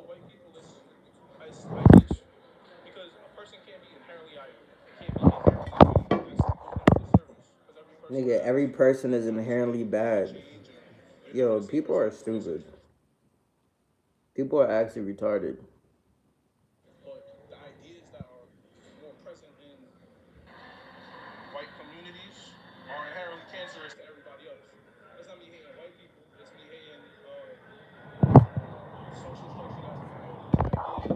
white people listen. I teach because a person can't be inherently either. They can't be inherently good. That's doing them a disservice because every person Nigga, has every person is room to inherently grow and bad. change, and you're never Yo, the same people person are you were stupid. yesterday. People are actually retarded. But the ideas that are more present in white communities are inherently cancerous to everybody else. That's not me hating white people. It's me hating the social structure that's promoting these ideas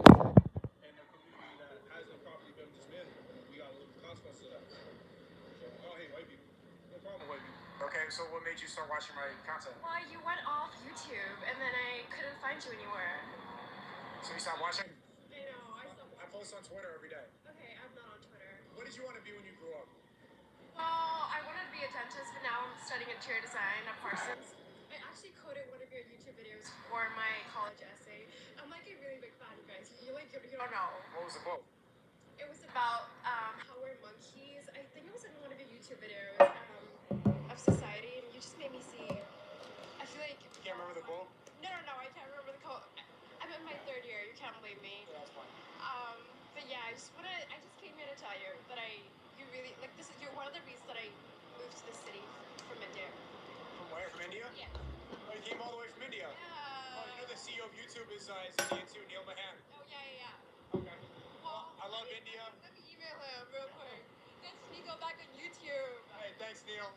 in a community that hasn't properly been dismantled, and we gotta live with the consequences of that. So I don't hate white people. No problem with white people. Okay, so what made you start watching my content? Well, you went off YouTube, and then I couldn't find you anywhere. So you stopped watching? I know, I stopped I watching. post on Twitter every day. Okay, I'm not on Twitter. What did you want to be when you grew up? Well, I wanted to be a dentist, but now I'm studying interior design at Parsons. I actually coded one of your YouTube videos for my college essay. I'm like a really big fan, you guys. You don't know. What was the quote? It was about how we're monkeys. I think it was in one of your YouTube videos of society, and you just made me see. I feel like. You can't remember the quote? No, I can't remember the quote. I'm in my third year. You can't blame me. Yeah, that's fine. But yeah, I just came here to tell you that you really like this is you're one of the reasons that I moved to the city from India. From where? From India? Yeah. Oh, you came all the way from India? Oh, you know the CEO of YouTube is Indian too, Neil Mahan. Oh yeah. Okay. Well, I love India. Let me email him real quick. Thanks, me go back on YouTube. Hey, thanks, Neil.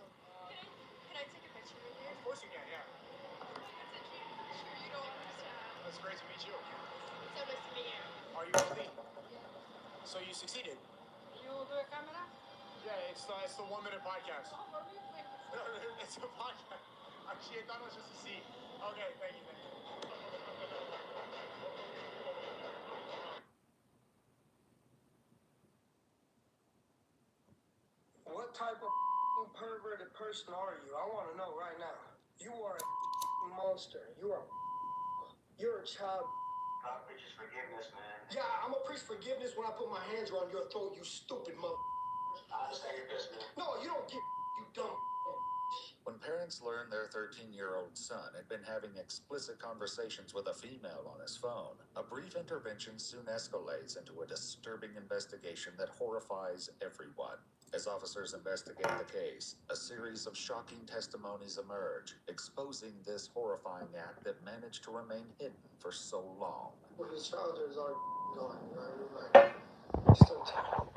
Can I take a picture with you? Of course you can, yeah. It's a dream come true. You don't understand. It's great to meet you. So nice to meet you. Are you healthy? So you succeeded? You do a camera? Yeah, it's the 1 minute podcast. Oh, are we? Wait. No, it's a podcast. Actually, I thought it was just a scene. Okay, thank you. What type of perverted person are you? I want to know right now. You are a monster. You're a child. God preaches forgiveness, man. Yeah, I'm gonna preach forgiveness when I put my hands around your throat, you stupid mother. I understand your business. No, you don't get you dumb. When parents learned their 13-year-old son had been having explicit conversations with a female on his phone, a brief intervention soon escalates into a disturbing investigation that horrifies everyone. As officers investigate the case, a series of shocking testimonies emerge, exposing this horrifying act that managed to remain hidden for so long. Well, his childhood is already gone, right? Still time.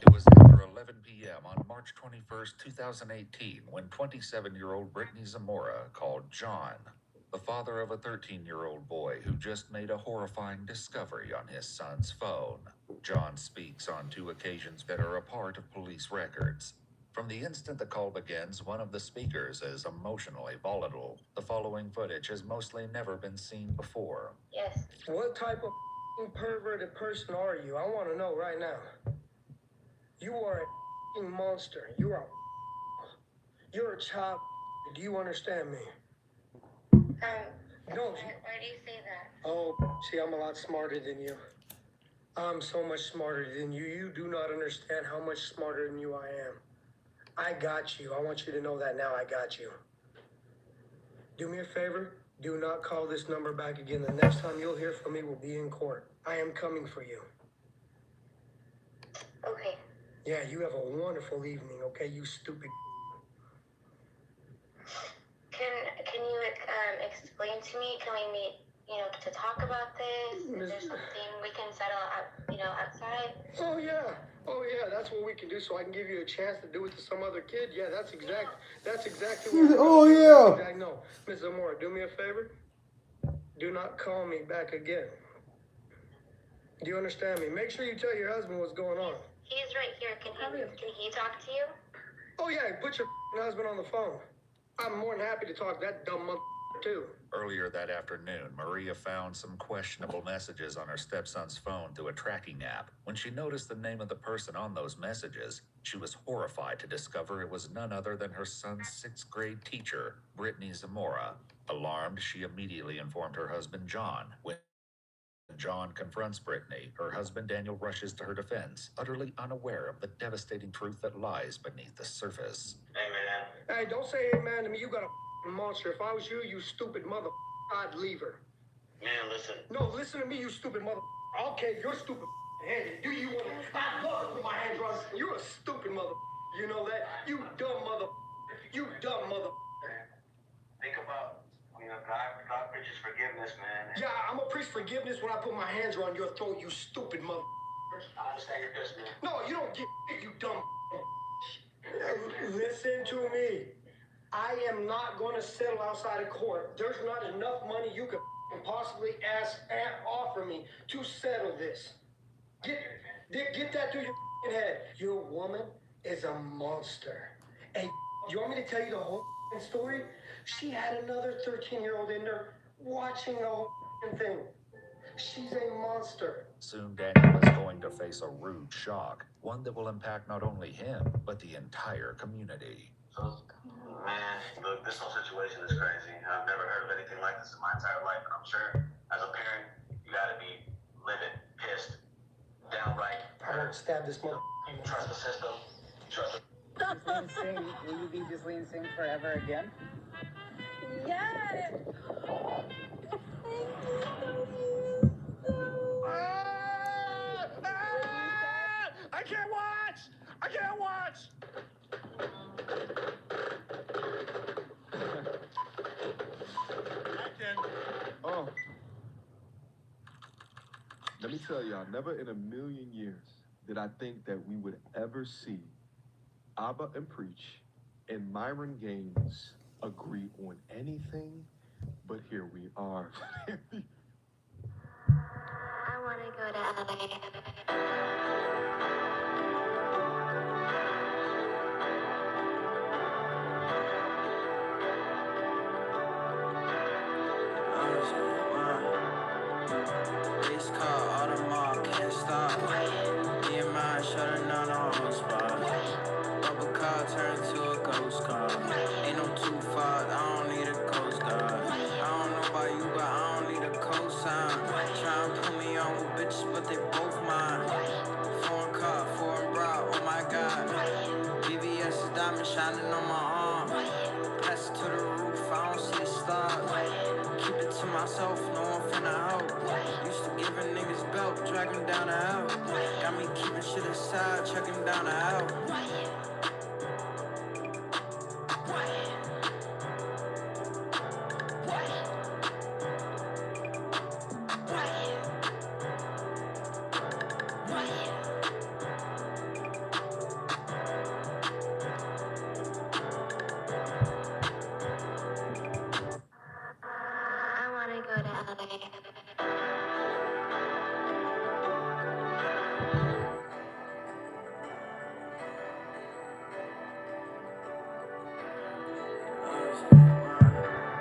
It was after 11 p.m. on March 21st, 2018, when 27-year-old Brittany Zamora called John, the father of a 13-year-old boy who just made a horrifying discovery on his son's phone. John speaks on 2 occasions that are a part of police records. From the instant the call begins, one of the speakers is emotionally volatile. The following footage has mostly never been seen before. Yes. What type of perverted person are you? I want to know right now. You are a monster. You're a child. Do you understand me? No. Why do you say that? Oh, see, I'm a lot smarter than you. I'm so much smarter than you. You do not understand how much smarter than you I am. I got you. I want you to know that now. I got you. Do me a favor. Do not call this number back again. The next time you'll hear from me will be in court. I am coming for you. Okay. Yeah, you have a wonderful evening, okay, you stupid. Can you explain to me? Can we meet, to talk about this? Is there something we can settle out, outside? Oh yeah, that's what we can do. So I can give you a chance to do it to some other kid. Yeah, that's exactly what. Oh yeah. I know, Miss Zamora. Do me a favor. Do not call me back again. Do you understand me? Make sure you tell your husband what's going on. He's right here. Can he talk to you? Oh yeah, put your husband on the phone. I'm more than happy to talk to that dumb mother too. Earlier that afternoon, Maria found some questionable messages on her stepson's phone through a tracking app. When she noticed the name of the person on those messages, she was horrified to discover it was none other than her son's 6th grade teacher, Brittany Zamora. Alarmed, she immediately informed her husband, John. When John confronts Brittany, her husband Daniel rushes to her defense, utterly unaware of the devastating truth that lies beneath the surface. Hey, man. Hey, don't say amen to me. You got a monster. If I was you, you stupid mother, I'd leave her. Man, listen. No, listen to me, you stupid mother. I'll cave your stupid head. Do you want to? I'd love to put my hands on you. You're a stupid mother. You know that? You dumb mother. You dumb mother. Think about, God preaches forgiveness, man. Yeah, I'm gonna preach forgiveness when I put my hands around your throat, you stupid mother. I understand your pissed, man. No, you don't get it, you dumb. Listen to me. I am not going to settle outside of court. There's not enough money you could possibly ask and offer me to settle this. Get that through your head. Your woman is a monster. And you want me to tell you the whole story? She had another 13-year-old in there watching the whole thing. She's a monster. Soon Daniel is going to face a rude shock, one that will impact not only him, but the entire community. Man, look, this whole situation is crazy. I've never heard of anything like this in my entire life, and I'm sure as a parent, you gotta be livid, pissed, downright. I won't stab this mother. You trust the system. Trust Ghislaine Singh, will you be Ghislaine Singh forever again? Yes! I can't watch! I can't watch! I can. Oh. Let me tell y'all, never in a million years did I think that we would ever see Abba and Preach and Myron Gaines agree on anything, but here we are. I want to go to LA. Race car, Audemars, can't stop. Me and mine shutting down the whole spot. Bubble car turned to a ghost car. Ain't no too far, I don't need a coast guard. I don't know about you, but I don't need a cosign. Try and put me on with bitches, but they both mine. Foreign car, foreign bra, oh my god. BBS is diamond shining on my arm. Pass it to the roof, I don't see the stars. Keep it to myself, no one finna help. Used to give a niggas belt, drag him down the hell. Got me keeping shit aside, check him down the hell. I want to go to LA.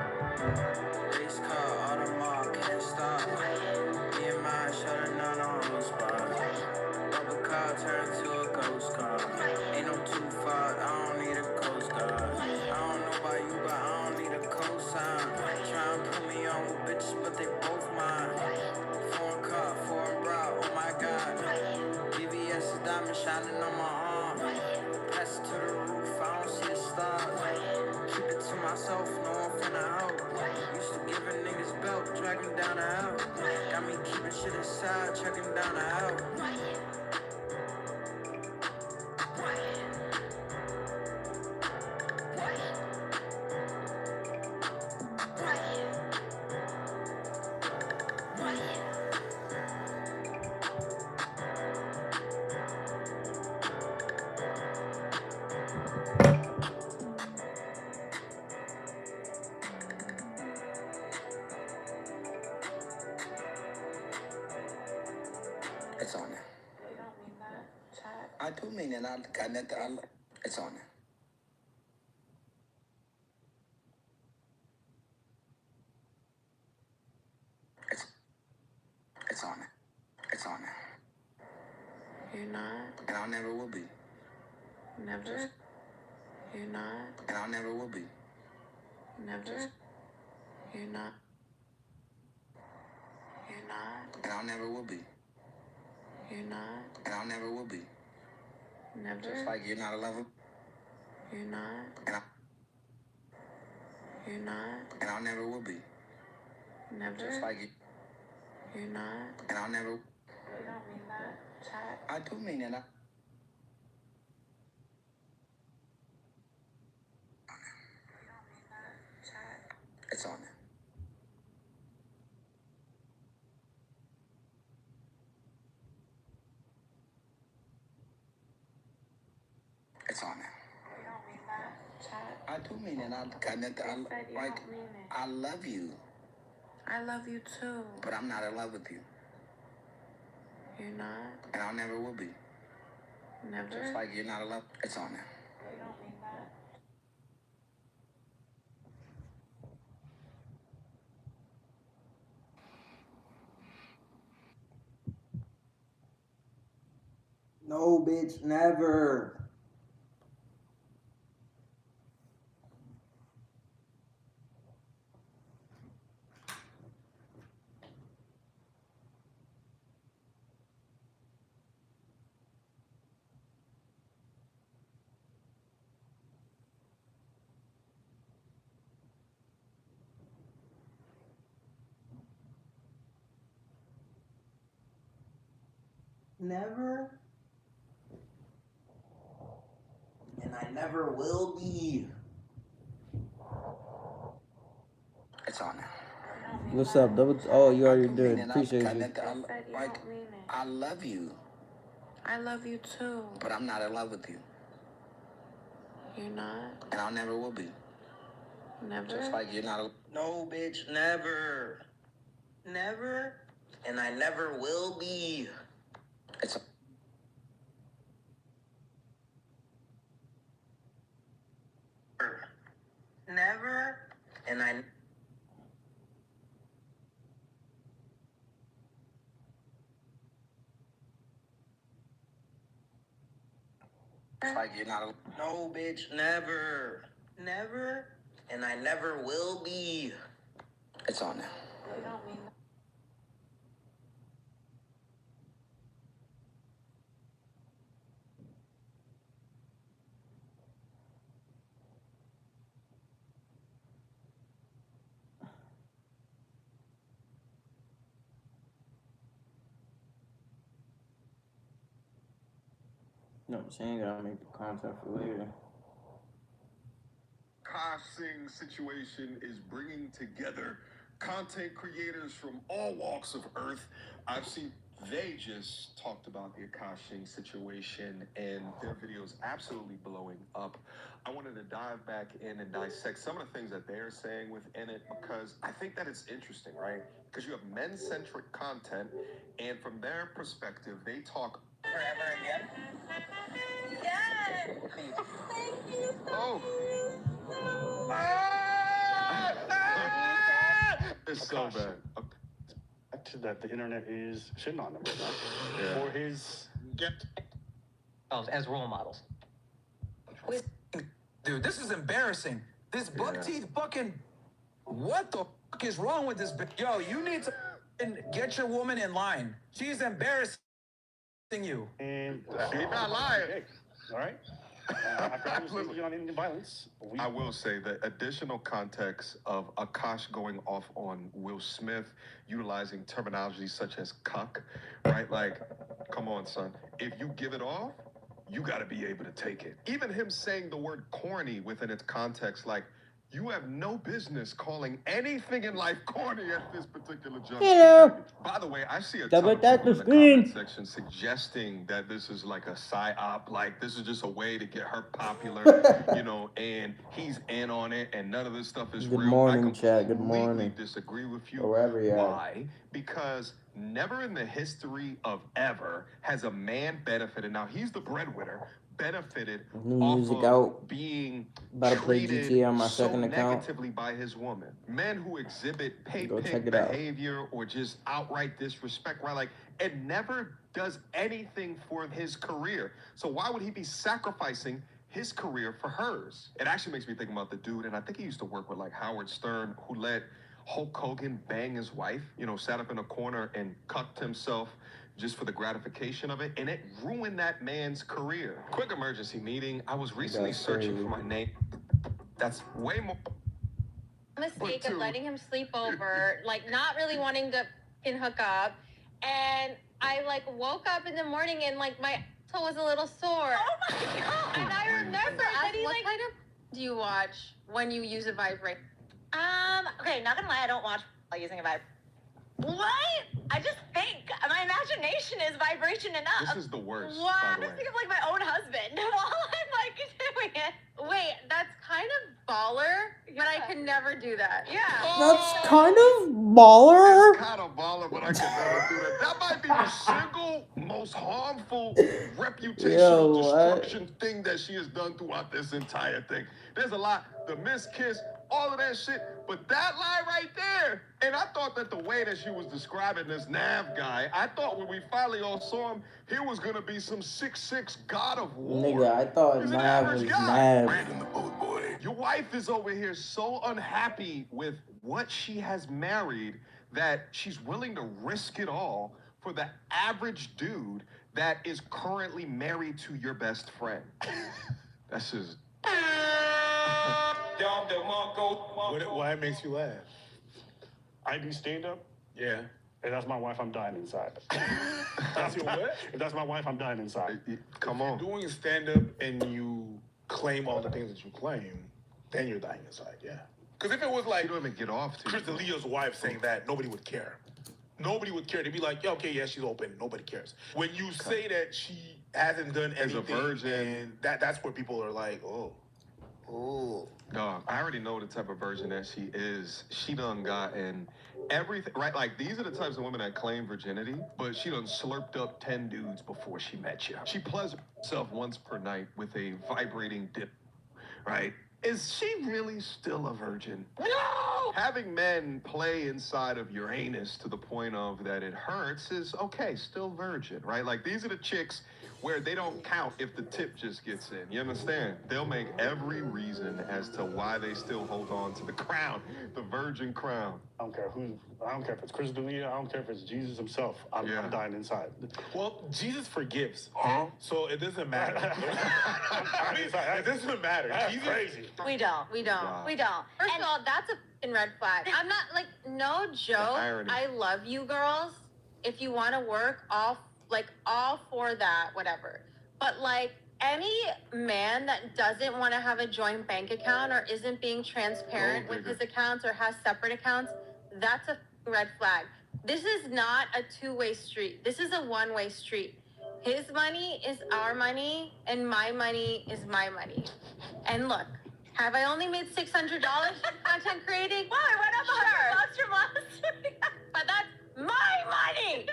Race car, Audemars, can't stop. Me and mine shutting down the whole spot. Bubble car turned to a ghost car. Ain't no too far, I don't need a coast guard. I don't know about you, but I don't need a cosign. Try and put me on with bitches, but they both mine. Foreign car, foreign bra, oh my god. BBS is diamond shining on my arm. Pass it to the roof, I don't see the stars. Keep it to myself, no one finna help. Used to give a niggas belt, drag him down the hell. Got me keeping shit aside, check him down the hell. It's on there. You don't mean that, chat. I do mean it. It's on there. It's on there. It's on there. You're not, And I never will be. never. You're not, And I never will be. never. You're not. You're not, And I never will be. you're not, And I never will be. never. Just like you're not a lover. You're not, And you're not, I never will be. never. Just like you. You're not. And I'll never. You don't mean that, Chad. I do mean it. You don't mean that, Chad. It's on there. It's on there. You don't mean that, Chad. I do mean it. You said you don't mean it. I love you, I love you too. but I'm not in love with you, You're not. and I never will be. Never. Just like you're not in love. It's on there. You don't mean that. No, bitch, never. Never. And I never will be. It's on there. What's up? Oh, you already I do did. mean it. Appreciate you. You said you Like, don't mean it. I love you, I love you too. but I'm not in love with you, You're not. and I never will be. Never. Just like you're not. No, bitch, never. Never. And I never will be. It's. Never. And I. It's like you're not. No, bitch, never. Never. And I never will be. It's on there. You don't mean that. You know what I'm saying? Gotta make the content for later. Singh situation is bringing together content creators from all walks of earth. I've seen they just talked about the Singh situation and their videos absolutely blowing up. I wanted to dive back in and dissect some of the things that they're saying within it because I think that it's interesting, right? Because you have men-centric content, and from their perspective, they talk Forever again. Yes! Thank you so it's so bad. That the internet is shitting on him right now Yeah. for his as role models. Dude, this is embarrassing. This buck teeth fucking. What the fuck is wrong with this? Yo, you need to get your woman in line. She's embarrassing you. and He's not lying. all right. After I was speaking on Indian violence, I will say the additional context of Akash going off on Will Smith, utilizing terminology such as cuck, right? Like, come on, son. If you give it off, you got to be able to take it. Even him saying the word corny within its context, like, you have no business calling anything in life corny at this particular juncture. Hello. By the way, I see a Double ton of tap people the in the comment screen. section suggesting that this is like a psyop, like this is just a way to get her popular, you know, and he's in on it, and none of this stuff is Good real. morning, I chat. Good completely morning. disagree with you. Or wherever you're at. Why? Because never in the history of ever has a man benefited. Now he's the breadwinner. Benefited New off music of out. being About to play treated GTA on my so second account. negatively by his woman. Men who exhibit pay Go pick check it out. behavior or just outright disrespect, right? Like, it never does anything for his career. So why would he be sacrificing his career for hers? It actually makes me think about the dude, and I think he used to work with like Howard Stern, who let Hulk Hogan bang his wife, you know, sat up in a corner and cucked himself just for the gratification of it, and it ruined that man's career. Quick emergency meeting. I was recently That's searching crazy. for my name. That's way more. mistake But of letting him sleep over, like not really wanting to can hook up, and I like woke up in the morning and like my toe was a little sore. Oh my god! And I remember that he like. What kind of do you watch when you use a vibrator? Okay, not gonna lie, I don't watch while using a vibrator. What? I just think my imagination is vibration enough. This is the worst. What? By I the way. just think of like my own husband while I'm like doing it. Wait, that's kind of baller, but I could never do that. Yeah. That's kind of baller. It's kind of baller, but I can never do that. That might be the single most harmful reputational destruction thing that she has done throughout this entire thing. There's a lot, the miss kiss, all of that shit, but that line right there, and I thought that the way that she was describing this Nav guy, I thought when we finally all saw him, he was gonna be some 6'6" god of war. Nigga, I thought Nav was Nav. Brandon the boat boy. Your wife is over here so unhappy with what she has married that she's willing to risk it all for the average dude that is currently married to your best friend. That's just... Why makes you laugh? I do stand-up. Yeah. If that's my wife, I'm dying inside. That's your what? If that's my wife, I'm dying inside. Come on. Doing stand-up and you claim all the things that you claim, then you're dying inside, yeah. Because if it was like... You don't even get off to Chris D'Elia's wife saying that, nobody would care. Nobody would care. They'd be like, yeah, okay, yeah, she's open. Nobody cares. When you say that she hasn't done anything, as a virgin, and that's where people are like, oh. No, I already know the type of virgin that she is. She done gotten everything, right? Like, these are the types of women that claim virginity, but she done slurped up 10 dudes before she met you. She pleasures herself once per night with a vibrating dip, right? Is she really still a virgin? No! Having men play inside of your anus to the point of that it hurts is okay, still virgin, right? Like, these are the chicks where they don't count if the tip just gets in. You understand? They'll make every reason as to why they still hold on to the crown, the virgin crown. I don't care if it's Chris D'Elia, I don't care if it's Jesus himself. I'm dying inside. Well, Jesus forgives. Huh? So it doesn't matter. It doesn't matter. Jesus, crazy. We don't. Wow. We don't. First of all, that's a f***ing red flag. I'm not like, no joke. I love you girls. If you want to work, all for that, whatever. But like any man that doesn't want to have a joint bank account or isn't being transparent with his accounts or has separate accounts, that's a f***ing red flag. This is not a two-way street. This is a one-way street. His money is our money and my money is my money. And look, have I only made $600 content creating? Wow, I went up $100 from last week. But that's my money.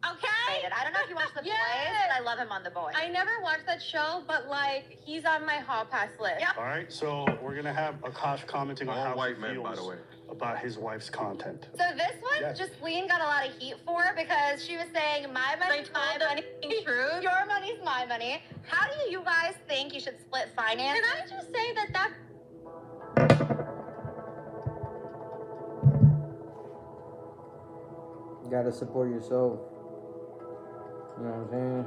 Okay? I don't know if you watched The Boys, but I love him on The Boys. I never watched that show, but like he's on my hall pass list. Yep. All right, so we're gonna have Akash commenting on how white he men, feels by the way, about his wife's content. So this one, Justine got a lot of heat for because she was saying, my money's my money, truth. Your money's my money. How do you guys think you should split finances? Can I just say that You gotta support yourself. You know what I'm saying?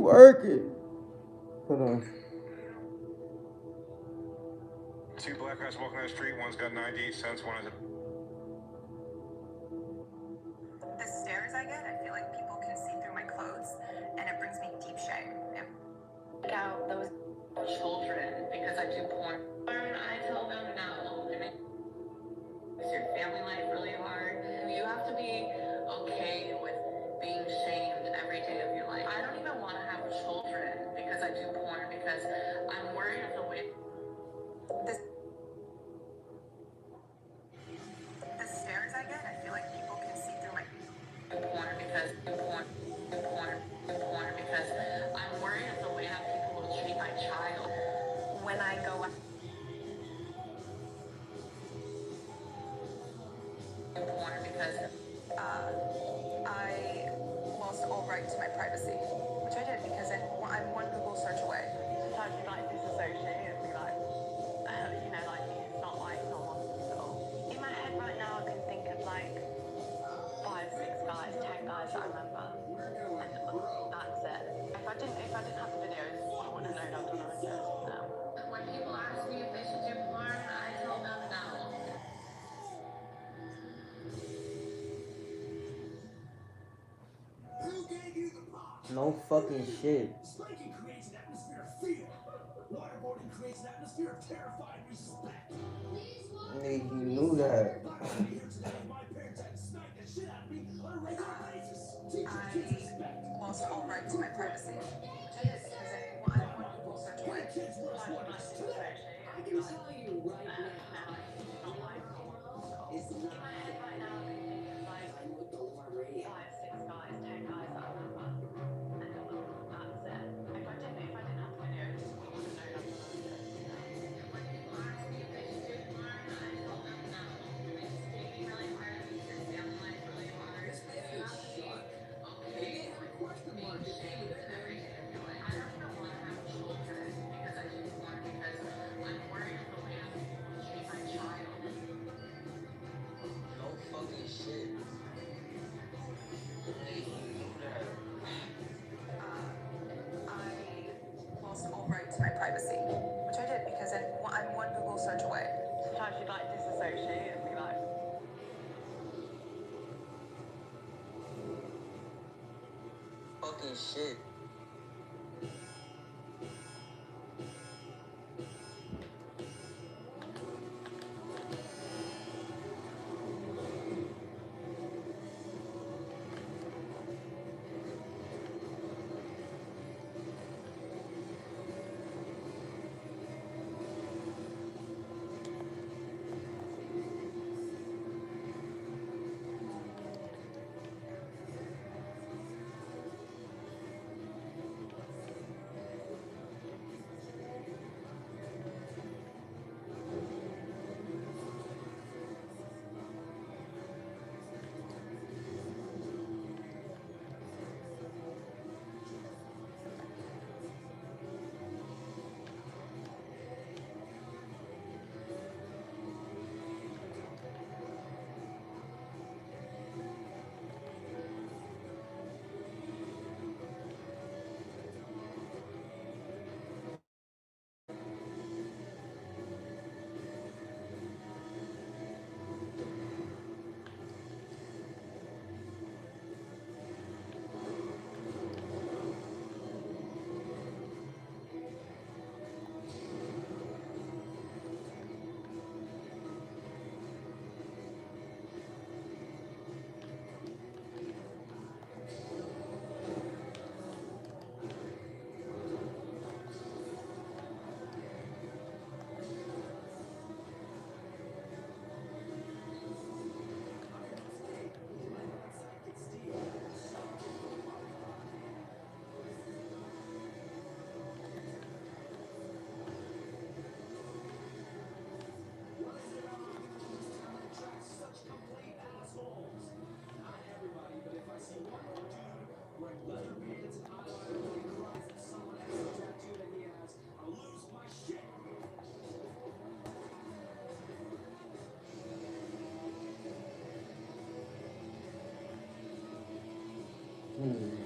working. Hold on. Two black guys walking down the street. One's got 98 cents. One has a. The stares I get, I feel like people can see through my clothes, and it brings me deep shame. Out those children because I do porn. I tell them no. It makes your family life really hard. You have to be okay with being shamed every day of your life. I don't even want to have children because I do porn because I'm worried of the way. The stares I get, I feel like people can see through my porn because I'm worried of the way that people will treat my child when I go out. Porn because I lost all right to my privacy, which I did because I'm one Google search away. sometimes you like disassociate and be like, you know, like it's not like normal at all. In my head right now, I can think of like 5, 6 guys, 10 guys that I remember, and that's it. If I didn't have the videos, I wouldn't have known I've done videos now. When people ask me if they should do porn, I tell them no. No fucking shit. Spanking creates an atmosphere of fear. Waterboarding creates an atmosphere of terrified respect. Nigga, you knew that. I lost all right to my privacy, which I did because I'm one Google search away. I can tell you right now, it's not my privacy, which I did because I'm one Google search away. Sometimes you like disassociate and be like, fucking shit.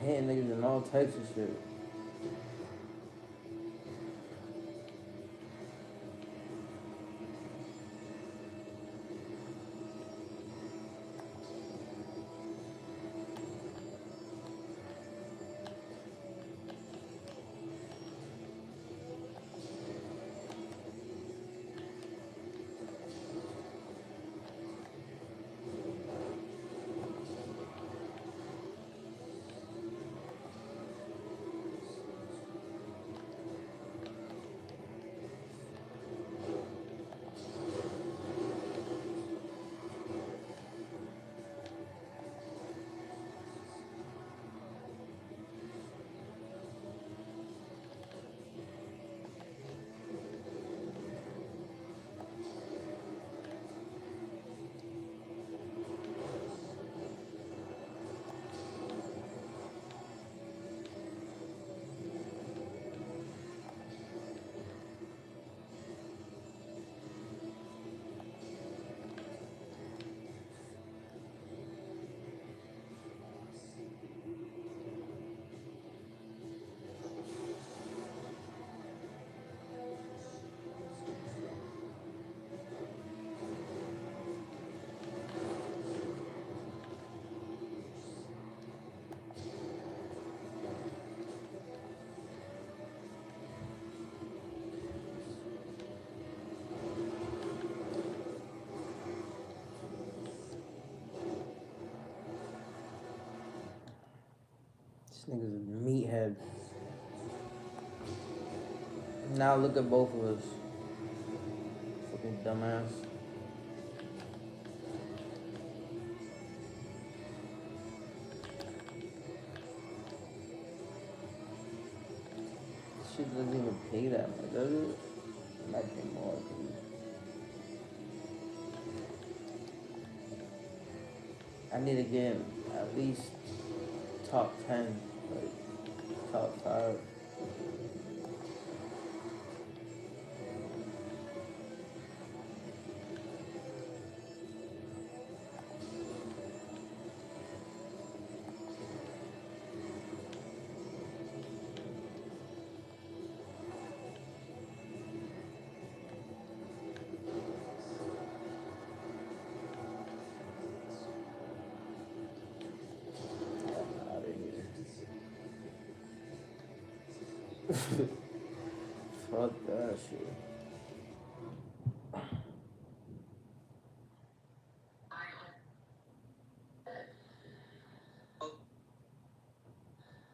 Hitting niggas and all types of shit. nigga's a meathead. Now look at both of us. Fucking dumbass. This shit doesn't even pay that much, does it? It might pay more, please. I need to get at least top 10, like top 5. Fuck that shit.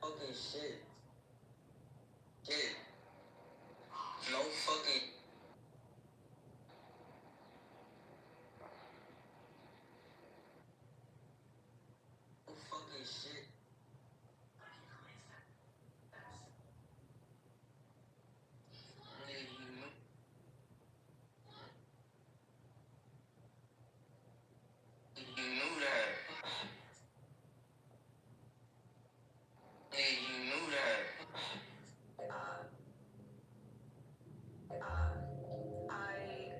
Okay, shit. Shit. No fucking. No fucking shit. You knew that. Hey, you knew that. I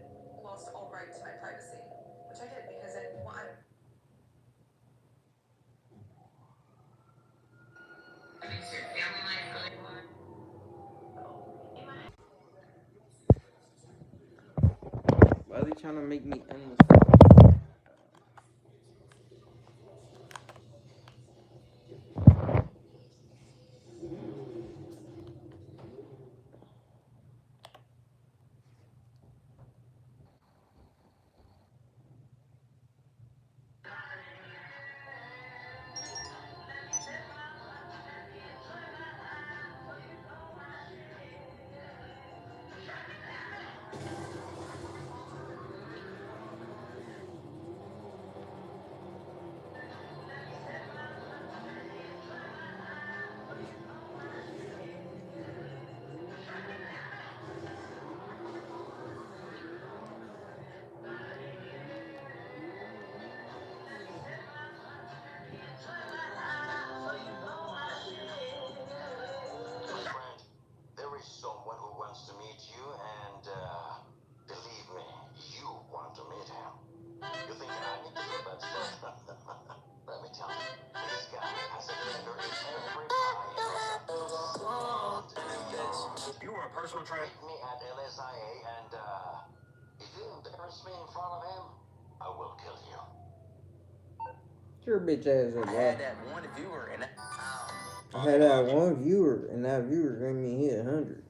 lost all right to my privacy, which I did because it. Well, Why are they trying to make me end this? There is someone who wants to meet you, and believe me, you want to meet him. You think I need to do that stuff? Let me tell you, this guy has a finger in every pie in Los Angeles. You were a personal trainer. Meet me at LSIA, and if you embarrass me in front of him, I will kill you. Get your bitch ass up, I bro. had that one viewer, and I had that one viewer, and that viewer made me hit 100.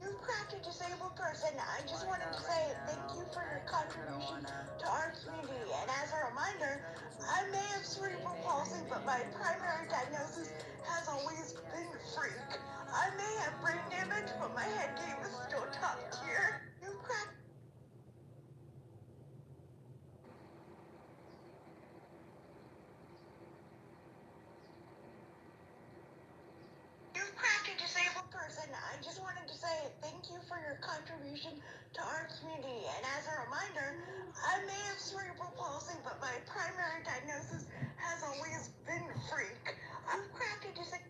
You cracked a disabled person. I just wanted to say thank you for your contribution to our community. And as a reminder, I may have cerebral palsy, but my primary diagnosis has always been freak. I may have brain damage, but my head game is still top tier. You cracked. You cracked a disabled person. I just wanted to say thank you for your contribution to our community. And as a reminder, I may have cerebral palsy, but my primary diagnosis has always been freak. You cracked a disabled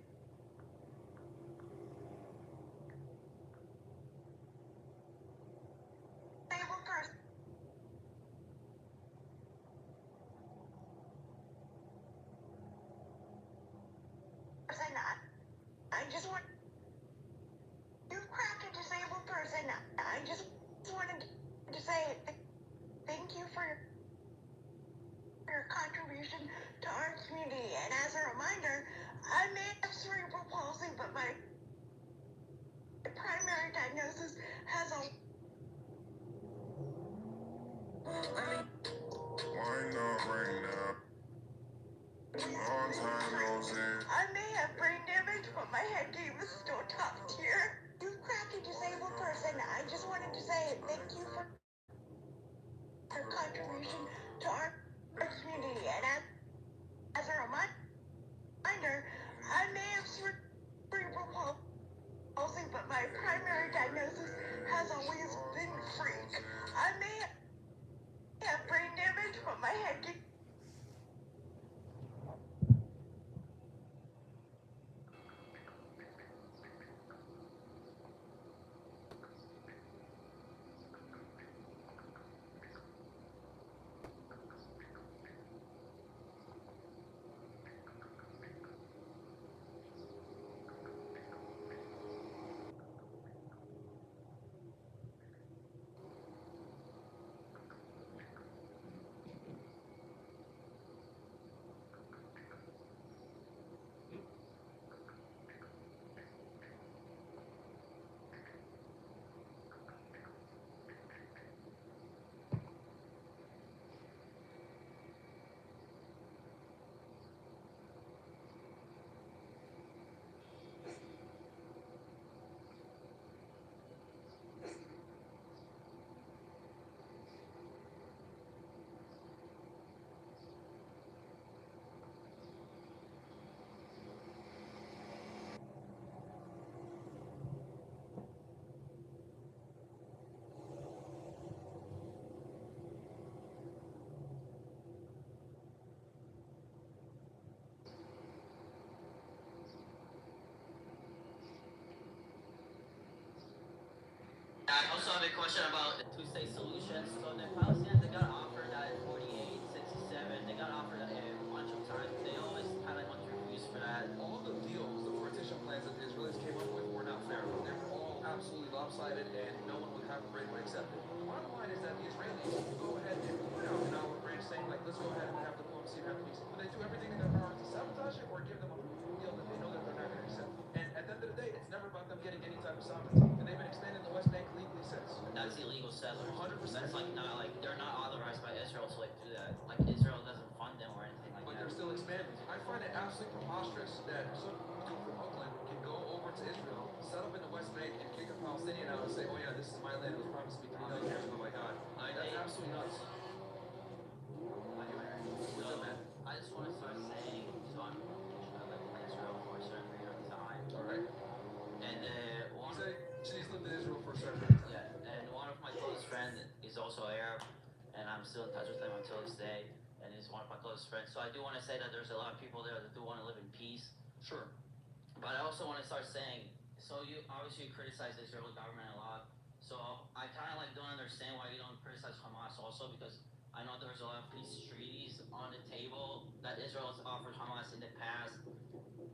person. I just want. You cracked a disabled person. I just wanted to say thank you for your contribution to our community. And as a reminder, I may have cerebral palsy, but my primary diagnosis has a. Why not right now? Long time no see. I may have contribution to our community. And as a reminder, I may have cerebral palsy, but my primary diagnosis has always been freak. I may have brain damage, but my head can. I also have a question about the two-state solution. So the Palestinians, they got offered that in 48, 67. They got offered that a bunch of times. They always kind of want to refuse for that. All the deals, the partition plans that the Israelis came up with were not fair. They were all absolutely lopsided, and no one would have a break would accept it. The bottom line is that the Israelis will go ahead and put out an outward branch saying, like, let's go ahead and have diplomacy and have peace. But they do everything in their power to sabotage it or give them a deal that they know that they're not going to accept. And at the end of the day, it's never about them getting any type of sovereignty. And they've been expanding the West Bank legally since. That's illegal settlers. 100%. That's like not like they're not authorized by Israel to like do that. Like Israel doesn't fund them or anything like But that. they're still expanding. I find it absolutely preposterous that some dude from Oakland can go over to Israel, set up in the West Bank, and kick a Palestinian out and say, oh yeah, this is my land. It was promised me 3 million years ago by God. That's absolutely nuts. So, I just want to start saying, so I'm lived in Israel for a certain period of time. Alright. And one You say she's lived in Israel for a certain period of time. yeah, and one of my close friends is also Arab, and I'm still in touch with him until this day, and he's one of my close friends. So I do want to say that there's a lot of people there that do want to live in peace. Sure. But I also want to start saying, so you obviously criticize the Israeli government a lot. So I kind of like don't understand why you don't criticize Hamas also, because I know there's a lot of peace treaties on the table that Israel has offered Hamas in the past,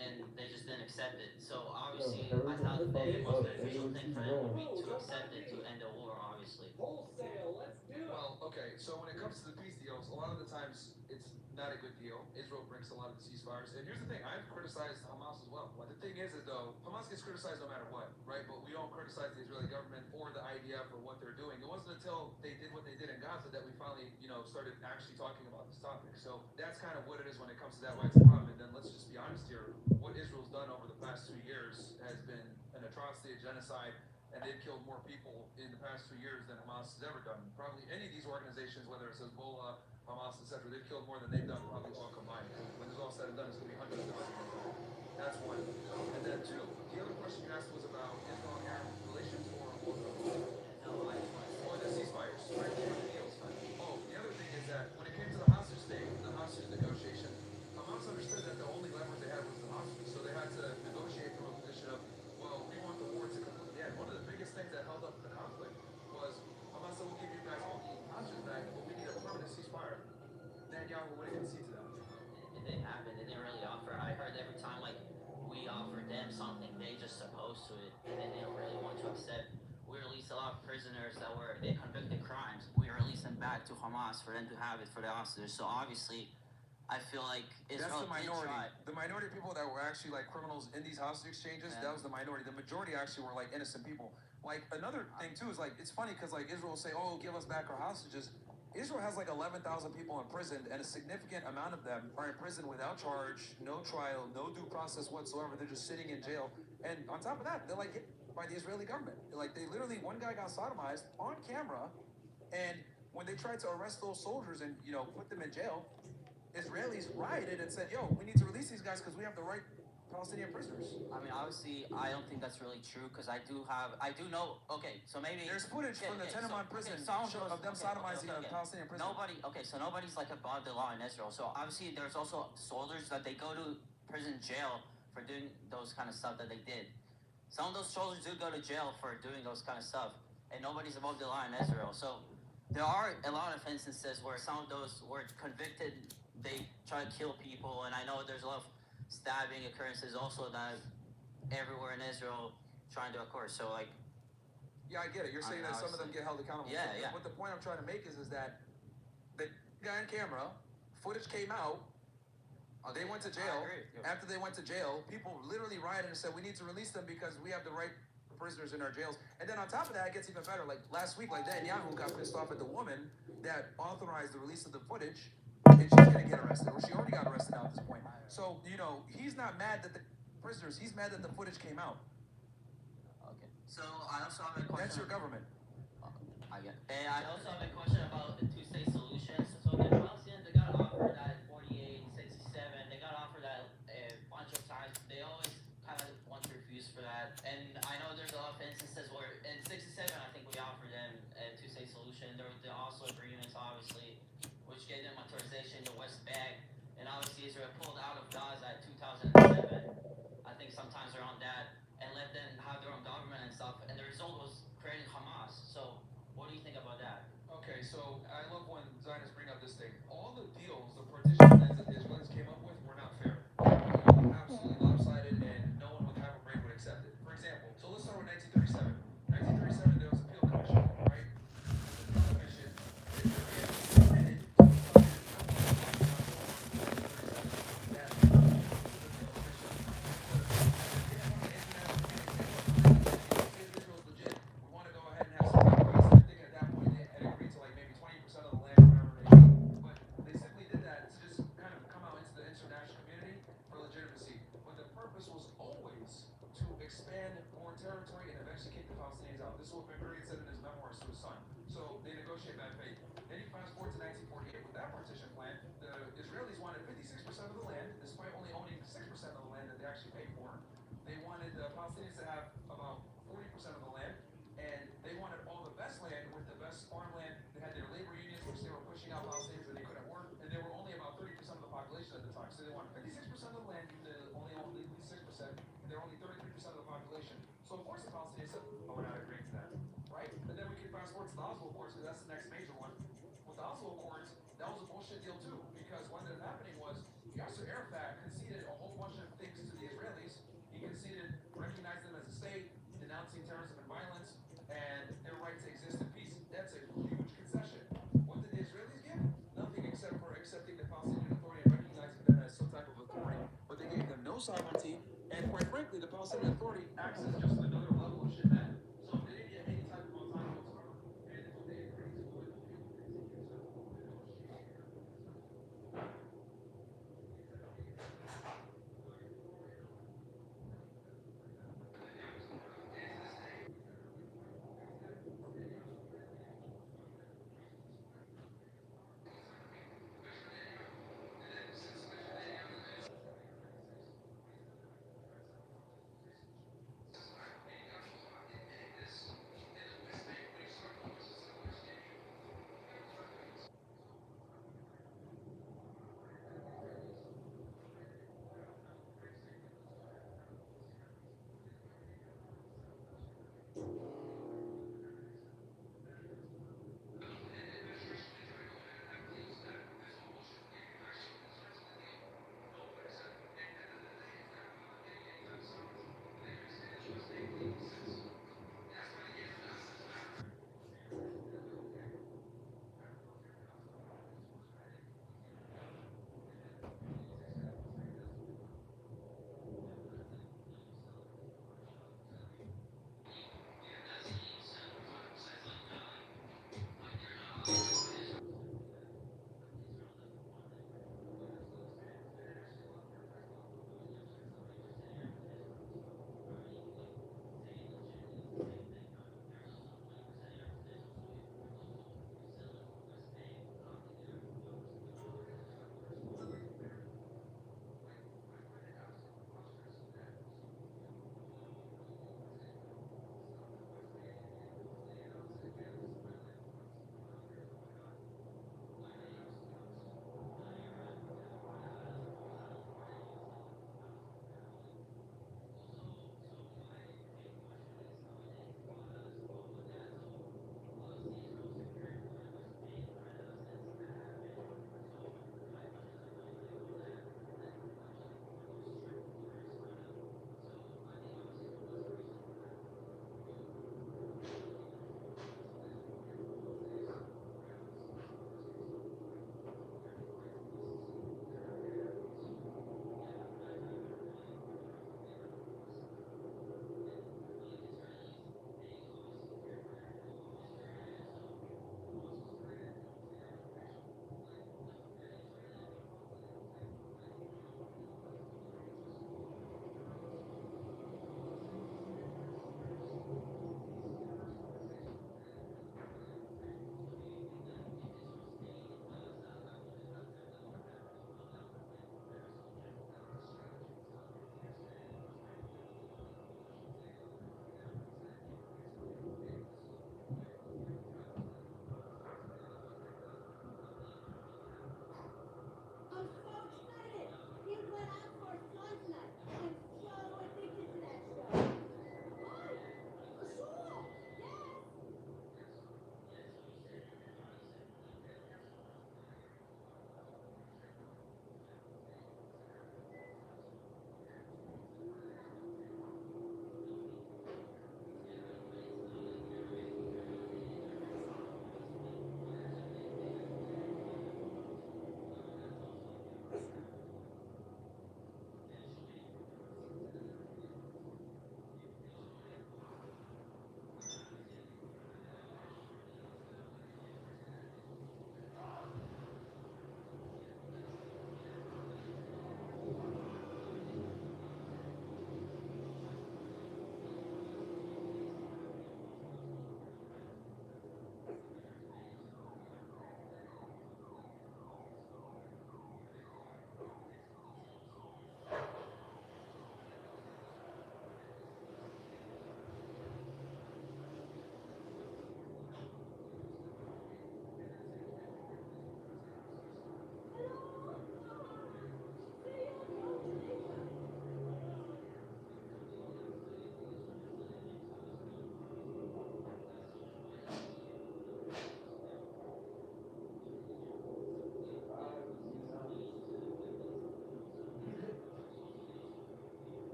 and they just didn't accept it. So obviously, I thought the most beneficial thing for them would be to accept it to end the war, obviously. Wholesale, let's do it. Well, okay, so when it comes to the peace deals, a lot of the times it's not a good deal. Israel breaks a lot of the ceasefires. And here's the thing, I've criticized Hamas as well. But the thing is though, Hamas gets criticized no matter what, right? But we don't criticize the Israeli government or the IDF for what they're doing. It wasn't until they did what they did in Gaza that we finally, started actually talking about this topic. So that's kind of what it is when it comes to that rights problem. And then let's just be honest here. What Israel's done over the past 2 years has been an atrocity, a genocide, and they've killed more people in the past 2 years than Hamas has ever done. Probably any of these organizations, whether it's Hezbollah, Hamas, etc., they've killed more than they've done probably all combined. When it's all said and done, it's going to be hundreds of thousands. That's one. And then two, the other question you asked was about Israel and Arab relations or the ceasefires, right? Oh, the other thing is that when it came to the hostage thing, the hostage negotiation, Hamas understood that the only leverage they had was the hostages, so they had to negotiate from a position of, well, we want the war to completely end. One of the biggest things that held up the conflict was Hamas said, we'll give you guys all the hostages back, but we need a permanent ceasefire. Netanyahu wouldn't concede to that. It didn't happen. They didn't really offer. I heard every time like we offered them something, they just opposed to it, and they don't really want to accept. We released a lot of prisoners that they convicted crimes. We released them back to Hamas for them to have it for the hostages. So obviously, I feel like Israel That's the minority. did try. The minority of people that were actually like criminals in these hostage exchanges, that was the minority. The majority actually were like innocent people. Like another thing too is like it's funny because like Israel will say, "Oh, give us back our hostages." Israel has like 11,000 people imprisoned, and a significant amount of them are in prison without charge, no trial, no due process whatsoever. They're just sitting in jail. And on top of that, they're like hit by the Israeli government. Like they literally, one guy got sodomized on camera, and when they tried to arrest those soldiers and put them in jail, Israelis rioted and said, "Yo, we need to release these guys because we have the right Palestinian prisoners." I mean, obviously, I don't think that's really true because I do know. Okay, so maybe there's footage from the Tenement prison of them sodomizing a Palestinian prisoner. So nobody's like above the law in Israel. So obviously, there's also soldiers that they go to prison jail for doing those kind of stuff that they did. Some of those soldiers do go to jail for doing those kind of stuff, and nobody's above the law in Israel. So there are a lot of instances where some of those were convicted, they try to kill people, and I know there's a lot of stabbing occurrences also that everywhere in Israel trying to occur. So like, yeah, I get it. You're saying that some of them get held accountable. Yeah, yeah. But the point I'm trying to make is that the guy on camera, footage came out. They went to jail. After they went to jail, people literally rioted and said, "We need to release them because we have the right prisoners in our jails." And then on top of that, it gets even better. Like last week, like Netanyahu got pissed off at the woman that authorized the release of the footage, and she's gonna get arrested, or she already got arrested now at this point. So he's not mad that the prisoners. He's mad that the footage came out. Okay. So I also have a question. That's your government. I get it. And I also have a question about the two-state solution. So the Palestinians, they got offered that 48, 67. They got offered that a bunch of times. They always kind of want to refuse for that. And I know there's a lot of instances where in 67, I think we offered them a two-state solution. There were also agreements, obviously, which gave them authorization to West Bank. And obviously Israel pulled out of Gaza in 2007. I think sometimes around that, and let them have their own government and stuff. And the result was creating Hamas. So what do you think about that? Okay, so I love when Zionists bring up this thing. All the deals, the partition plans that the Israelis came up with were not fair. Absolutely lopsided, and no one with half a brain would accept it. For example, so let's start with 1937. 1937, there was a appeal commission, right? The appeal commission, territory and eventually kick the Palestinians out. This is what Ben Gurion said in his memoirs to his son. So they negotiate bad faith. Then you fast forward to 1948 with that partition plan. The Israelis wanted 56% of the land, despite only owning 6% of the land that they actually paid for. They wanted the Palestinians to have about 40% of the land, and they wanted all the best land with the best farmland. They had their labor unions, which they were pushing out Palestinians and they couldn't work, and they were only about 30% of the population at the time. So they wanted 56% of the land, even though they only owned 6%, and they're only 33% of the population. So of course the Palestinians said, "Oh, we're not agreeing to that," right? And then we can fast forward to the Oslo Accords because that's the next major one. With the Oslo Accords, that was a bullshit deal too, because what ended up happening was Yasser Arafat conceded a whole bunch of things to the Israelis. He conceded recognizing them as a state, denouncing terrorism and violence, and their right to exist in peace. That's a huge concession. What did the Israelis get? Nothing except for accepting the Palestinian Authority and recognizing them as some type of authority. But they gave them no sovereignty, and quite frankly, the Palestinian Authority acts as just another level of shit man. So they didn't get any type of autonomy whatsoever. And if they agreed to it,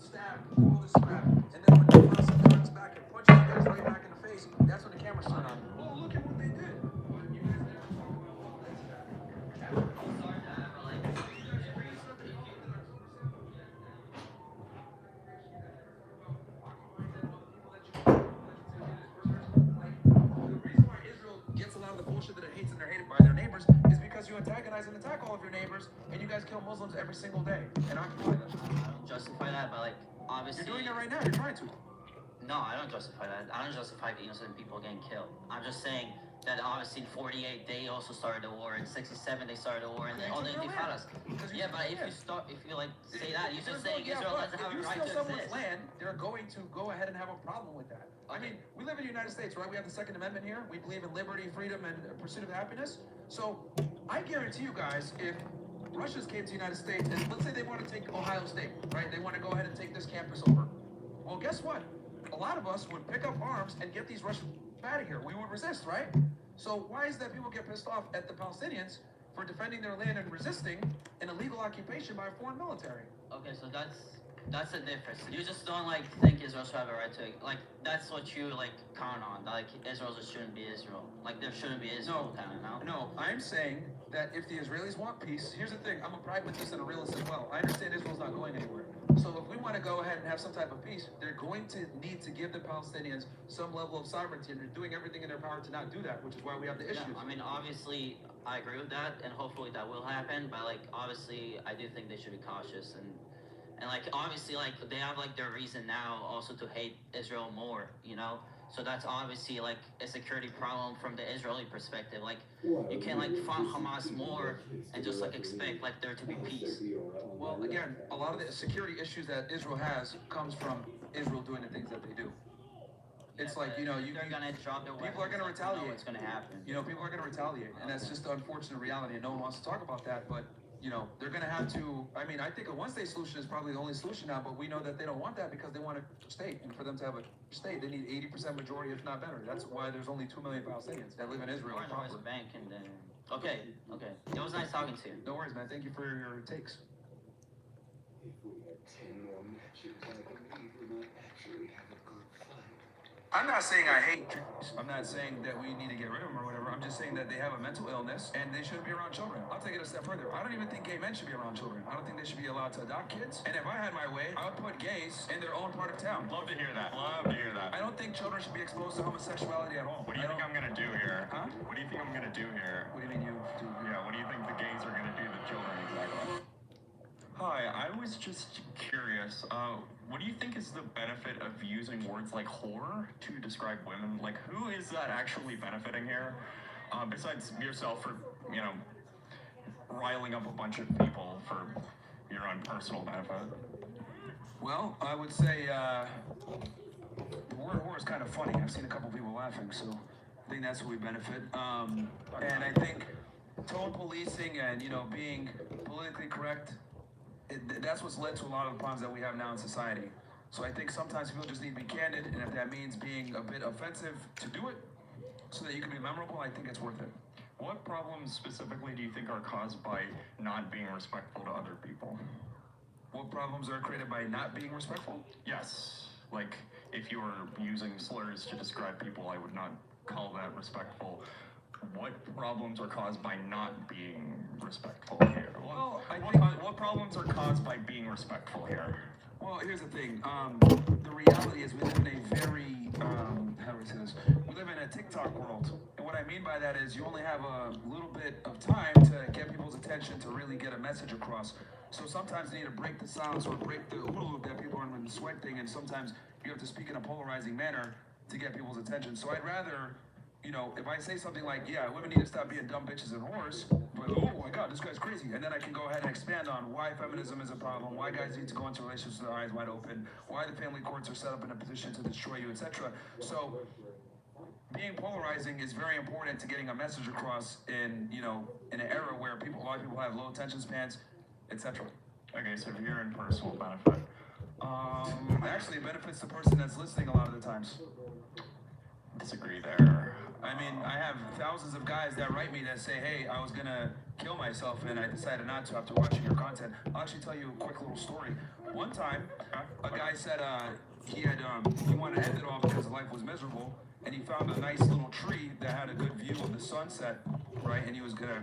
stab, all this crap. And then when the person turns back and punches you guys right back in the face, that's when the cameras turn on. Oh, look at what they did. Gets a lot of the bullshit that it hates and they're hated by their neighbors is because you antagonize and attack all of your neighbors and you guys kill Muslims every single day and occupy them. I don't justify that, but like obviously You're doing it right now. You're trying to. No, I don't justify that. I don't justify the innocent people getting killed. I'm just saying that obviously in 48 they also started a war. In 67 they started a war, and then all the intifadas. Yeah, but if you like say that, you're just saying Israel doesn't have a right to exist. If you steal someone's land, they're going to go ahead and have a problem with that. I mean, we live in the United States, right? We have the Second Amendment here. We believe in liberty, freedom, and pursuit of happiness. So I guarantee you guys, if Russians came to the United States, and let's say they want to take Ohio State, right? They want to go ahead and take this campus over. Well, guess what? A lot of us would pick up arms and get these Russians out of here. We would resist, right? So why is that people get pissed off at the Palestinians for defending their land and resisting an illegal occupation by a foreign military? Okay, so that's the difference. You just don't like think Israel should have a right to like that's what you like count on. Like Israel just shouldn't be Israel. Like there shouldn't be Israel kind of now. No, I'm saying that if the Israelis want peace, here's the thing. I'm a pragmatist and a realist as well. I understand Israel's not going anywhere. So if we want to go ahead and have some type of peace, they're going to need to give the Palestinians some level of sovereignty, and they're doing everything in their power to not do that, which is why we have the issues. Yeah, I mean, obviously, I agree with that, and hopefully that will happen. But like, obviously, I do think they should be cautious and like obviously like they have like their reason now also to hate Israel more, you know. So that's obviously like a security problem from the Israeli perspective. Like you can't like fund Hamas more and just like expect like there to be peace. Well, again, a lot of the security issues that Israel has comes from Israel doing the things that they do. It's like, you know, they're gonna drop their weapons. People are gonna retaliate. You know what's gonna happen. You know, people are gonna retaliate, and that's just the unfortunate reality, and no one wants to talk about that, but you know, they're going to have to, I mean, I think a one-state solution is probably the only solution now, but we know that they don't want that because they want a state. And for them to have a state, they need 80% majority, if not better. That's why there's only 2 million Palestinians that live in Israel. Or in the West Bank and then... Okay. It was nice talking to you. No worries, man. Thank you for your takes. If we had 10 more matches, I believe we might actually have a good fight. I'm not saying I hate Jews. I'm not saying that we need to get rid of them or whatever. I'm just saying that they have a mental illness and they shouldn't be around children. I'll take it a step further. I don't even think gay men should be around children. I don't think they should be allowed to adopt kids. And if I had my way, I would put gays in their own part of town. Love to hear that. Love to hear that. I don't think children should be exposed to homosexuality at all. What do you think I'm gonna do here? Huh? What do you think I'm gonna do here? What do you mean you do? Yeah, what do you think the gays are gonna do to children exactly? Hi, I was just curious. What do you think is the benefit of using words like whore to describe women? Like, who is that actually benefiting here? Besides yourself for, you know, riling up a bunch of people for your own personal benefit. Well, I would say the word whore is kind of funny. I've seen a couple people laughing, so I think that's what we benefit. And I think tone policing and, you know, being politically correct, that's what's led to a lot of the problems that we have now in society. So I think sometimes people just need to be candid, and if that means being a bit offensive to do it, so that you can be memorable, I think it's worth it. What problems specifically do you think are caused by not being respectful to other people? What problems are created by not being respectful? Yes. Like, if you were using slurs to describe people, I would not call that respectful. What problems are caused by not being respectful here? Well, what problems are caused by being respectful here? Well, here's the thing. The reality is we live in a very, how do I say this? We live in a TikTok world. And what I mean by that is you only have a little bit of time to get people's attention to really get a message across. So sometimes you need to break the silence or break the hula hoop that people are sweating, and sometimes you have to speak in a polarizing manner to get people's attention. So I'd rather, you know, if I say something like, yeah, women need to stop being dumb bitches and whores, but oh my God, this guy's crazy. And then I can go ahead and expand on why feminism is a problem, why guys need to go into relationships with their eyes wide open, why the family courts are set up in a position to destroy you, etc. So being polarizing is very important to getting a message across in, you know, in an era where a lot of people have low attention spans, etc. Okay, so if you're in personal benefit. Actually, it benefits the person that's listening a lot of the times. disagree there. I mean, I have thousands of guys that write me that say, hey, I was gonna kill myself and I decided not to after watching your content. I'll actually tell you a quick little story. One time, a guy said he wanted to end it all because his life was miserable, and he found a nice little tree that had a good view of the sunset, right? And he was gonna,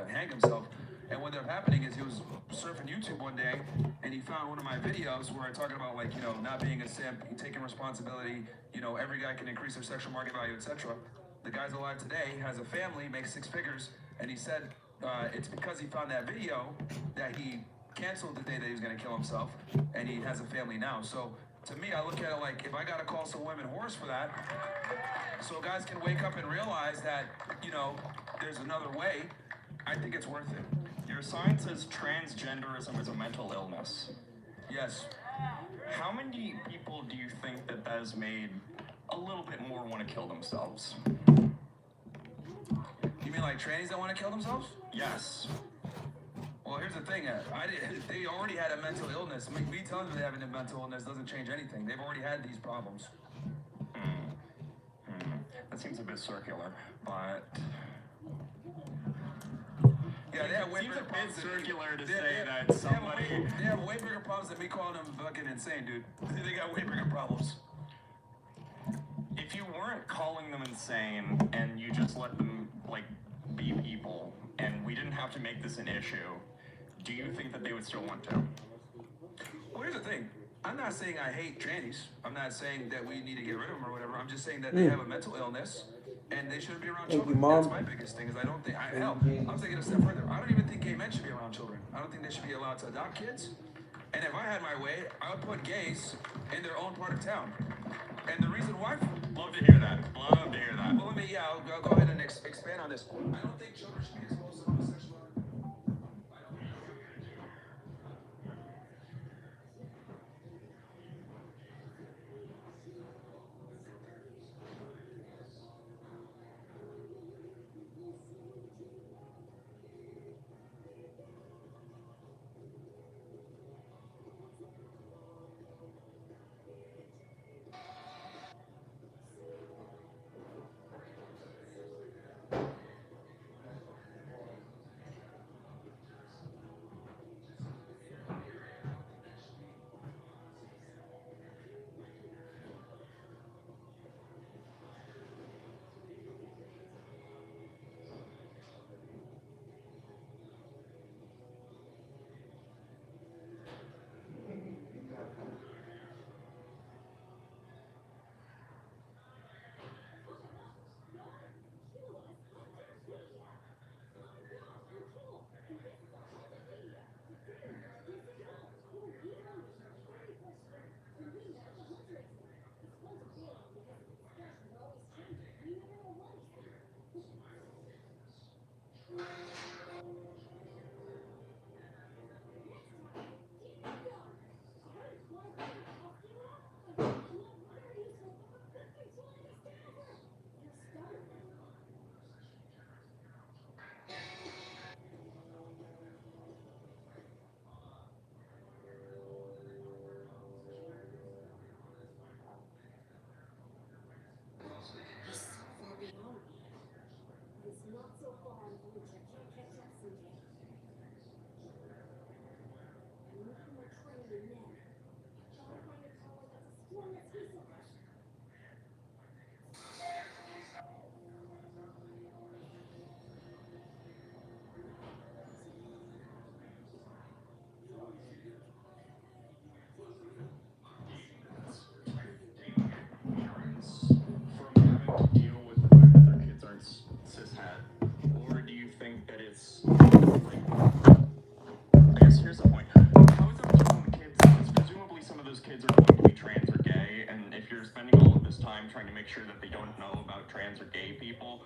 hang himself. And what ended up happening is he was surfing YouTube one day, and he found one of my videos where I talking about not being a simp, taking responsibility. Every guy can increase their sexual market value, etc. The guy's alive today, has a family, makes 6 figures, and he said it's because he found that video that he canceled the day that he was going to kill himself, and he has a family now. So to me, I look at it like if I got to call some women whores for that, so guys can wake up and realize that there's another way, I think it's worth it. Your sign says transgenderism is a mental illness. Yes. How many people do you think that has made a little bit more want to kill themselves? You mean like trannies that want to kill themselves? Yes. Well, here's the thing. They already had a mental illness. Me telling them they have a mental illness doesn't change anything. They've already had these problems. That seems a bit circular, but... Yeah, they have way bigger problems. It's circular to say that somebody... They have way bigger problems than me calling them fucking insane, dude. They got way bigger problems. If you weren't calling them insane and you just let them, be people, and we didn't have to make this an issue, do you think that they would still want to? Well, here's the thing. I'm not saying I hate trannies. I'm not saying that we need to get rid of them or whatever. I'm just saying that they have a mental illness and they shouldn't be around children. That's my biggest thing. Is I don't think hell. I'm taking it a step further. I don't even think gay men should be around children. I don't think they should be allowed to adopt kids. And if I had my way, I would put gays in their own part of town. And the reason why. Love to hear that. Love to hear that. Well, I'll go ahead and expand on this. I don't think children should be exposed to homosexuality. Sure that they don't know about trans or gay people,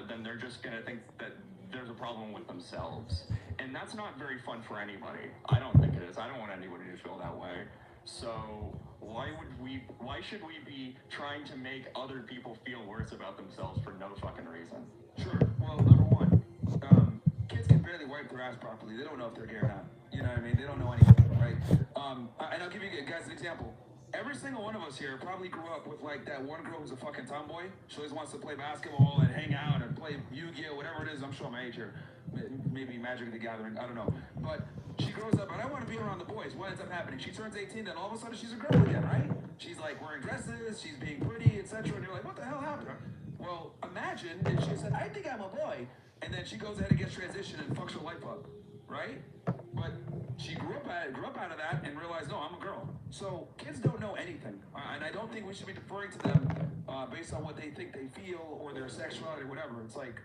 then they're just going to think that there's a problem with themselves. And that's not very fun for anybody. I don't think it is. I don't want anybody to feel that way. So why should we be trying to make other people feel worse about themselves for no fucking reason? Sure. Well, number one, kids can barely wipe their ass properly. They don't know if they're gay or not. You know what I mean? They don't know anything, right? And I'll give you guys an example. every single one of us here probably grew up with like that one girl who's a fucking tomboy. She always wants to play basketball and hang out and play Yu-Gi-Oh, whatever it is. I'm showing my age here. Maybe Magic the Gathering. I don't know. But she grows up, and I want to be around the boys. What ends up happening? She turns 18, then all of a sudden she's a girl again, right? She's like wearing dresses, she's being pretty, etc. And you're like, what the hell happened? Well, imagine if she said, I think I'm a boy, and then she goes ahead and gets transitioned and fucks her life up, right? But she grew up out of that and realized, no, I'm a girl. So kids don't know anything, and I don't think we should be deferring to them based on what they think they feel or their sexuality or whatever. It's like,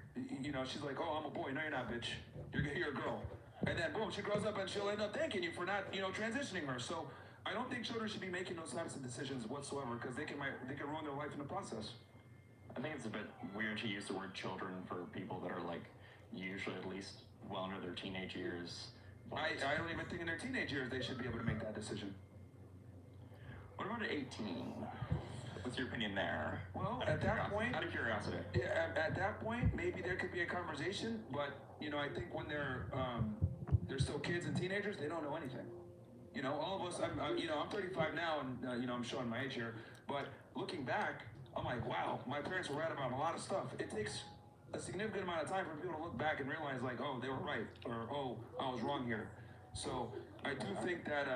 she's like, oh, I'm a boy. No, you're not, bitch. You're a girl. And then boom, she grows up and she'll end up thanking you for not, transitioning her. So I don't think children should be making those types of decisions whatsoever because they can ruin their life in the process. I think it's a bit weird to use the word children for people that are like usually at least well into their teenage years. I don't even think in their teenage years they should be able to make that decision. What about 18? What's your opinion there? Well, at that point, out of curiosity, at that point, maybe there could be a conversation. But I think when they're still kids and teenagers, they don't know anything. All of us. I'm 35 now, and I'm showing my age here. But looking back, I'm like, wow, my parents were right about a lot of stuff. It takes a significant amount of time for people to look back and realize, like, oh, they were right, or oh, I was wrong here. So I do think that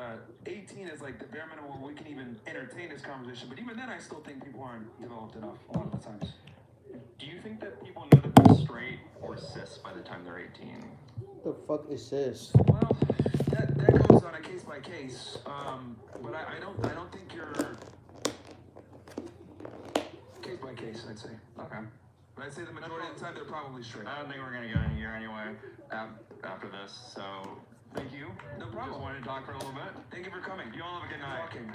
18 is like the bare minimum where we can even entertain this conversation. But even then, I still think people aren't developed enough a lot of the times. Do you think that people know that they're straight or cis by the time they're 18? The fuck is cis? Well, that goes on a case by case. But I don't think you're case by case. I'd say. Okay. But I'd say the majority of the time they're probably straight. I don't think we're gonna get in here anyway after this. So thank you. No problem. Just wanted to talk for a little bit. Thank you for coming. You all have a good night. Talking.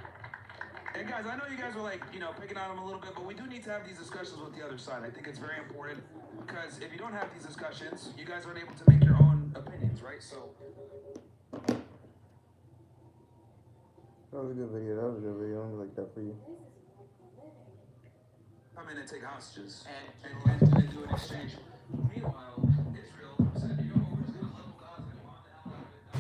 And guys, I know you guys were like, picking on them a little bit, but we do need to have these discussions with the other side. I think it's very important because if you don't have these discussions, you guys aren't able to make your own opinions, right? So. That was a good video. I'm gonna like that for you. Come in and take hostages and do an exchange. Meanwhile, Israel said, we're just gonna level Gaza and bomb the hell out of it.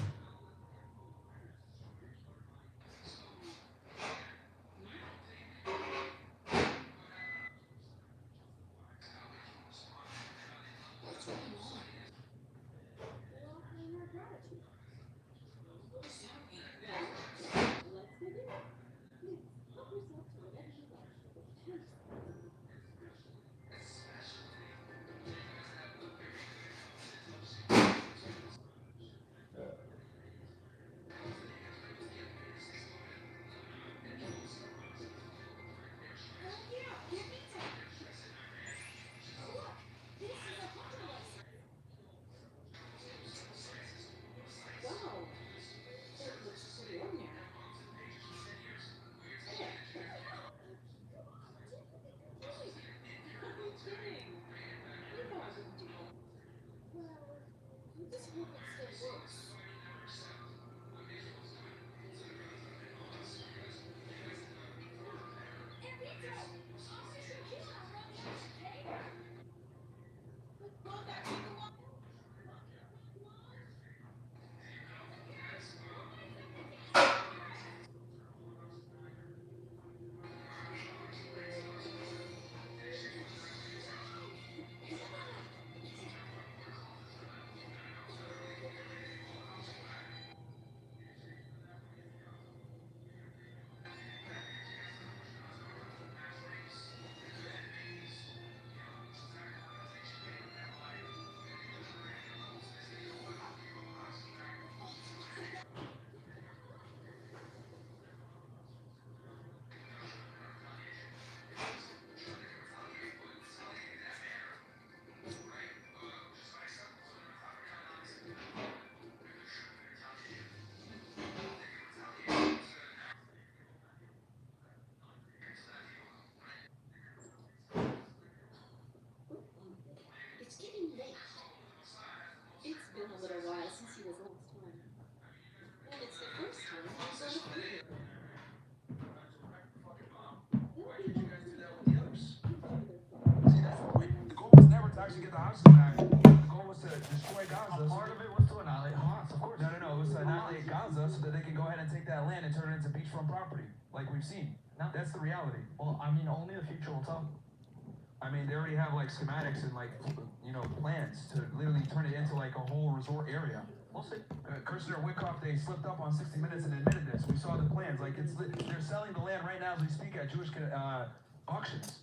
Actually get the hostages back. The goal was to destroy Gaza. Part of it was to annihilate Hamas, of course. No. It was to annihilate Gaza. Gaza so that they can go ahead and take that land and turn it into beachfront property, like we've seen. No. That's the reality. Well, I mean, only the future will tell. I mean, they already have like schematics and like, you know, plans to literally turn it into like a whole resort area. We'll see. Kirshner and Wickoff, they slipped up on 60 Minutes and admitted this. We saw the plans. Like, they're selling the land right now as we speak at Jewish auctions.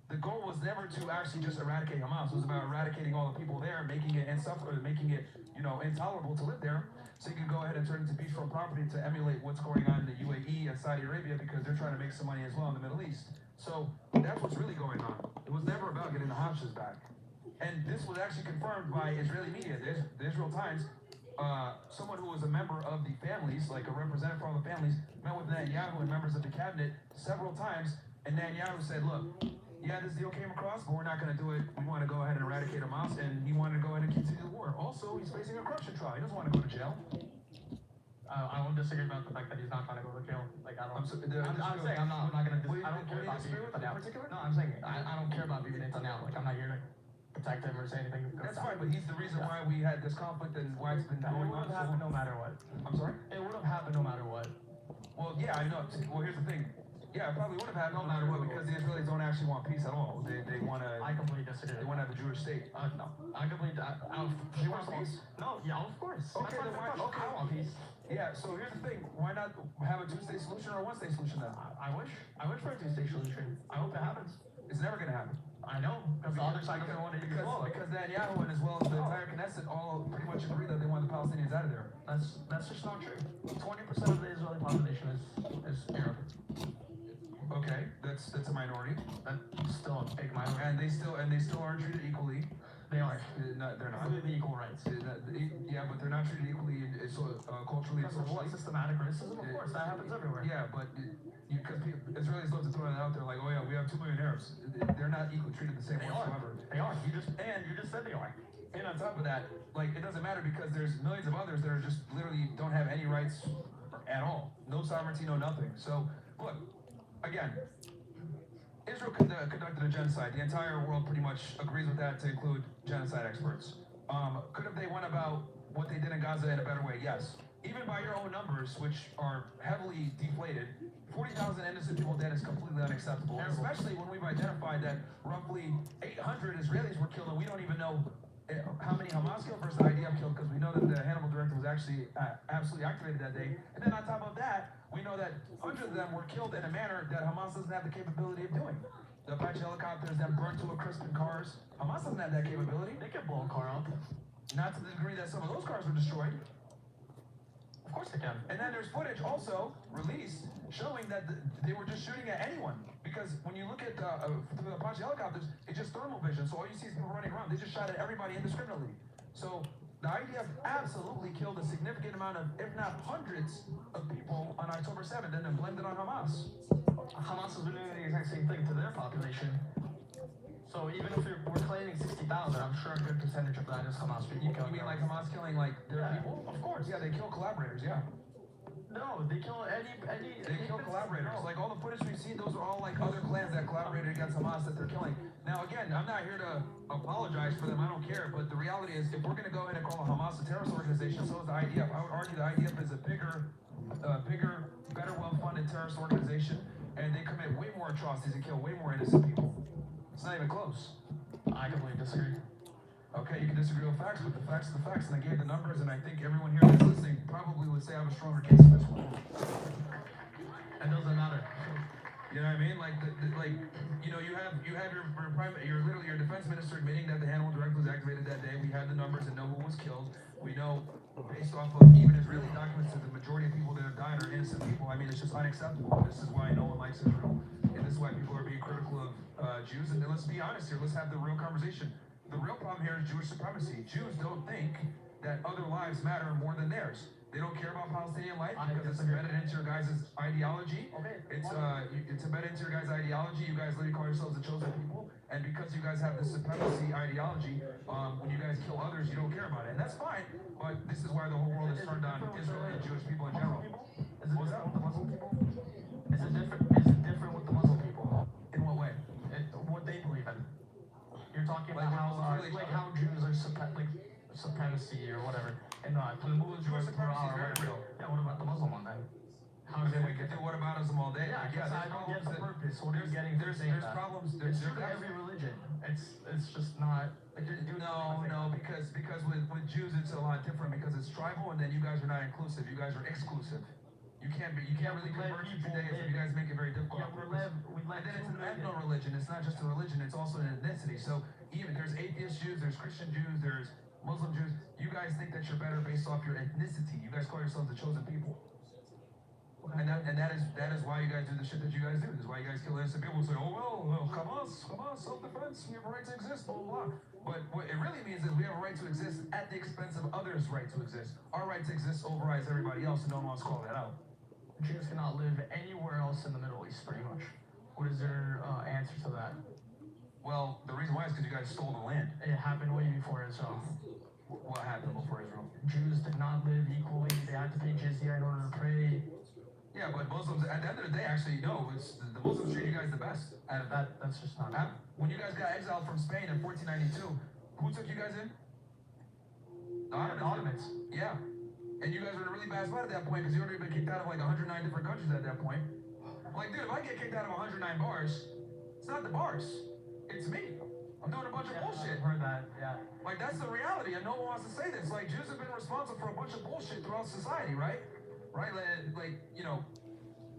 The goal was never to actually just eradicate Hamas. It was about eradicating all the people there, making it making it, you know, intolerable to live there. So you can go ahead and turn it into beachfront property to emulate what's going on in the UAE and Saudi Arabia because they're trying to make some money as well in the Middle East. So that's what's really going on. It was never about getting the hostages back. And this was actually confirmed by Israeli media. The Israel Times, someone who was a member of the families, like a representative from the families, met with Netanyahu and members of the cabinet several times. And Netanyahu said, look, yeah, this deal came across, but we're not going to do it. We want to go ahead and eradicate Hamas, and he wanted to go ahead and continue the war. Also, he's facing a corruption trial. He doesn't want to go to jail. I won't disagree about the fact that he's not trying to go to jail. Like, I don't. I'm saying I'm not going to. I don't care about disagree with in particular? No, I'm saying I don't care about Bibi Netanyahu. Like, I'm not here to protect him or say anything. That's fine, but he's the reason why we had this conflict and why it's been going on. It would have happened no matter what. I'm sorry? It would have happened no matter what. Well, yeah, I know. Well, here's the thing. Yeah, it probably would have happened no matter what because the Israelis don't actually want peace at all. They want to. I completely disagree. They want to have a Jewish state. No, I completely. They want peace? No, yeah, of course. Okay, then why? Okay, I want peace. Yeah. So here's the thing. Why not have a two-state solution or a one-state solution then? I wish for a two-state solution. I hope it happens. It's never gonna happen. I know because the other side doesn't want it as well. Because Netanyahu and as well as the entire Knesset all pretty much agree that they want the Palestinians out of there. That's just not true. 20% of the Israeli population is Arab. Okay, that's a minority. That's still a big minority. And they still aren't treated equally. They are. They're not. The equal rights. Yeah, but they're not treated equally culturally and socially. Systematic racism, of course, that happens everywhere. Yeah, but because Israelis love to throw that out there, like, oh yeah, we have 2 million Arabs. They're not equally treated the same whatsoever. They are. You just said they are. And on top of that, like, it doesn't matter because there's millions of others that are just literally don't have any rights at all. No sovereignty, no nothing. So look. Again, Israel conducted a genocide. The entire world pretty much agrees with that, to include genocide experts. Could have they went about what they did in Gaza in a better way? Yes. Even by your own numbers, which are heavily deflated, 40,000 innocent people dead is completely unacceptable. Especially when we've identified that roughly 800 Israelis were killed, and we don't even know how many Hamas killed versus the IDF killed, because we know that the Hannibal directive was actually absolutely activated that day. And then on top of that, we know that hundreds of them were killed in a manner that Hamas doesn't have the capability of doing. The Apache helicopters then burned to a crisp in cars. Hamas doesn't have that capability. They can blow a car up. Not to the degree that some of those cars were destroyed. Of course they can. And then there's footage also released showing that they were just shooting at anyone. Because when you look at through the Apache helicopters, it's just thermal vision. So all you see is people running around. They just shot at everybody indiscriminately. So the IDF absolutely killed a significant amount of, if not hundreds, of people on October 7th and then blamed it on Hamas. Hamas has been doing the exact same thing to their population. So even if we're claiming 60,000, I'm sure a good percentage of that is Hamas people. You mean like Hamas killing like their people? Of course. Yeah, they kill collaborators, yeah. No, they kill They kill collaborators. No. Like all the footage we've seen, those are all like other clans that collaborated against Hamas that they're killing. Now again, I'm not here to apologize for them, I don't care, but the reality is if we're gonna go ahead and call Hamas a terrorist organization, so is the IDF. I would argue the IDF is a bigger, better well-funded terrorist organization, and they commit way more atrocities and kill way more innocent people. It's not even close. I completely disagree. Okay, you can disagree with facts, but the facts are the facts, and I gave the numbers, and I think everyone here that's listening probably would say I have a stronger case for this one. It doesn't matter. You know what I mean? Like, you know, you have your defense minister admitting that the Hannibal directive was activated that day. We have the numbers and know who was killed. We know, based off of even Israeli documents, that the majority of people that have died are innocent people. I mean, it's just unacceptable. This is why no one likes Israel, and this is why people are being critical of Jews. And then let's be honest here. Let's have the real conversation. The real problem here is Jewish supremacy. Jews don't think that other lives matter more than theirs. They don't care about Palestinian life because it's embedded into your guys' ideology. It's embedded into your guys' ideology. You guys literally call yourselves the chosen people, and because you guys have this supremacy ideology, when you guys kill others, you don't care about it, and that's fine. But this is why the whole world is turned on Israel and Jewish people in general. Is it different with the Muslim people? Is it different with the Muslim people? In what way? What they believe in. You're talking about how Jews are supremacy or whatever. in Talmud, Jewish supremacy is very real. Yeah, what about the Muslim one then? How is it We could do whataboutism all day. Yeah, Like, because I don't get the purpose. What are you getting from saying There's that? problems. It's true to every religion. It's just not. No, because with Jews it's a lot different because it's tribal and then you guys are not inclusive. You guys are exclusive. You can't really convert to Judaism. You guys make it very difficult. Yeah, and then it's an ethno religion. It's not just a religion. It's also an ethnicity. So even there's atheist Jews, there's Christian Jews, there's Muslim Jews. You guys think that you're better based off your ethnicity. You guys call yourselves the chosen people. And that is why you guys do the shit that you guys do. This is why you guys kill innocent people. Say, oh well, Hamas, self-defense, we have a right to exist, blah blah blah. But what it really means is we have a right to exist at the expense of others' right to exist. Our right to exist overrides everybody else, and no one wants to call that out. Jews cannot live anywhere else in the Middle East, pretty much. What is their answer to that? Well, the reason why is because you guys stole the land. It happened way before Israel. What happened before Israel? Jews did not live equally. They had to pay jizya in order to pray. Yeah, but Muslims, at the end of the day, actually, no, it's the Muslims treat you guys the best. Out of that, that's just not. When you guys got exiled from Spain in 1492, who took you guys in? The Ottomans. Yeah. And you guys were in a really bad spot at that point because you already been kicked out of like 109 different countries at that point. Like, dude, if I get kicked out of 109 bars, it's not the bars. It's me. I'm doing a bunch of bullshit. I've heard that, yeah. Like, that's the reality, and no one wants to say this. Like, Jews have been responsible for a bunch of bullshit throughout society, right? Right? Like, you know,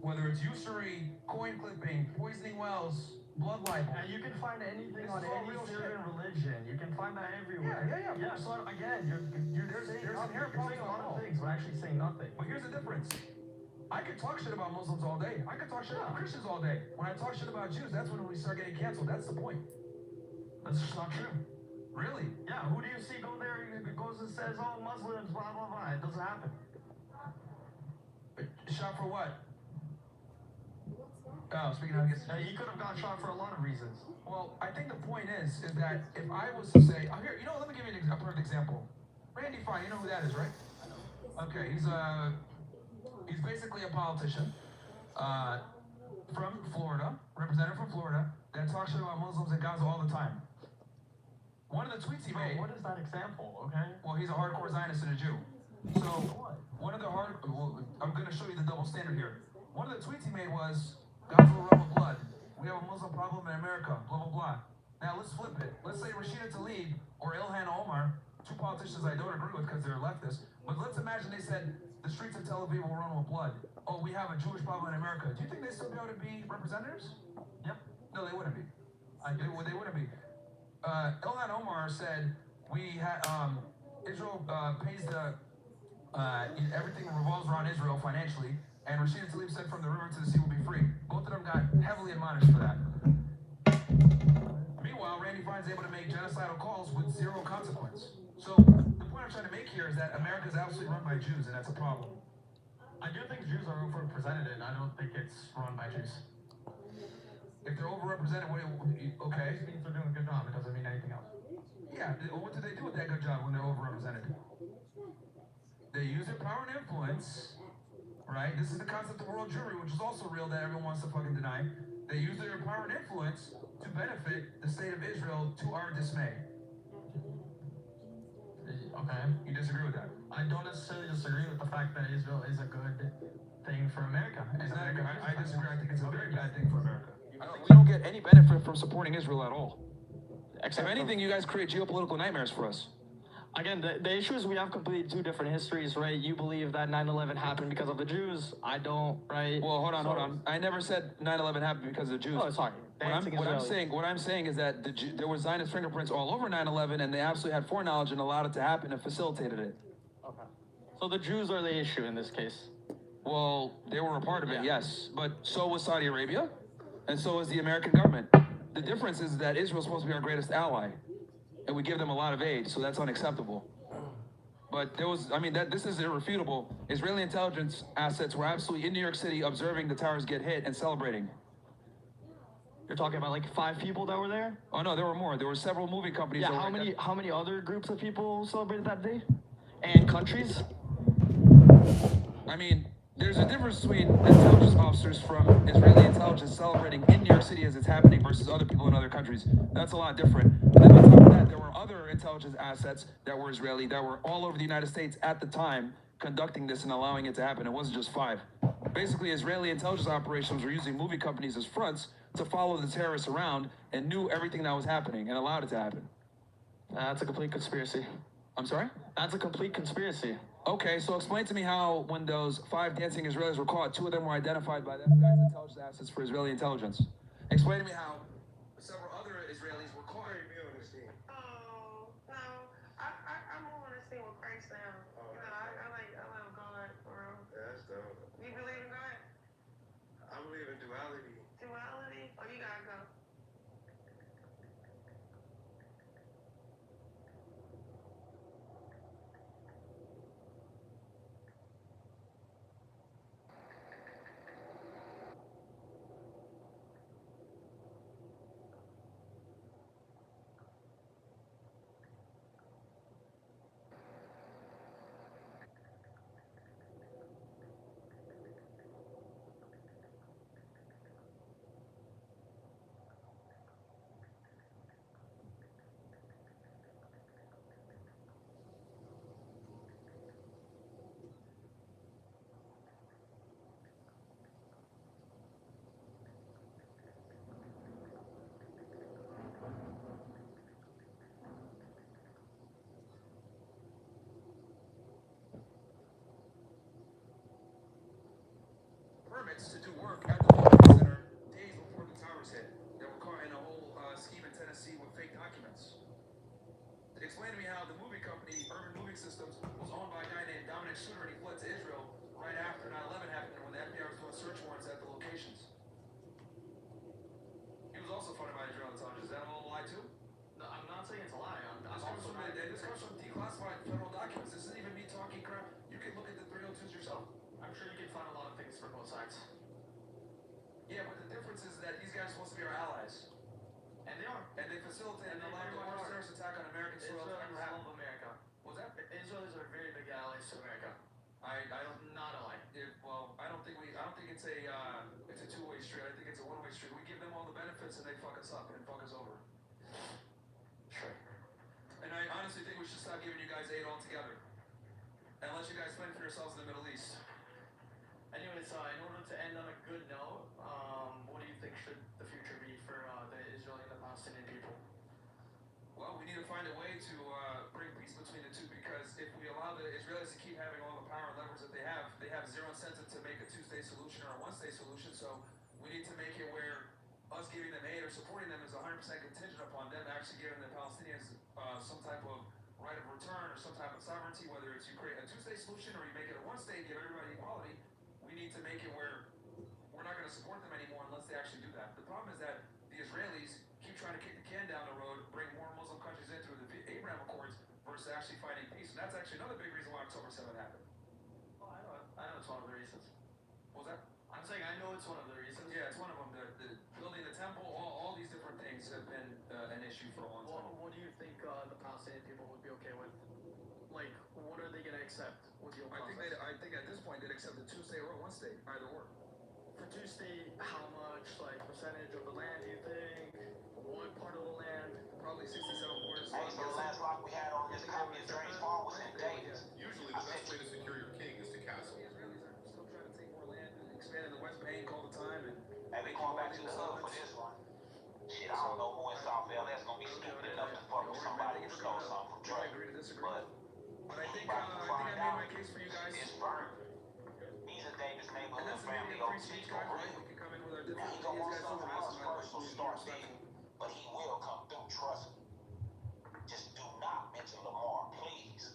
whether it's usury, coin clipping, poisoning wells, blood libel. Yeah, you can find anything on any certain religion. You can find that everywhere. Yeah. So again, there's inherent problems with a lot of things, but actually saying nothing. But here's the difference. I could talk shit about Muslims all day. I could talk shit about Christians all day. When I talk shit about Jews, that's when we start getting canceled. That's the point. That's just not true. Really? Yeah, who do you see go there and goes and says, oh, Muslims, blah, blah, blah. It doesn't happen. Shot for what? Oh, speaking of, I guess he could have got shot for a lot of reasons. Well, I think the point is that if I was to say, oh, here, you know, let me give you a perfect example. Randy Fine, you know who that is, right? Okay, he's basically a politician from Florida, representative from Florida, that talks shit about Muslims in Gaza all the time. One of the tweets he made. What is that example? Okay. Well, he's a hardcore Zionist and a Jew. So one of the I'm going to show you the double standard here. One of the tweets he made was, Gaza will run with blood. We have a Muslim problem in America, blah, blah, blah. Now, let's flip it. Let's say Rashida Tlaib or Ilhan Omar, two politicians I don't agree with because they're leftists, but let's imagine they said the streets of Tel Aviv will run with blood. Oh, we have a Jewish problem in America. Do you think they'd still be able to be representatives? Yep. No, they wouldn't be. They wouldn't be. Ilhan Omar said Israel pays everything revolves around Israel financially, and Rashida Tlaib said from the river to the sea will be free. Both of them got heavily admonished for that. Meanwhile, Randy Fine's able to make genocidal calls with zero consequence. So the point I'm trying to make here is that America is absolutely run by Jews, and that's a problem. I do think Jews are overrepresented, and I don't think it's run by Jews. If they're overrepresented, okay. It means they're doing a good job. It doesn't mean anything else. Yeah, what do they do with that good job when they're overrepresented? They use their power and influence, right? This is the concept of world Jewry, which is also real that everyone wants to fucking deny. They use their power and influence to benefit the state of Israel to our dismay. Okay. You disagree with that? I don't necessarily disagree with the fact that Israel is a good thing for America. I disagree. I think it's a very bad thing for America. We don't get any benefit from supporting Israel at all. If anything, you guys create geopolitical nightmares for us. Again, the issue is we have completely two different histories, right? You believe that 9/11 happened because of the Jews. I don't, right? Well, hold on. I never said 9/11 happened because of the Jews. Oh, sorry. What I'm saying is that there were Zionist fingerprints all over 9/11, and they absolutely had foreknowledge and allowed it to happen and facilitated it. Okay. So the Jews are the issue in this case. Well, they were a part of it, yes, but so was Saudi Arabia, and so was the American government. The difference is that Israel's supposed to be our greatest ally, and we give them a lot of aid, so that's unacceptable. But this is irrefutable. Israeli intelligence assets were absolutely in New York City observing the towers get hit and celebrating. You're talking about like 5 people that were there? Oh no, there were more. There were several movie companies. Yeah, how many other groups of people celebrated that day? And countries? I mean, There's a difference between intelligence officers from Israeli intelligence celebrating in New York City as it's happening versus other people in other countries. That's a lot different. And then on top of that, there were other intelligence assets that were Israeli that were all over the United States at the time conducting this and allowing it to happen. It wasn't just 5. Basically, Israeli intelligence operations were using movie companies as fronts to follow the terrorists around and knew everything that was happening and allowed it to happen. That's a complete conspiracy. I'm sorry? That's a complete conspiracy. Okay, so explain to me how, when those 5 dancing Israelis were caught, 2 of them were identified by the FBI's intelligence assets for Israeli intelligence. Explain to me how several other Israelis were caught. Oh, no. I more want to see what Christ now. I love God, for real. That's dope. You believe in God? I believe in duality. Duality? Oh, you gotta go. Permits to do work at the World Trade Center days before the towers hit. They were caught in a whole scheme in Tennessee with fake documents. Explain to me how the movie company, Urban Moving Systems, was owned by a guy named Dominic Shooter, and he fled to Israel right after 9/11 happened when the FBI was doing search warrants at the locations. He was also funded by Israel intelligence. Is that all a lie too? No, I'm not saying it's a lie. This comes from declassified federal documents. This isn't even me talking crap. You can look at the 302s yourself. I'm sure you can find a lot of things for both sides. Yeah, but the difference is that these guys are supposed to be our allies. And they are. And they facilitated the worst terrorist attack on American soil Israel ever is happened. love America. Was that? Israelis are very big allies to America. I don't. Not a lie. I don't think it's a two-way street. I think it's a one-way street. We give them all the benefits and they fuck us up and fuck us over. Sure. And I honestly think we should stop giving you guys aid altogether and let you guys fend for yourselves in the Middle East. Anyways, in order to end on a good note, what do you think should the future be for the Israeli and the Palestinian people? Well, we need to find a way to bring peace between the two, because if we allow the Israelis to keep having all the power and leverage that they have zero incentive to make a 2-state solution or a 1-state solution. So we need to make it where us giving them aid or supporting them is 100% contingent upon them actually giving the Palestinians some type of right of return or some type of sovereignty, whether it's you create a 2-state solution or you make it a 1-state, give everybody equality. We need to make it where we're not going to support them anymore unless they actually do that. The problem is that the Israelis keep trying to kick the can down the road, bring more Muslim countries in through the Abraham Accords versus actually fighting peace. And that's actually another big reason why October 7th happened. Oh, I know it's one of the reasons. What was that? I'm saying I know it's one of the reasons. Yeah, it's one of them. The building the temple, all these different things have been an issue for a long time. What do you think the Palestinian people would be okay with? Like, what are they going to accept with your process? I think at this point they'd accept a 2-state or a 1-state, either or. For 2-state, how much, like, percentage of the land do you think? What part of the land? Probably 67 borders. Hey, so the last lock we had on this copy of Dreams Fall was in Davis. Usually the best way to secure your king is to castle. The Israelis are still trying to take more land and expand in the West Bank all the time. And hey, we going back to the hood for this one. Shit, I don't know who in South LS gonna be stupid enough to fuck with somebody who stole something from Drake. But I think I made my case for you guys. It's burnt. He's a Davis neighborhood family OG. We can come in with our different He gonna want something else first, so start big. But he will come through, trust me. Just do not mention Lamar, please.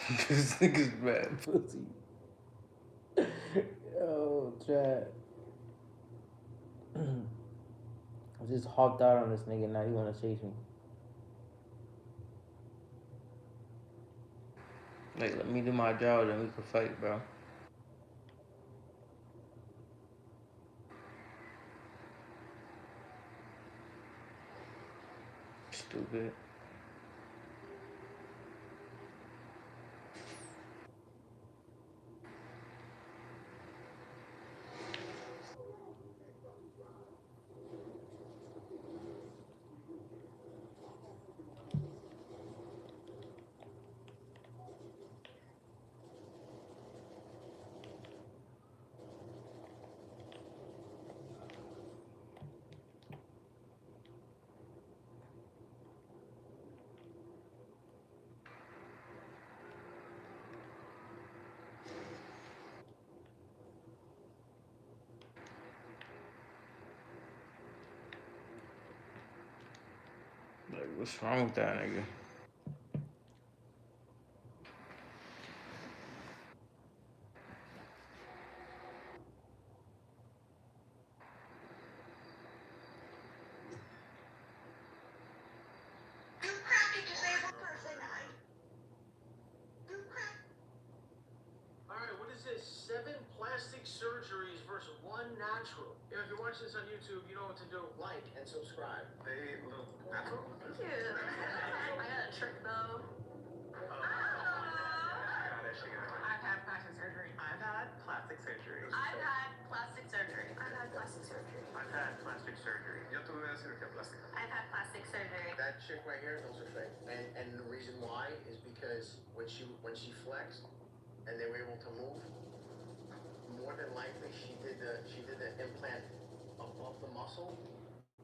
This nigga's mad pussy. Yo, chat. I just hopped out on this nigga. Now he wanna chase me. Like, let me do my job, then we can fight, bro. Stupid. Like, what's wrong with that nigga? You crappy disabled person. Alright, what is this? 7 plastic surgeries versus 1 natural. If you're watching this on YouTube, you know what to do. Like and subscribe. They look natural. Thank you. I got a trick though. I've had plastic surgery. I've had plastic surgery. I've had plastic surgery. I've had plastic surgery. I've had plastic surgery. Yo tuve cirugía plástica. I've had plastic surgery. That chick right here, those are fake. And the reason why is because when she flexed and they were able to move, more than likely she did the implant above the muscle.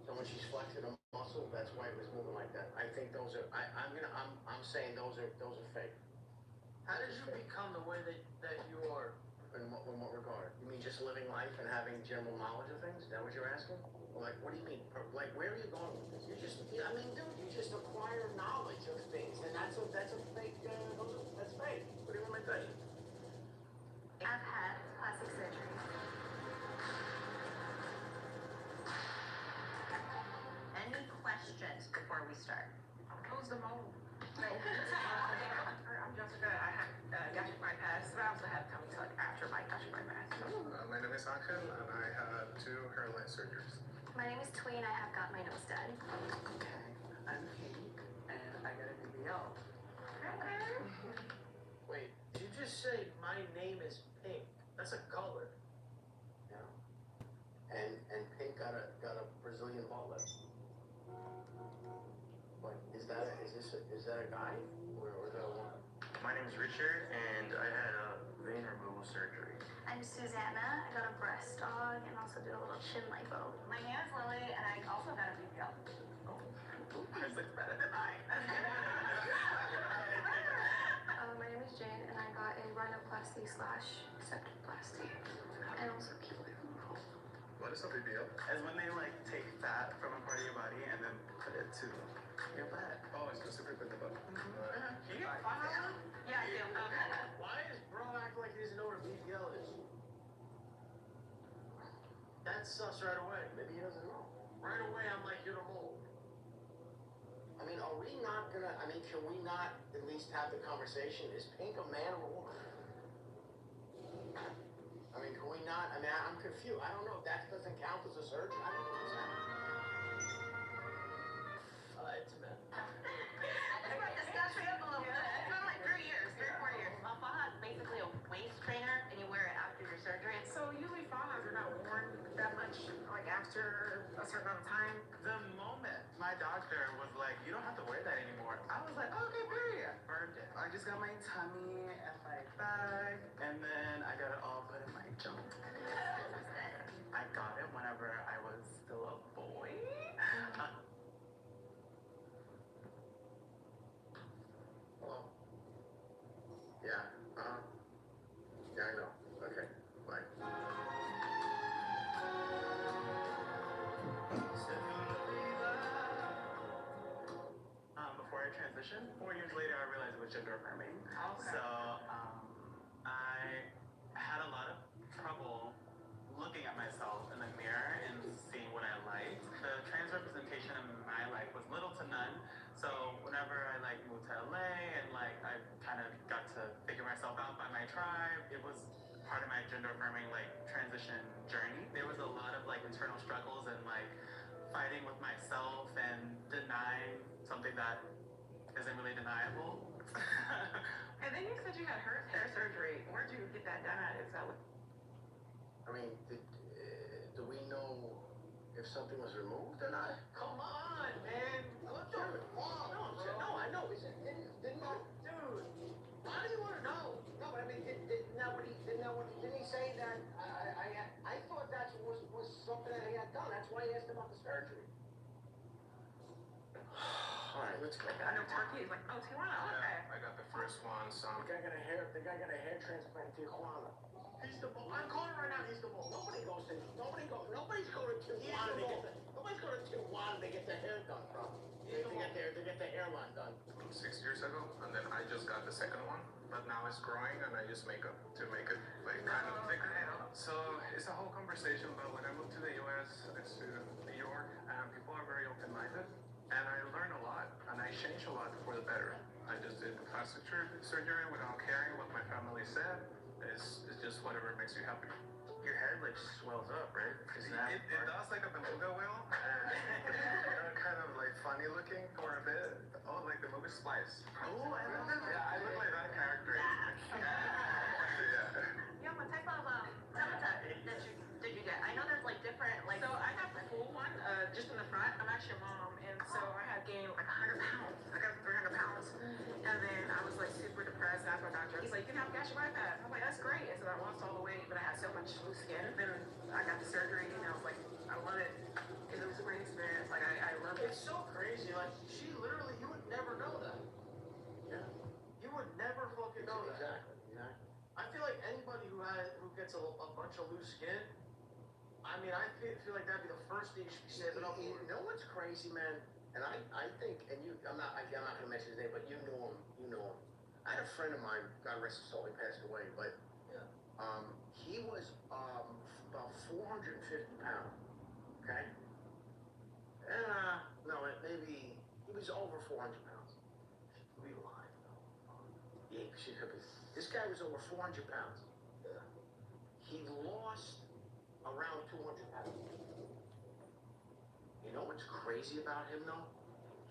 So when she's flexing the muscle, that's why it was moving like that. I think those are I'm saying those are fake. How did you become the way that you are? In what regard? You mean just living life and having general knowledge of things? Is that what you're asking? Like, what do you mean? Like, where are you going with this? I mean, dude, you just acquire knowledge of things, and that's a fake. That's fake. What do you want me to tell you? I've had plastic surgery. Any questions before we start? Who's the mole? I'm Jessica. I had gastric bypass, but I also had tummy tuck after my gastric bypass. My name is Angel, and I had 2 hairline surgeries. My name is Tween. I have got my nose done. Okay, I'm Pink, and I got a BBL. Wait, did you just say my name is Pink? That's a color. Yeah. And Pink got a Brazilian butt lift. What is that? Is that a guy or the woman? My name is Richard, and I had a vein removal surgery. I'm Susanna. I got a breast dog and also did a little chin lipo. My name is Lily, and I also got a BBL. Yours looks better than mine. My name is Jane, and I got a rhinoplasty / septoplasty, and also keloid removal. What is a BBL? It's when they like take fat from a part of your body and then put it to your butt. Oh, it's specifically the butt. Do you get fun? Yeah, I do. Why is bro acting like he doesn't know what a BBL is? That's sus right away. Maybe he doesn't know. Right away, I'm like, you're the mole. I mean, are we not gonna? I mean, can we not at least have the conversation? Is Pink a man or a woman? I mean, can we not? I mean, I'm confused. I don't know. That doesn't count as a surgery. I don't know what's happening. It's a man. I just brought this country up a little bit. It's been like 3 years, 3 or 4 years. Faja is basically a waist trainer, and you wear it after your surgery. So usually fajas are not worn that much, like after a certain amount of time. The moment my doctor was like, you don't have to wear that anymore, I was like, okay, period. Burned it. I just got my tummy and my thigh, and then I got it all put in my junk. I got it whenever I was still a boy. Hello? Yeah, yeah, I know. Okay, bye. Before I transitioned, 4 years later, I realized it was gender affirming. Okay. So I had a lot of trouble looking at myself in the mirror and seeing what I liked. The trans representation in my life was little to none. So whenever I moved to LA and I kind of got to figure myself out by my tribe, it was part of my gender affirming transition journey. There was a lot of internal struggles and fighting with myself and denying something that isn't really deniable. And then you said you had hair surgery. Where'd you get that done at? Is that what? I mean, do we know if something was removed or not? Come on, man. What the fuck? No, I know. Didn't I? Dude. Why do you want to know? No, but I mean, didn't he say that? I thought that was something that he had done. That's why he asked about the surgery. All right, let's go. I know Turkey is oh, Tijuana. Okay. I got the first one, so. The guy got a hair transplant in Tijuana. He's the ball. I'm calling right now. He's the ball. Nobody's going to Tijuana. Nobody's going to Tijuana to get their hair done, bro. To get their hairline done. 6 years ago, and then I just got the second one, but now it's growing, and I use makeup to make it kind of thicker. So it's a whole conversation. But when I moved to the U.S., it's to New York, and people are very open-minded, and I learned a lot, and I changed a lot for the better. I just did the plastic surgery without caring what my family said. It's just whatever makes you happy. Your hair swells up, right? It does like a beluga whale, and kind of funny looking for a bit. Oh, like the movie Spice. Oh, I love that. Yeah, I look like that character. Yeah, what type of did you get? I know there's different so I got the full one, just in the front. I'm actually a mom, and so I had gained 100 pounds. I got 300 pounds, and then I was super depressed. I asked my doctor. He's like, "You can have a gastric bypass." I'm like, "That's great." And so I lost all the weight, but I had so much loose skin. Then I got the surgery, and I was like, I love it. It was a great experience. I love it. It's so crazy. She literally, you would never know that. Yeah. You would never fucking know that. Exactly. I feel like anybody who gets a bunch of loose skin, I mean, I feel like that'd be the first thing you should be saving up for. You know what's crazy, man? And I think, and I'm not gonna mention his name, but you know him. I had a friend of mine, God rest his soul, he passed away, but he was about 450 pounds. Okay. No, maybe he was over 400 pounds. She could be lying, though. Yeah, she could be. This guy was over 400 pounds. Yeah. He lost around 200 pounds. You know what's crazy about him, though?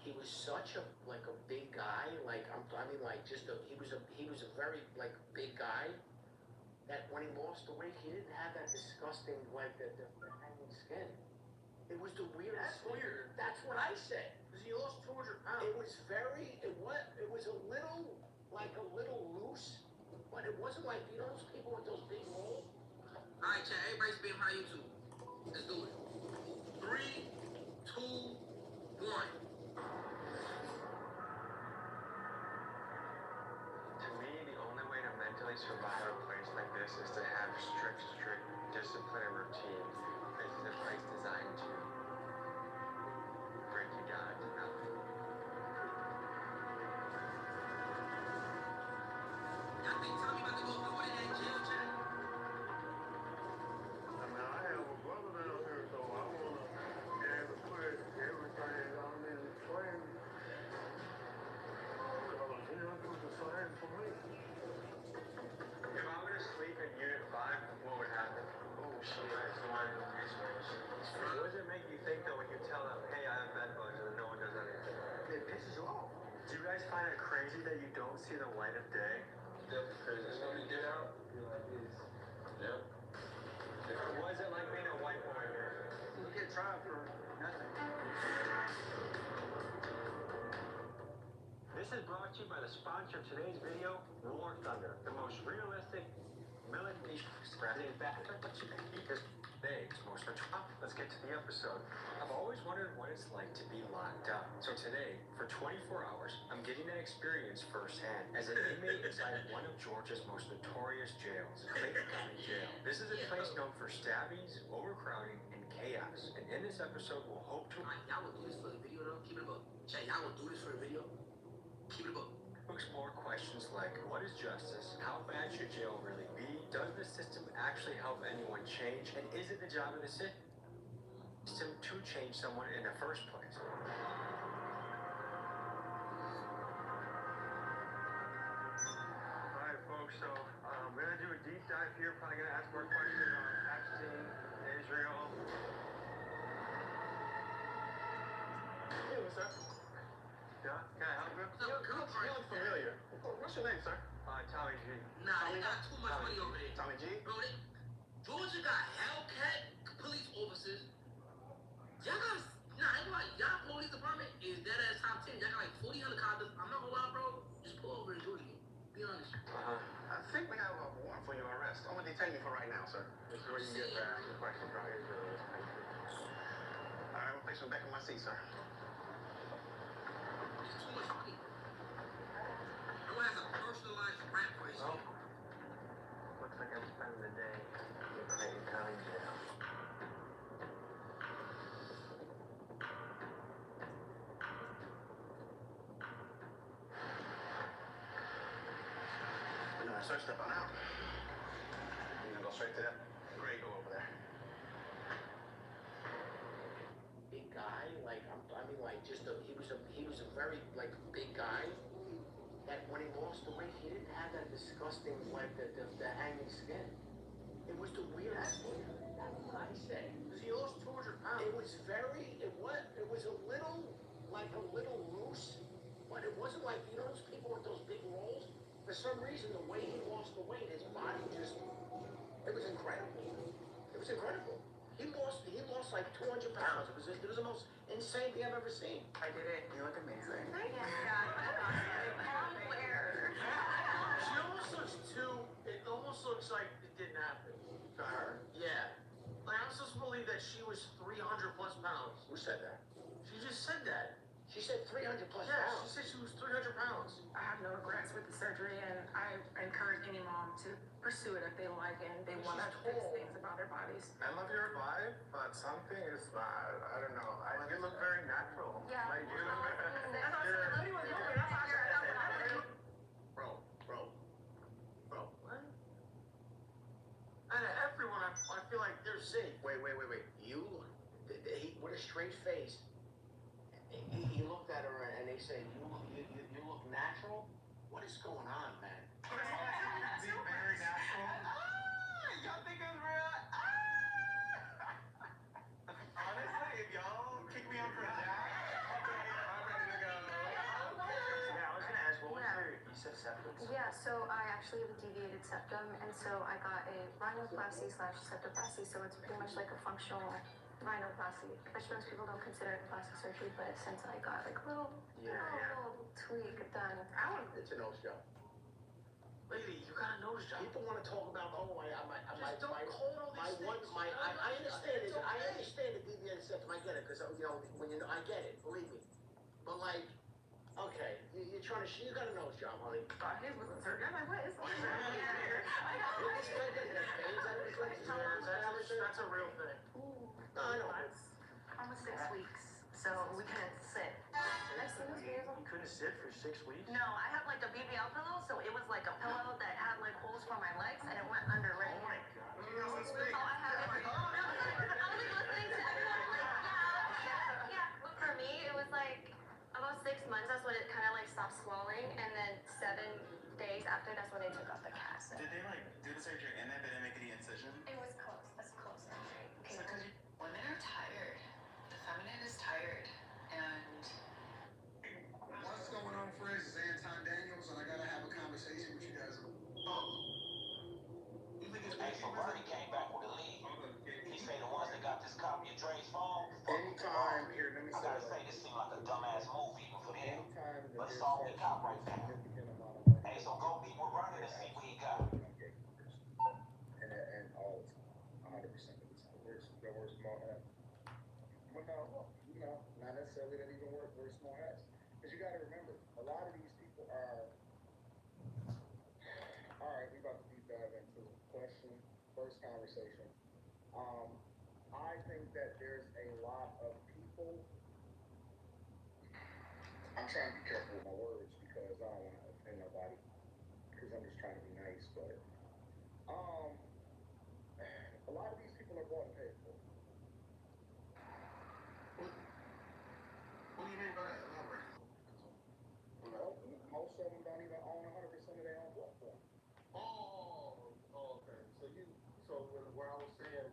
He was such a big guy. He was a very big guy. That when he lost the weight, he didn't have that disgusting the hanging skin. It was the weirdest. That's weird. That's what I said. Because he lost 200 pounds. It was a little loose, but it wasn't those people with those big rolls. All right, chat. Everybody spin my YouTube. Let's do it. 3, 2, 1. To me, the only way to mentally survive a place like this is to have strict discipline and routine. This is a place designed to break you down into nothing. Y'all think Tommy about to go through it in that jail, chat? I mean, I have a brother down here, so I want to be able to put everything on in frame. Because he'll do the same for me. If I were to sleep in Unit 5, what would happen? Oh, shit. What does it make you think, though, when you tell them, hey, I have bed bugs, and no one does anything? It pisses you off. Do you guys find it crazy that you don't see the light of day? Because as soon as you get out, you're like this. Yep. What is it like being a white boy here? You get tried for nothing. This is brought to you by the sponsor of today's video, War Thunder, the most realistic military spreading back. Today, most let's get to the episode. I've always wondered what it's like to be locked up. So today, for 24 hours, I'm getting that experience firsthand as an inmate inside one of Georgia's most notorious jails, Clayton County Jail. This is a place known for stabbings, overcrowding, and chaos. And in this episode, we'll hope to... Y'all will do this for the video, though? Keep it up. Chat, y'all will do this for the video? Keep it up. Explore questions questions like, what is justice? How bad should jail really be? Does the system actually help anyone change? And is it the job of the system to change someone in the first place? All right, folks, so we're going to do a deep dive here. Probably going to ask more questions on Epstein, Israel. Hey, what's up? Yeah, can I help you? You look familiar. What's your name, sir? Tommy G. Nah, they got too much money over there. Tommy G? Bro, Georgia got Hellcat police officers. Y'all got, y'all police department is dead ass top 10. Y'all got like 40 helicopters. I'm not gonna lie, bro. Just pull over and do it again. Be honest. I think we have a warrant for your arrest. I'm gonna detain you for right now, sir. This is where you get to ask the question about Israel. All right, we'll place you back in my seat, sir. It's too much money. No one has a personalized rap for his shit. Looks like I'm spending the day in Clayton County Jail. Sir, step on out. You're gonna go straight to that grade door over there. Big guy, like he was a very like big guy. That when he lost the weight, he didn't have that disgusting like the hanging skin. It was the weirdest thing. That's what I say. Because he lost 200 pounds. It was a little loose, but it wasn't like those people with those big rolls. For some reason, the way he lost the weight, his body it was incredible. It was incredible. He lost like 200 pounds. It was the most insane thing I've ever seen. I did it. You look amazing. Thank you. Where? She it almost looks like it didn't happen. To her? Yeah. Like, I'm supposed to believe that she was 300 plus pounds. Who said that? She just said that. She said 300 plus Yeah, pounds. she said she was 300 pounds. I have no regrets with the surgery, and I encourage any mom to pursue it if they like it and they want to fix things about their bodies. I love your vibe, but something is bad. I don't know. You look very natural. Yeah. Like you. Bro. What? Out of everyone, I feel like they're Zayy. Wait. You look, with a straight face. He looked at her and they said, you look natural? What is going on, man? Very natural. Y'all think it's real? Honestly, if y'all kick me out for a jab, okay, I'm ready to go. Yeah, I was gonna ask, what was your, you said septum? Yeah, so I actually have a deviated septum, and so I got a rhinoplasty/septoplasty, so it's pretty much like a functional rhinoplasty, which most people don't consider it plastic surgery, but since I got like a little tweak done. It's a nose job. Lady, you got a nose job. People want to talk about, Just don't call all these things. I understand it. I understand the deviated septum. I get it, because I get it. Believe me. But like, okay, you're trying to. You got a nose job, honey. His wasn't surgery. I'm like, what is this? That's a real thing. No, I know. Almost 6 weeks, so we couldn't sit. I've seen those videos. You couldn't sit for 6 weeks? No, I have like a BBL pillow, so it was like a pillow that had like holes for my legs, and it went under right here. God. So I have it. I was like listening to everyone like, yeah. But for me, it was like about 6 months. That's when it kind of like stopped swelling, and then 7 days after, that's when they took off the cast. Did they like do the surgery and then didn't make any incision? It was close. That's close surgery. So, because women are tired. The feminine is tired. And What's going on, friends? It's Anton Daniels, and I gotta have a conversation with you guys. You think it's crazy? Bernie came back with a lead. He say the ones that got this copy of Dre's phone. Anytime, here, let me I say gotta say, this seemed like a dumbass move even for them. But it's all the anytime copyright thing. Hey, so go meet with Bernie and see what he got. And all the time, 100% of the time. There were small hats. Well, no, not necessarily that even wear small hats. Because you got to remember, a lot of these people are. All right, we about to deep dive into question, first conversation. I think that there's a lot of people. I'm trying to be careful with my words because I don't want to offend nobody. don't even own 100% of their own platform. Okay. So where I was saying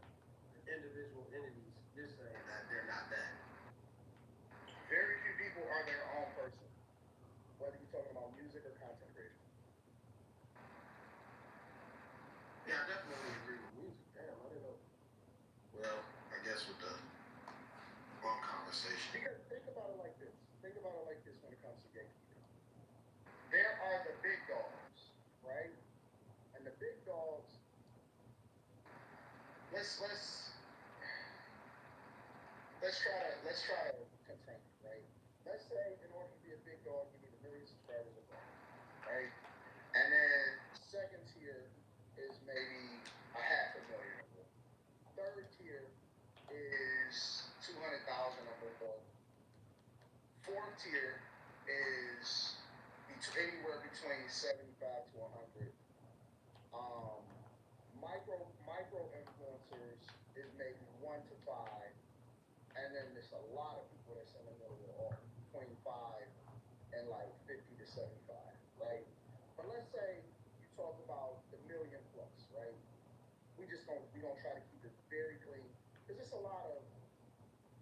individual entities, you're saying that they're not that. Very few people are their own person, whether you're talking about music or content creation. Yeah, I definitely agree with music. Damn, I didn't know. Well, I guess with the wrong conversation. Because think about it like this. Think about it like this when it comes to gatekeeping. There are the big dogs, right? And the big dogs. Let's try to contain it, right? Let's say in order to be a big dog, you need 1 million subscribers or more, right? And then second tier is maybe 500,000 or more. Third tier is 200,000 or more. Fourth tier is anywhere between 75 to 100. Micro influencers is maybe 1 to 5, and then there's a lot of people that's in the middle, between 5 and like 50 to 75, right? But let's say you talk about the million plus, right? We gonna try to keep it very clean. There's just a lot of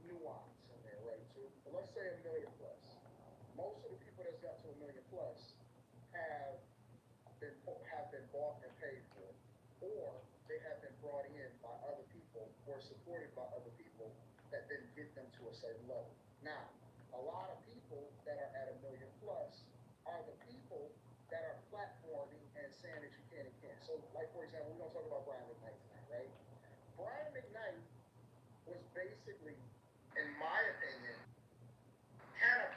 nuance in there, right? Too. But let's say 1 million plus. Most of the people that's got to 1 million plus have been bought and paid for, or they have been brought in by other people or supported by other people that then get them to a certain level. Now, a lot of people that are at 1 million plus are the people that are platforming and saying that you can and can't. So, like for example, we're gonna talk about Brian McKnight tonight, right? Brian McKnight was basically, in my opinion, kind of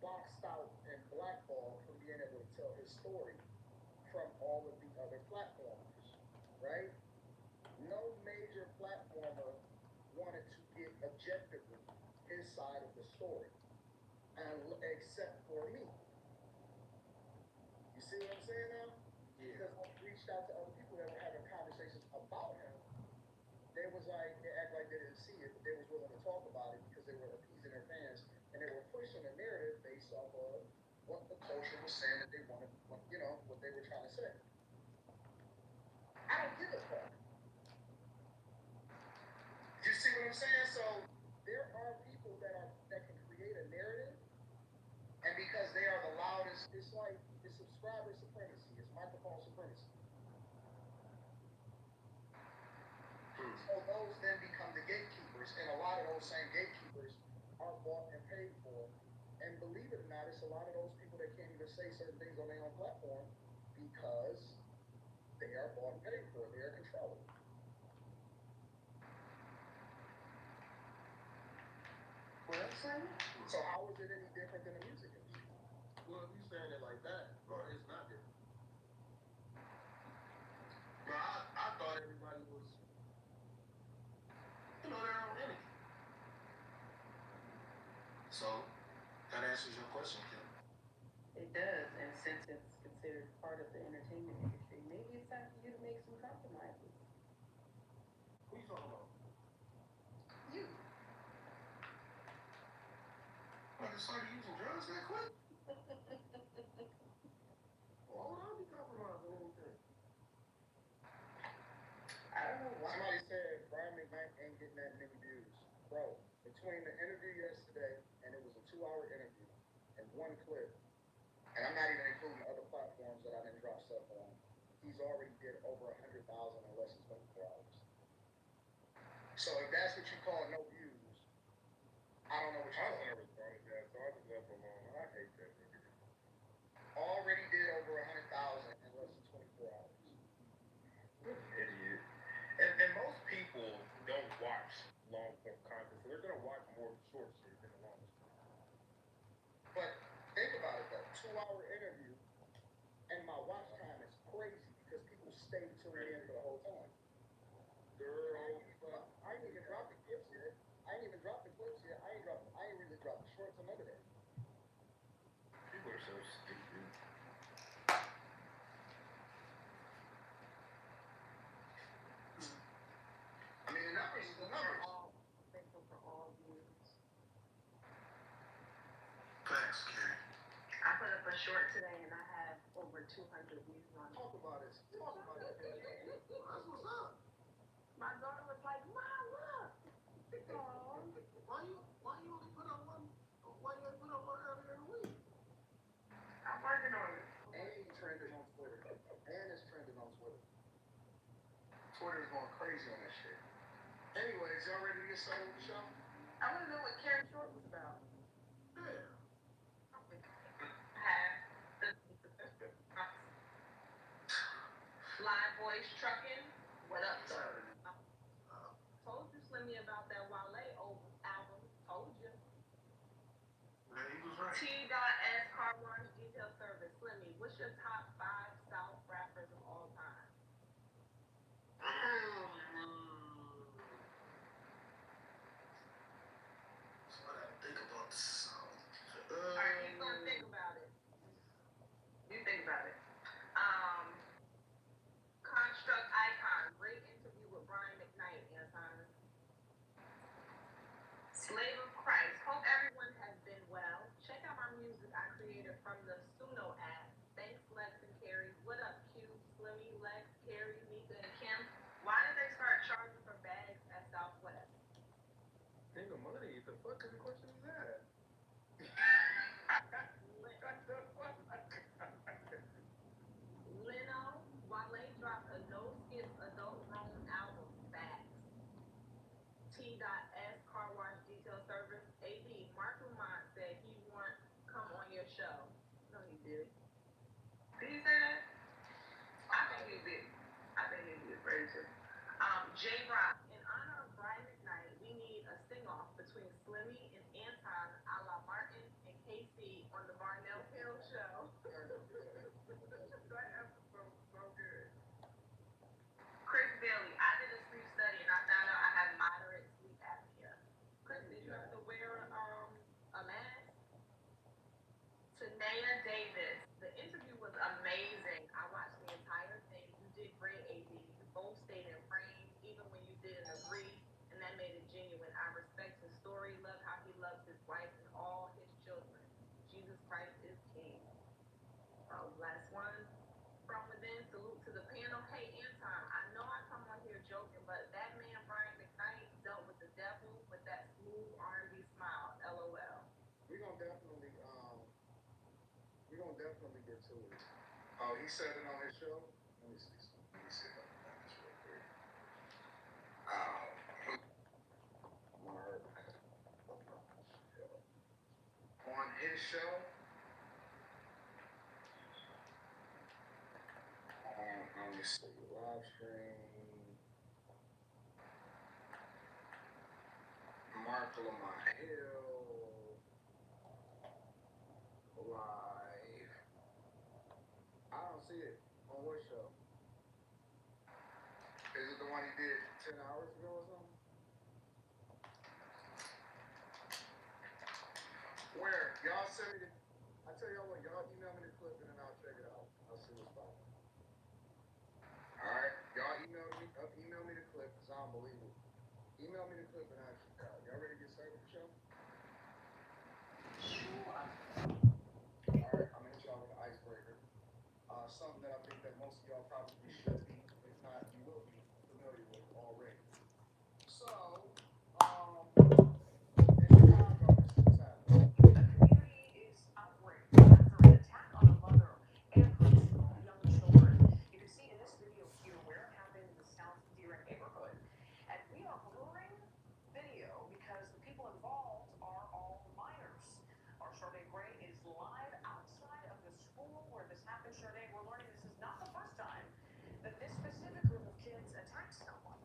boxed out and blackballed from being able to tell his story from all of the other platformers, right? No major platformer wanted to get objectively his side of the story, except for me. You see what I'm saying now? Yeah. Because I reached out to other people that were having conversations about him. They act like they didn't see it, but they was willing to talk about it because they were appeasing their fans, and they were pushing a narrative based off of what the culture was saying that they wanted, what they were trying to say. I don't give a fuck. You see what I'm saying? So there are people that can create a narrative, and because they are the loudest, it's like it's subscriber supremacy, it's microphone supremacy. So those then become the gatekeepers, and a lot of those same gatekeepers are bought and paid for. And believe it or not, it's a lot of those people that can't even say certain things on their own platform because they are bought and paid for. They are controlled. So how is it any different than the music industry? Well, if you're saying it like that, it's not different. But I thought everybody was, their own entity. So that answers your question, Kim. It does, and since it's considered part of the entertainment industry, maybe it's time for you to make some compromises. Who you talking about? You. I just started using drugs that quick? Why would I be compromising anything? I don't know why. Somebody said Brian McKnight ain't getting that many views. Bro, between the interview yesterday, and it was a 2-hour interview, and one clip, and I'm not even including other platforms that I didn't drop stuff on, he's already did over 100,000 in less than 24 hours. So if that's what you call no views, I don't know what you call it. So I just left alone. I hate that nigga. Already did over 100,000 in less than 24 hours. Idiot. And most people don't watch long form content, so they're gonna watch more short shit than the long shit. But think about it though, 2-hour interview, and my watch time is crazy because people stay tuned in for the whole time. Girl, I ain't even dropped the clips yet. I ain't really dropped the shorts or none of that. People are so stupid. I mean, the numbers is the numbers. Thankful for all views. Thanks, Carrie. I put up a short today 200 views on it. Talk about it. Talk about it. That's what's up. My daughter was like, Mom, look. Why you only put on one? Why you only put on one earlier in the week? I'm working on it. And trending on Twitter. And it's trending on Twitter. Twitter's going crazy on this shit. Anyways, y'all ready to get started with the show? I want to know what Karen Short was about. Yeah. Fly Boys Trucking. What up, sir? Told you, Slimmy, about that Wale album. Told you. Yeah, he was right. T.S. Car Wash Detail Service. Slimmy, what's your top 5 South rappers of all time? So I gotta think about the South. Alright, he's gonna think about it. You think about it. Construct Icon. Great interview with Brian McKnight, Anton. Slave of Christ. Hope everyone has been well. Check out my music I created from the Suno app. Thanks, Lex and Carrie. What up, Q? Slimmy, Lex, Carrie, Mika, and Kim. Why did they start charging for bags at Southwest? Nigga, money. The fuck kind of question is that? Leno, Wale dropped a no-skip adult-grown album. Facts. T.S. Car Wash Detail Service. AB, Mark Lamont said he want come on your show. No, he did. Did he say that? I think he did. I think he did. Crazy. J-Rock. In honor of Brian McKnight, we need a sing-off between Slimmy and Anton a la Martin and KC on the Barnell Hill show. That episode was so good. Chris Bailey. I did a sleep study and I found out I have moderate sleep apnea. Chris, did you have to wear a mask? Tanea Davis. The interview was amazing. I watched the entire thing. You did great, AB. You both stayed in frame, even when you didn't agree, and that made it genuine. I respect his story, love how he loves his wife and all his children. Jesus Christ is King. Last one. From within, salute to the panel. Hey, Anton, I know I come on here joking, but that man, Brian McKnight, dealt with the devil with that smooth R&B smile. LOL. We're gonna definitely get to it. Oh, he said it on his show? Let me see something. Let me see if I can find this real quick. Mark. On his show? Let me see. Live stream. Mark Lamont Hill. Live. I don't see it. On what show? Is it the one he did 10 hours ago or something? Where? Y'all send me the... I tell y'all what, y'all email me the clip and then I'll check it out. I'll see what's popping. Alright, y'all email me the clip because I don't believe it. Email me the clip and I'll check it out. Y'all ready to get started with the show? Sure. Alright, I'm gonna hit y'all with an icebreaker. Something that I think that most of y'all probably should be, if not, you will be familiar with already. So, in Chicago, this is what's happening. The community is outraged after an attack on a mother and her 2 young children. You can see in this video here where it happened in the South Deer neighborhood. And we are blurring video because the people involved are all minors. Our Sade Gray is live outside of the school where this happened. Sade, we're learning this is not the first time that this specific group of kids attacks someone.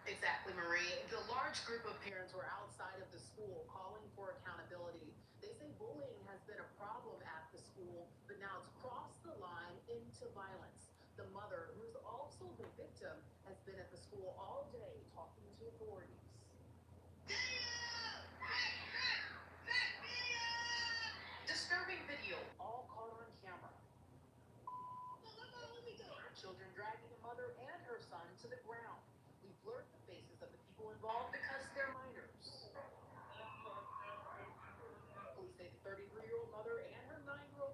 Exactly, Marie. The large group of parents were outside of the school calling for accountability. They say bullying has been a problem at the school, but now it's crossed the line into violence. The mother, who's also the victim, has been at the school all day talking to authorities. Disturbing video, all caught on camera. Children dragging a mother and her son to the ground. We blurred the faces of the people involved because they're minors. Police say the 33-year-old mother and her 9-year-old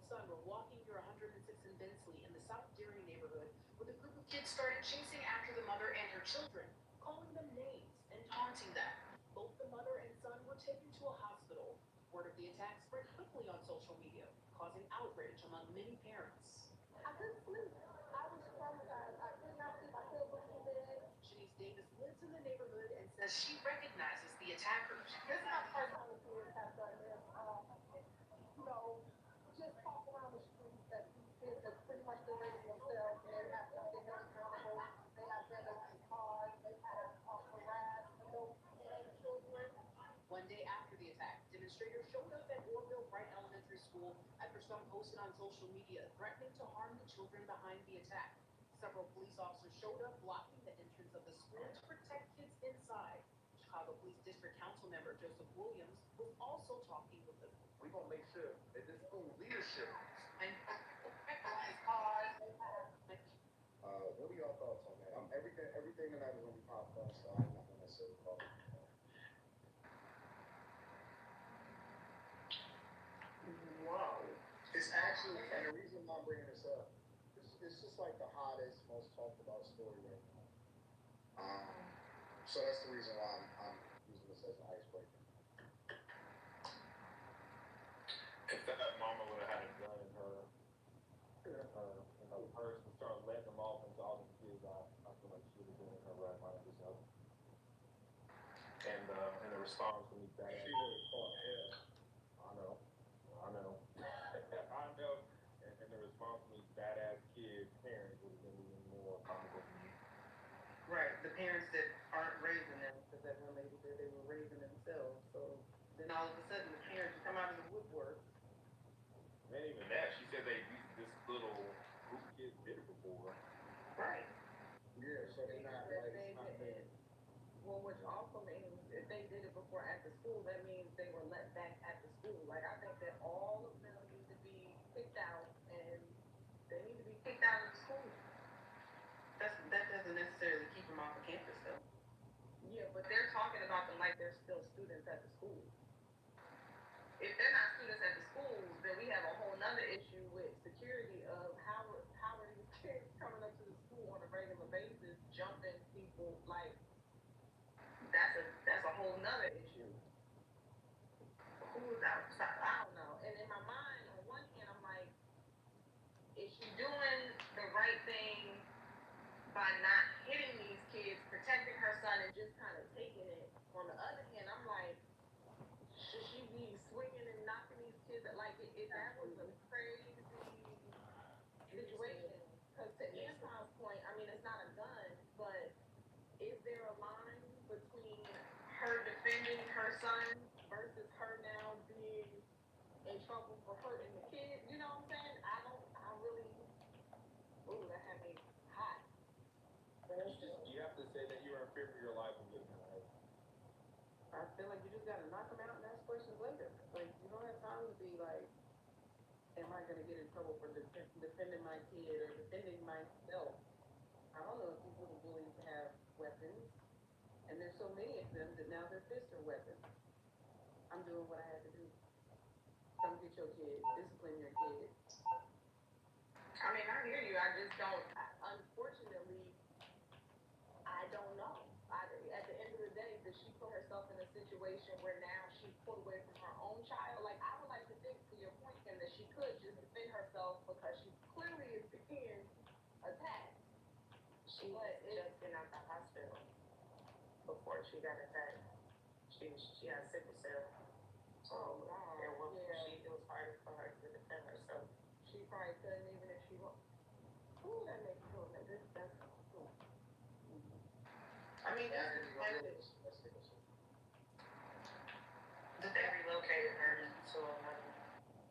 Kids started chasing after the mother and her children, calling them names and taunting them. Both the mother and son were taken to a hospital. Word of the attack spread quickly on social media, causing outrage among many parents. I couldn't sleep. I was traumatized. I could not sleep. I couldn't look in bed. Shanice Davis lives in the neighborhood and says she recognizes the attackers. This is my first time kids have done this. You know, just talk around the streets that these kids have pretty much been raising themselves and they have to be held accountable. They have been in cars. They have harassed adult and children. One day after the attack, demonstrators showed up at Orville Bright Elementary School after some posted on social media threatening to harm the children behind the attack. Several police officers showed up blocking the entrance of the school to protect kids inside. Chicago Police District Council member Joseph Williams was also talking with them. We're going to make sure that this school leadership And cars. what are y'all thoughts on that? Everything tonight is going to be popped up, so I'm not going to necessarily call it. Wow. It's actually, and the reason why I'm bringing this up, it's just like the hottest, most talked about story right now. So that's the reason why I'm using this as an icebreaker. If that mama would have had a gun in her purse and started letting them off into all the kids, I feel like she would have been in her right mind herself. And the response from these bad. She would have caught hell. I know. I know. And the response from these badass kids, parents would have been even more comical than me. Right, the parents that aren't raising them, because that one lady said they were raising themselves. So then all of a sudden the parents come out of the woodwork. And even that, she said this little group of kids did it before. Right. Yeah, so they're not like, it's not big. Well, which also means if they did it before at the school, that means they were let back at the school. Like, I think that all of them need to be kicked out, and they need to be kicked out of the school. That doesn't necessarily keep them off the campus, though. Yeah, but they're talking about them like they're still students at the school. If they're not students at the schools, then we have a whole nother issue with security of how are these kids coming up to the school on a regular basis, jumping people, like, that's a whole nother issue. Who's outside? I don't know. And in my mind, on one hand, I'm like, is she doing the right thing by not hitting these kids, protecting her son, and just kind of taking it? On the other hand, I'm like, should she be swinging and knocking these kids? Like, that was a crazy situation. Because to Anton's point, I mean, it's not a gun, but is there a line between her defending her son versus her now being in trouble for hurting the kid? You know what I'm saying? That had me hot. You have to say that you're in fear for your life and getting hurt. I feel like you just gotta knock them out and ask questions later. Like, you don't have time to be like, am I gonna get in trouble for defending my kid or defending myself? I don't know if these little bullies have weapons, and there's so many of them that now their fists are weapons. I'm doing what I had to do. Come get your kid, discipline your kid. I mean, I hear you. I just don't. Unfortunately, I don't know. At the end of the day, does she put herself in a situation where now she's pulled away from her own child? Like, I would like to think, to your point, Kim, that she could just defend herself because she clearly is being attacked. She just been out the hospital before she got attacked. She had sickle cell. So it was harder for her to defend herself. She probably couldn't even if she wanted. Ooh, that makes me feel like that's cool. I mean, that's that they relocated her to another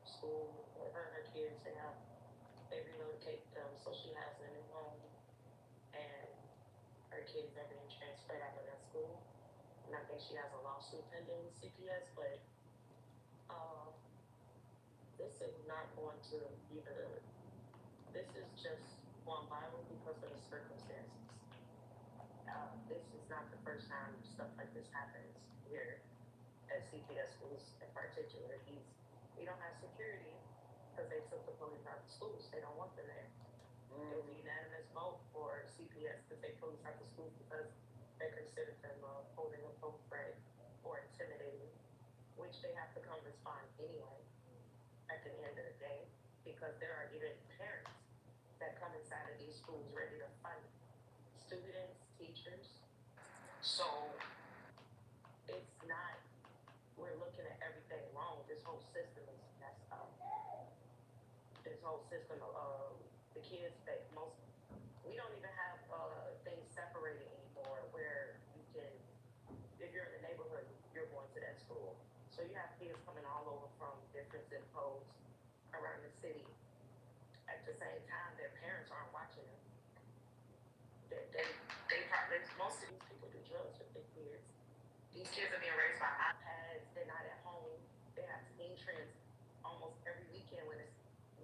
school with her and her kids. They relocate them so she has a new home, and her kids are being transferred out of that school. And I think she has a lawsuit pending with CPS, but this is not going to be this is just going viral because of the circumstances. This is not the first time stuff like this happens here at CPS schools in particular. We don't have security because they took the police out of schools. They don't want them there. It was a unanimous vote for CPS to take police out of schools because they considered them holding a vote threat or intimidating, which they have to come respond anyway at the end of the day, because there are even parents that come inside of these schools ready to fight students, teachers. So it's not, we're looking at everything wrong. This whole system is messed up. This whole system of the kids that most, we don't even have things separated anymore where you can, if you're in the neighborhood, you're going to that school. So you have kids coming all over from different zip codes around the city. At the same time, their parents aren't watching them. They probably, most of these people do drugs with their kids. These kids are being raised by iPads. They're not at home. They have teen trends almost every weekend when it's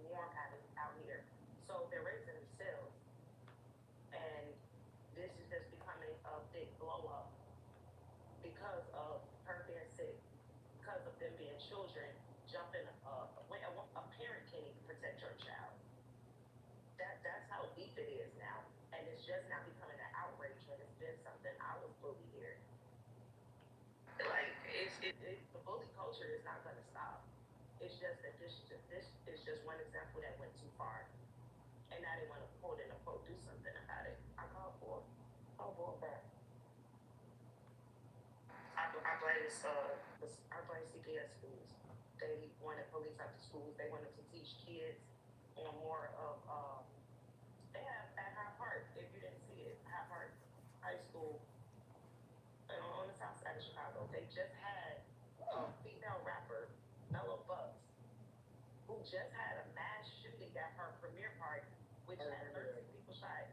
warm out here. So they're raising themselves. And this is just becoming a big blow up because of her being sick, because of them being children, jumping when a parent can't even protect your child. That's how deep it is now. And it's just now becoming an outrage when it's been something I was bullied here. Like the bully culture is not gonna stop. It's just that this is just one example that went too far. And now they want to quote and unquote do something about it. I call for that. I blame I blame CPS schools. They wanted police after schools. They wanted to teach kids on more of they have at High Park, if you didn't see it, High Park High School on the south side of Chicago, they just had a female rapper, Mellow Bucks, who just had a mass shooting at her premiere party, which had 13 people shot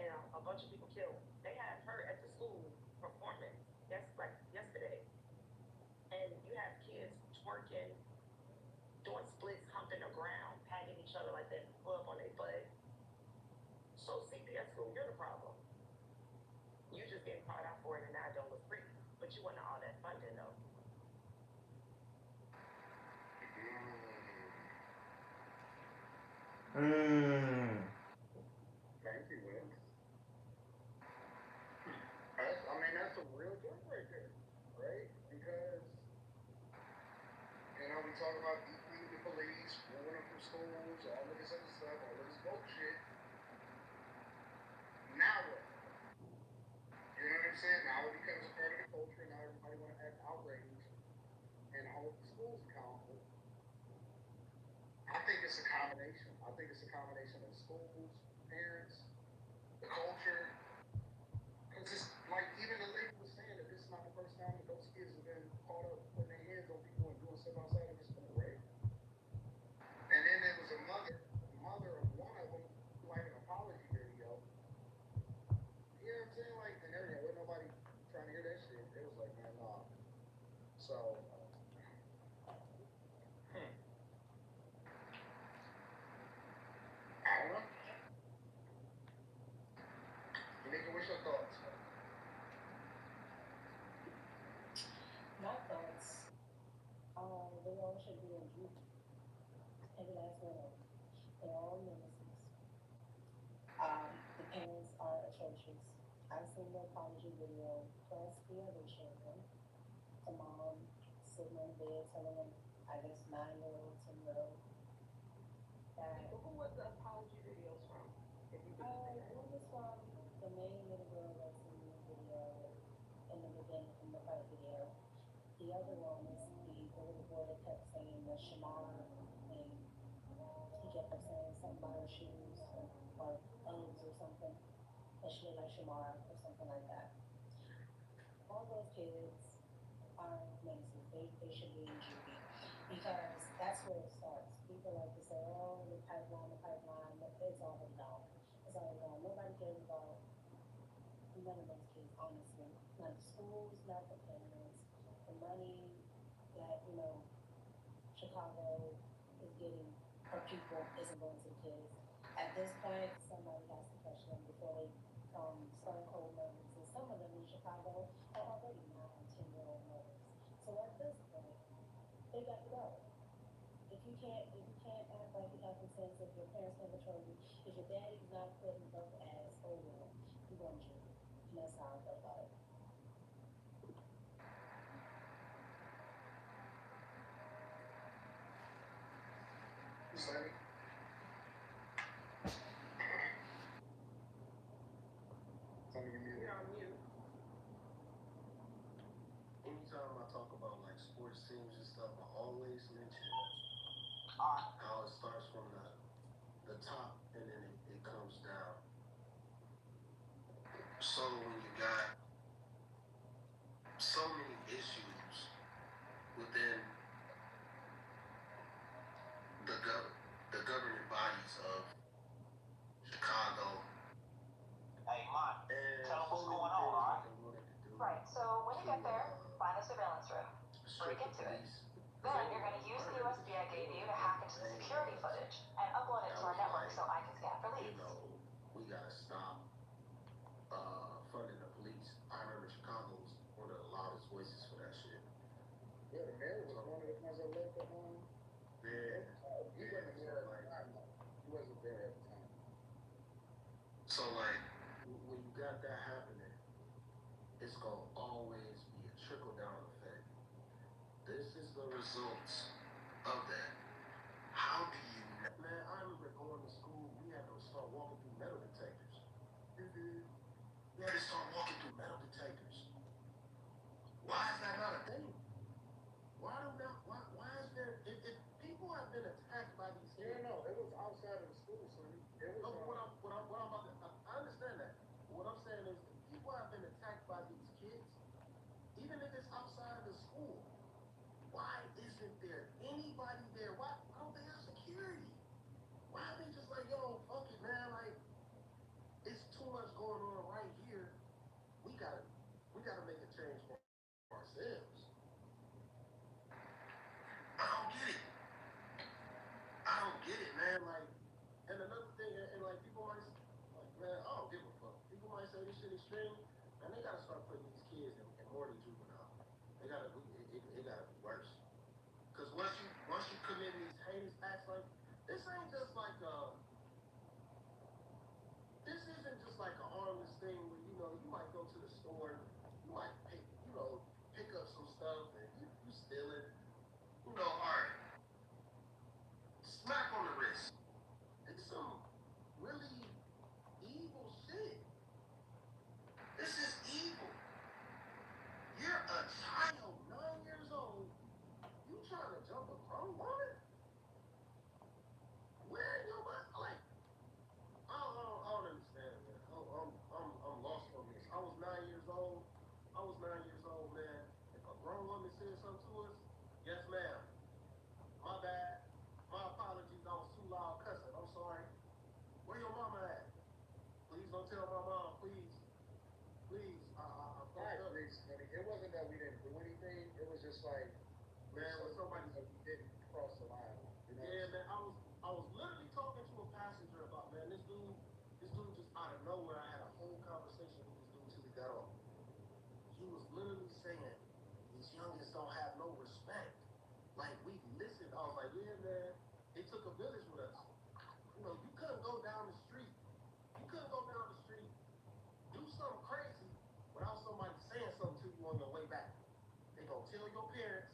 and a bunch of people killed. They had her at the school performing yesterday. And you have kids twerking, doing splits, humping the ground, patting each other like that, club on their butt. So CPS school, you're the problem. You just getting caught out for it and now it don't look pretty. But you want all that funding though. Thank you, Will. I mean, that's a real joke right there, right? Because, we talk about defunding the police, moving them from schools, all of this other stuff, all of this bullshit. Now what? You know what I'm saying? Now it becomes a part of the culture, and now everybody want to act outraged and hold the schools accountable. I think it's a combination. I think it's a combination of schools, parents, the culture. Because it's like even the lady was saying that this is not the first time that those kids have been caught up putting their hands on people and doing stuff outside of the school, right? And then there was a mother of one of them, like an apology video. You know what I'm saying? Like, and everything. Wasn't nobody trying to hear that shit. It was like, man, nah. So, I don't know. Nika, what's your thoughts? My thoughts, they all should be in group. Every last one of them. They're all nemesis. The parents are atrocious. I've seen the apology video, plus the other children. The mom sitting in bed telling them, I guess 9-year-old, 10-year-old, that. Who was the apology videos from? If you could say that. One was from the main little girl that's in the video, in the beginning, in the fight video. The other one is the little boy that kept saying the Shamar name. He kept saying something about her shoes or Uggs or something. That she looked like Shamar or something like that. All those kids are menaces. They should be in juvie. Because that's where it starts. People like to say, oh, the pipeline, but it's already gone. It's already gone. Nobody cares about none of those kids, honestly. Not the schools, not the parents. The money that, Chicago is getting for people isn't going to the kids. At this point, somebody has to catch them before they become stone cold murders. And some of them in Chicago are already 9 and 10-year-old murders. So at this point, they got to go. If you can't act like you have common sense. If your parents never told you, if your daddy's not putting up as, oh well, I'm going to jail. And that's how I felt about it. Sorry. You're on mute. Anytime I talk about like sports teams and stuff, I always mention how it starts from the top and then it comes down. So when you got so many issues within the governing bodies of Chicago. Hey, Mike, tell them what's going on, alright? Right, so when you get there, find the surveillance room. Break into it. Then you're going to use the USB I gave you to hack into the security footage and upload it to our network so I can scan for leads. You know, we gotta stop funding the police. I remember Chicago was one of the loudest voices for that shit. Yeah, the mayor was one of the ones that left the Yeah. He wasn't there at the time. He wasn't there at the time. So like, when you got that happening, it's gonna always be a trickle down effect. This is the results of that. How do you, man? I remember going to school. We had to start walking through metal detectors. We had to start walking through metal detectors. Why is that not a thing? Why is there? If people have been attacked by these kids, No, it was outside of the school, Sonny. It was. what I'm about to, I understand that. What I'm saying is, if people have been attacked by these kids, even if it's outside of the school, why isn't there anybody there? Why don't they have security? Why are they just like, yo, fuck it, man? Like, it's too much going on right here. We gotta make a change for ourselves. I don't get it, man. Like, and another thing, and like people might, like, man, I don't give a fuck. People might say this shit extreme, and they gotta start putting these kids in more than juvenile. They gotta, it gotta be worse. Cause once you commit these heinous acts, like this ain't just like this isn't just like a harmless thing where you might go to the store, you might pick up some stuff and you steal it, all right, smack on the wrist. It's some really evil shit. This is evil. You're a child, 9 years old. You trying to jump a grown woman? Where in your mind? Like, I don't understand, man. I'm lost on this. I was 9 years old. Man. If a grown woman said something to us, yes, ma'am. My bad. My apologies. I was too loud cussing. I'm sorry. Where your mama at? Please don't tell my mom. Please. I fucked up. It wasn't that we didn't do anything. It was just like, man, when somebody didn't cross the line. Yeah, man. I was literally talking to a passenger about, man, this dude just out of nowhere. I had a whole conversation with this dude till he got off. He was literally saying these youngins don't have no respect. Like, we listened. I was like, yeah, man. It took a village with us. You couldn't go down the street. Do something crazy without somebody saying something to you on your way back. They gonna tell your parents.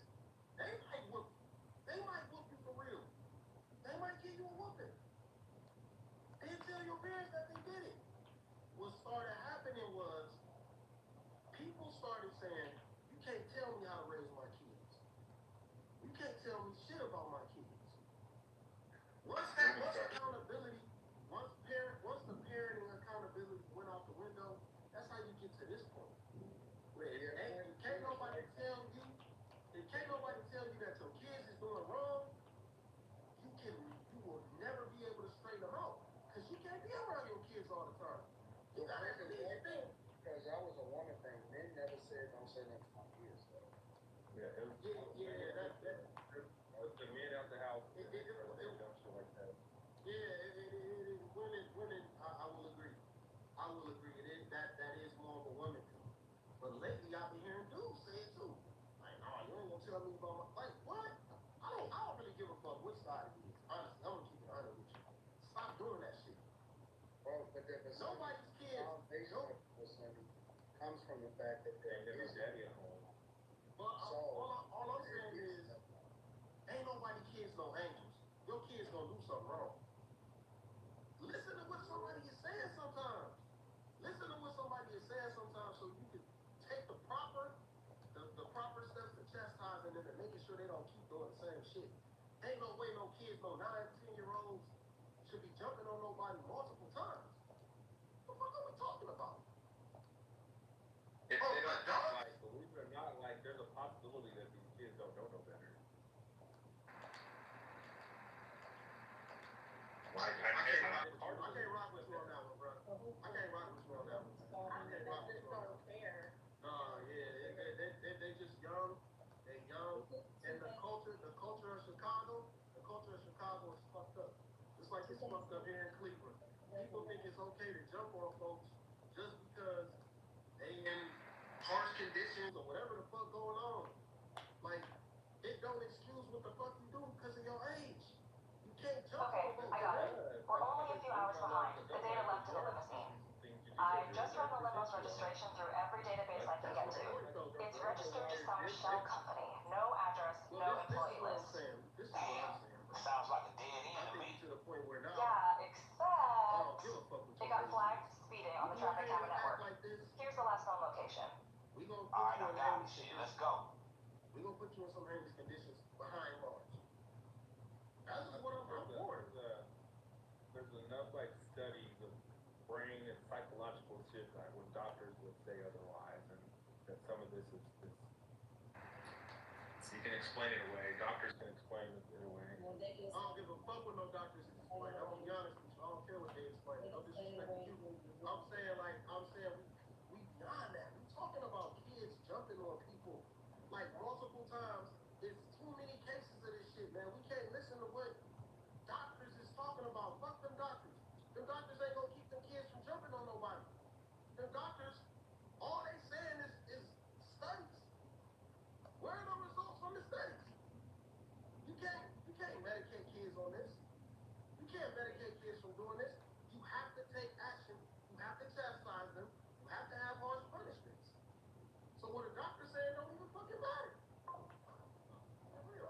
They might whoop you for real. They might give you a whooping. They tell your parents that they did it. What started happening was people started saying, you can't tell me how to raise my kids. You can't tell me shit about my kids. Once accountability, once the parenting accountability went out the window, that's how you get to this point. Where can't nobody tell you that your kids is doing wrong, you will never be able to straighten them out. Because you can't be around your kids all the time. You gotta have these things. Because that was a woman thing. Men never said don't say nothing to my kids, though. Yeah, that's the men out the house. Women, I will agree. That is more of a woman thing. But lately, I've been hearing dudes say it too. Like, no, you ain't gonna tell me about my, like, what? I don't really give a fuck which side it is. Honestly, I'm gonna keep it honest with you. Nobody's kids. Comes from the fact that they're daddy at home. But all I'm saying is, ain't nobody kids no angels. Your kids gonna do something wrong. Listen to what somebody is saying sometimes. Listen to what somebody is saying sometimes, so you can take the proper steps to chastising them and making sure they don't keep doing the same shit. Ain't no way no kids, no 9, 10-year-olds should be jumping on nobody multiple times. What the fuck are we talking about? If they don't like, believe it or not, like there's a possibility that these kids don't know no better. I can't rock with you on that one, bro. I can't rock with you on that one. I can't rock with you on that one. They just young. They young. And the culture of Chicago is fucked up. Just like it's fucked up here in Cleveland. People think it's okay to jump on folks just because they in harsh conditions or whatever the fuck going on. Like, it don't excuse what the fuck you do because of your age. You can't jump on folks. I got it. We're only a few hours behind. The data left in the limousine. I just run the limo's registration through every database I can get to. It's registered to some shell company. No address, no employee list. Sounds like a dead end to me. Yeah, except it got flagged speeding on the traffic camera network. Here's the last known location. Alright, I got it. Shit, let's go. We're gonna put you in some heinous conditions behind bars. That's just what I'm for. There's enough like studies of brain and psychological shit like when doctors would say otherwise, and that some of this is you can explain it away. Doctors can explain it away. I don't give a fuck what no doctors can explain. I'm gonna be honest with you. I don't care what they explain. No disrespect to you. I'm saying we beyond that. We talking about kids jumping on people like multiple times. There's too many cases of this shit, man. We can't listen to what doctors is talking about. Fuck them doctors. Them doctors ain't gonna keep them kids from jumping on nobody. Them doctors, all they saying is studies. Where are the results from the studies? You can't medicate kids on this. You can't medicate kids from doing this. You have to take action. You have to chastise them. You have to have harsh punishments. So what a doctor saying don't even fucking matter.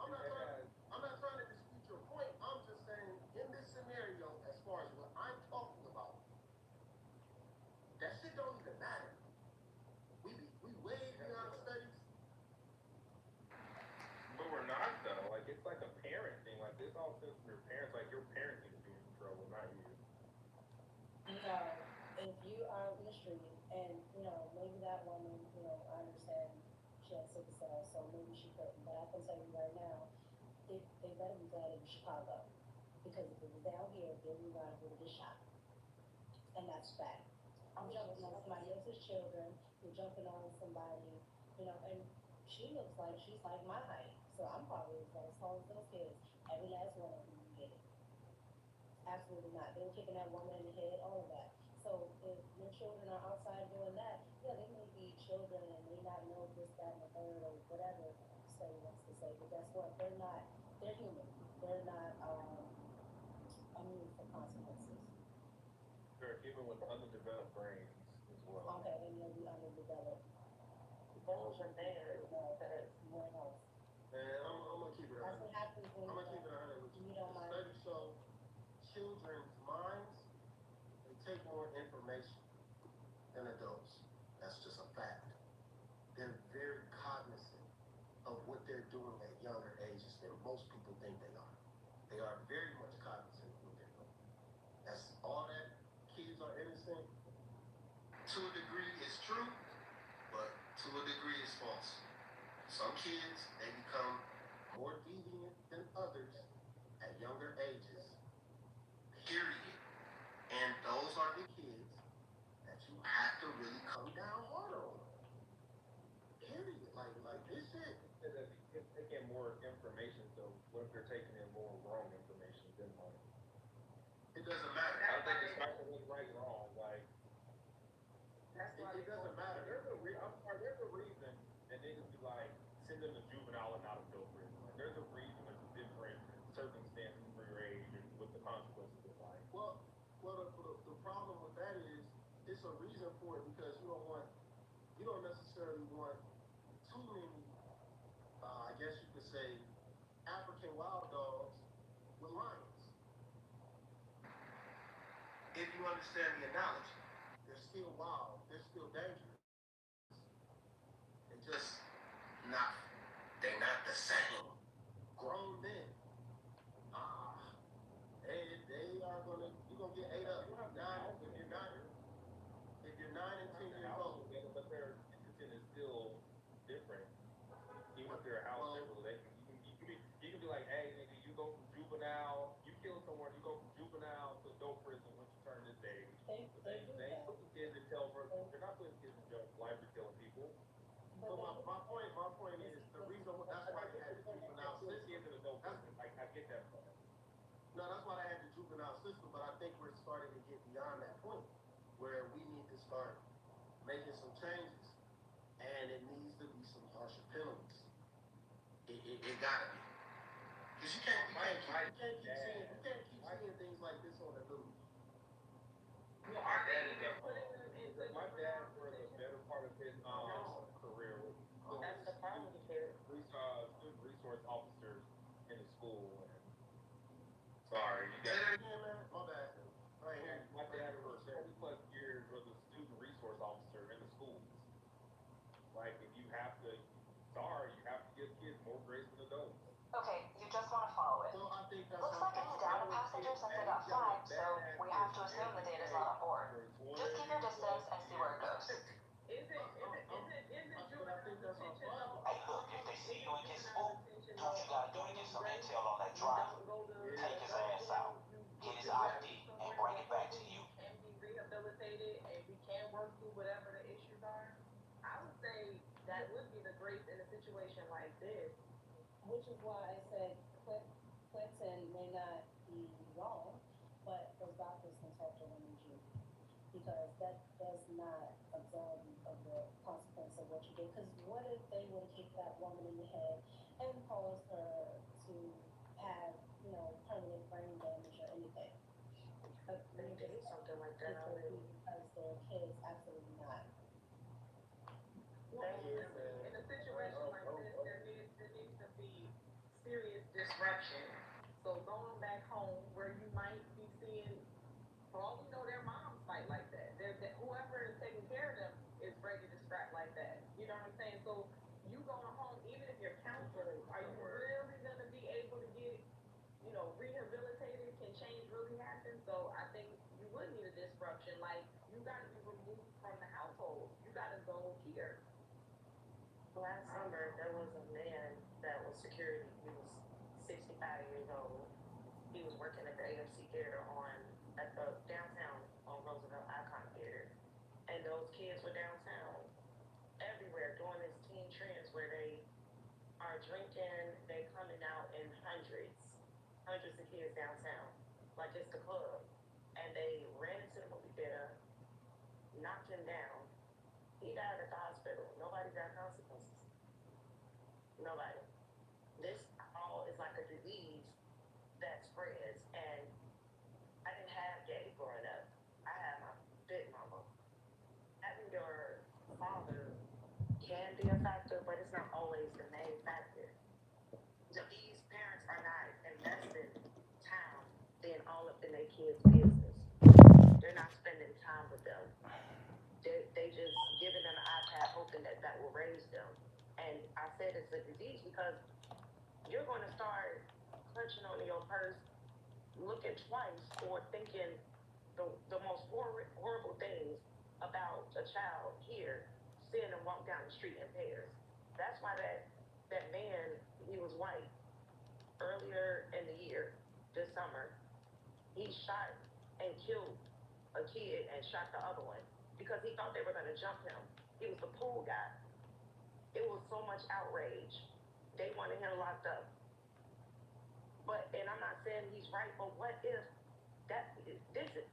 I'm not trying to dispute your point. I'm just saying in this scenario, as far as what I'm talking about, that shit don't even matter. We way beyond studies. But we're not though. Like it's like a parent thing. Like this all stems from your parents. Like your parents need to be in trouble, not you. If you are in the street and, maybe that woman, I understand she has sickle cell, so maybe she couldn't. But I can tell you right now, they better be glad it was Chicago. Because if it was down here, then we would have get shot. And that's fact. I'm jumping on somebody else's children, you're jumping on somebody, and she looks like she's like my height. So I'm probably as tall as those kids. Every last one of them get it. Absolutely not. They were kicking that woman in the head, all of that. So if your children are outside doing that, yeah, they may be children and may not know this, that, and the third, or whatever Say wants to say. But guess what? They're human. They're not immune for consequences. They're human with underdeveloped brains as well. Okay, then they'll be underdeveloped. Those are there, that are somewhere else. Man, I'm gonna keep it 100. That's what happens when I'm gonna keep it 100 with you. You don't mind. Studies show children's minds, they take more information than adults. That's just a fact. They're very cognizant of what they're doing at younger ages than most people think they are. They are very much cognizant of what they're doing. That's all that kids are innocent. To a degree, it's true, but to a degree, it's false. Some kids, they become more deviant than others at younger ages, period. And those are the kids that you have to really come down harder on. Period. Like this shit. If they get more information, so what if they're taking in more wrong information than money? It doesn't matter. I don't think it's not right or wrong. Like it doesn't matter. There's a reason that they just be like send them to juvenile and not adult prison. Like there's a reason there's a different circumstances for your age and what the consequences of life. Well, the problem with that is a reason for it because you don't necessarily want too many, I guess you could say, African wild dogs with lions. If you understand the analogy, they're still wild, they're still dangerous. They're not the same. Grown men. They are you're gonna get ate up. If you're 9 and 10 years old, But their discipline is still different. Even if they're house people, you can be like, hey, nigga, you go from juvenile, you kill someone, you go from juvenile to adult prison once you turn this age. They ain't putting kids in jail for, they're not putting kids in jail for life for killing people. So my point is the reason that's why they had the juvenile system. I get that part. No, that's why they had the juvenile system, but I think we're starting to get beyond that point where we need to start making some changes, and it needs to be some harsher penalties. It gotta be. Because you can't keep seeing things like this on the news. Well, are they even putting them into My dad, for the better part of his career, was that's the problem here. Student resource officers in the school. Sorry, you got Say that again, man. My bad. My dad for 30+ years was a student resource officer in the schools. Like, if you have to, you have to give kids more grace than adults. Okay, you just want to follow it. So I think that's Looks like it's down a passenger since it got flagged, so we have to assume the data's not on board. Just keep your distance and see where it goes. Is it juvenile detention though? Hey, look, if they see you and get spooked, do what you gotta do to get some intel on that driver. Take his ass out, get his ID, and bring it back to you. Can be rehabilitated and we can work through whatever the issues are. I would say that would be the grace in a situation like this. Which is why I said Clinton may not be wrong, but those doctors can talk to women too. Because that does not absolve you of the consequence of what you did. Because what if they would have kicked that woman in the head and caused her to have, permanent brain damage or anything? But They did something like that already. Because they're kids, absolutely not. In a situation like this, there needs to be serious disruption. So going back home where you might be seeing, for all we know, their moms fight like that. Whoever is taking care of them is ready to scrap like that. You know what I'm saying? So you going home, even if you're counseling, are you really going to be able to get, rehabilitated? Can change really happen? So I think you would need a disruption. Like, you got to be removed from the household. You got to go here. Last summer, there was a man that was security. He was 65 years old. He was working at the AMC Theater at the downtown on Roosevelt Icon Theater. And those kids were downtown everywhere doing this teen trends where they are drinking, they coming out in hundreds of kids downtown, like it's the club. And they ran into the movie theater, knocked him down. He died at the hospital. Nobody got consequences. Nobody. This all is like a disease that spreads, and I didn't have gay growing up. I had my big mama. Having your father can be a factor, but it's not always the main factor. These parents are not investing time being all up in their kids' business. They're not spending time with them. They just giving them an iPad hoping that will raise them. And I said it's a disease because you're going to start clutching on your purse, looking twice, or thinking the most horrible things about a child here, seeing them walk down the street in pairs. That's why that man, he was white, earlier in the year, this summer, he shot and killed a kid and shot the other one because he thought they were going to jump him. He was the pool guy. It was so much outrage. They wanted him locked up. And I'm not saying he's right, but what if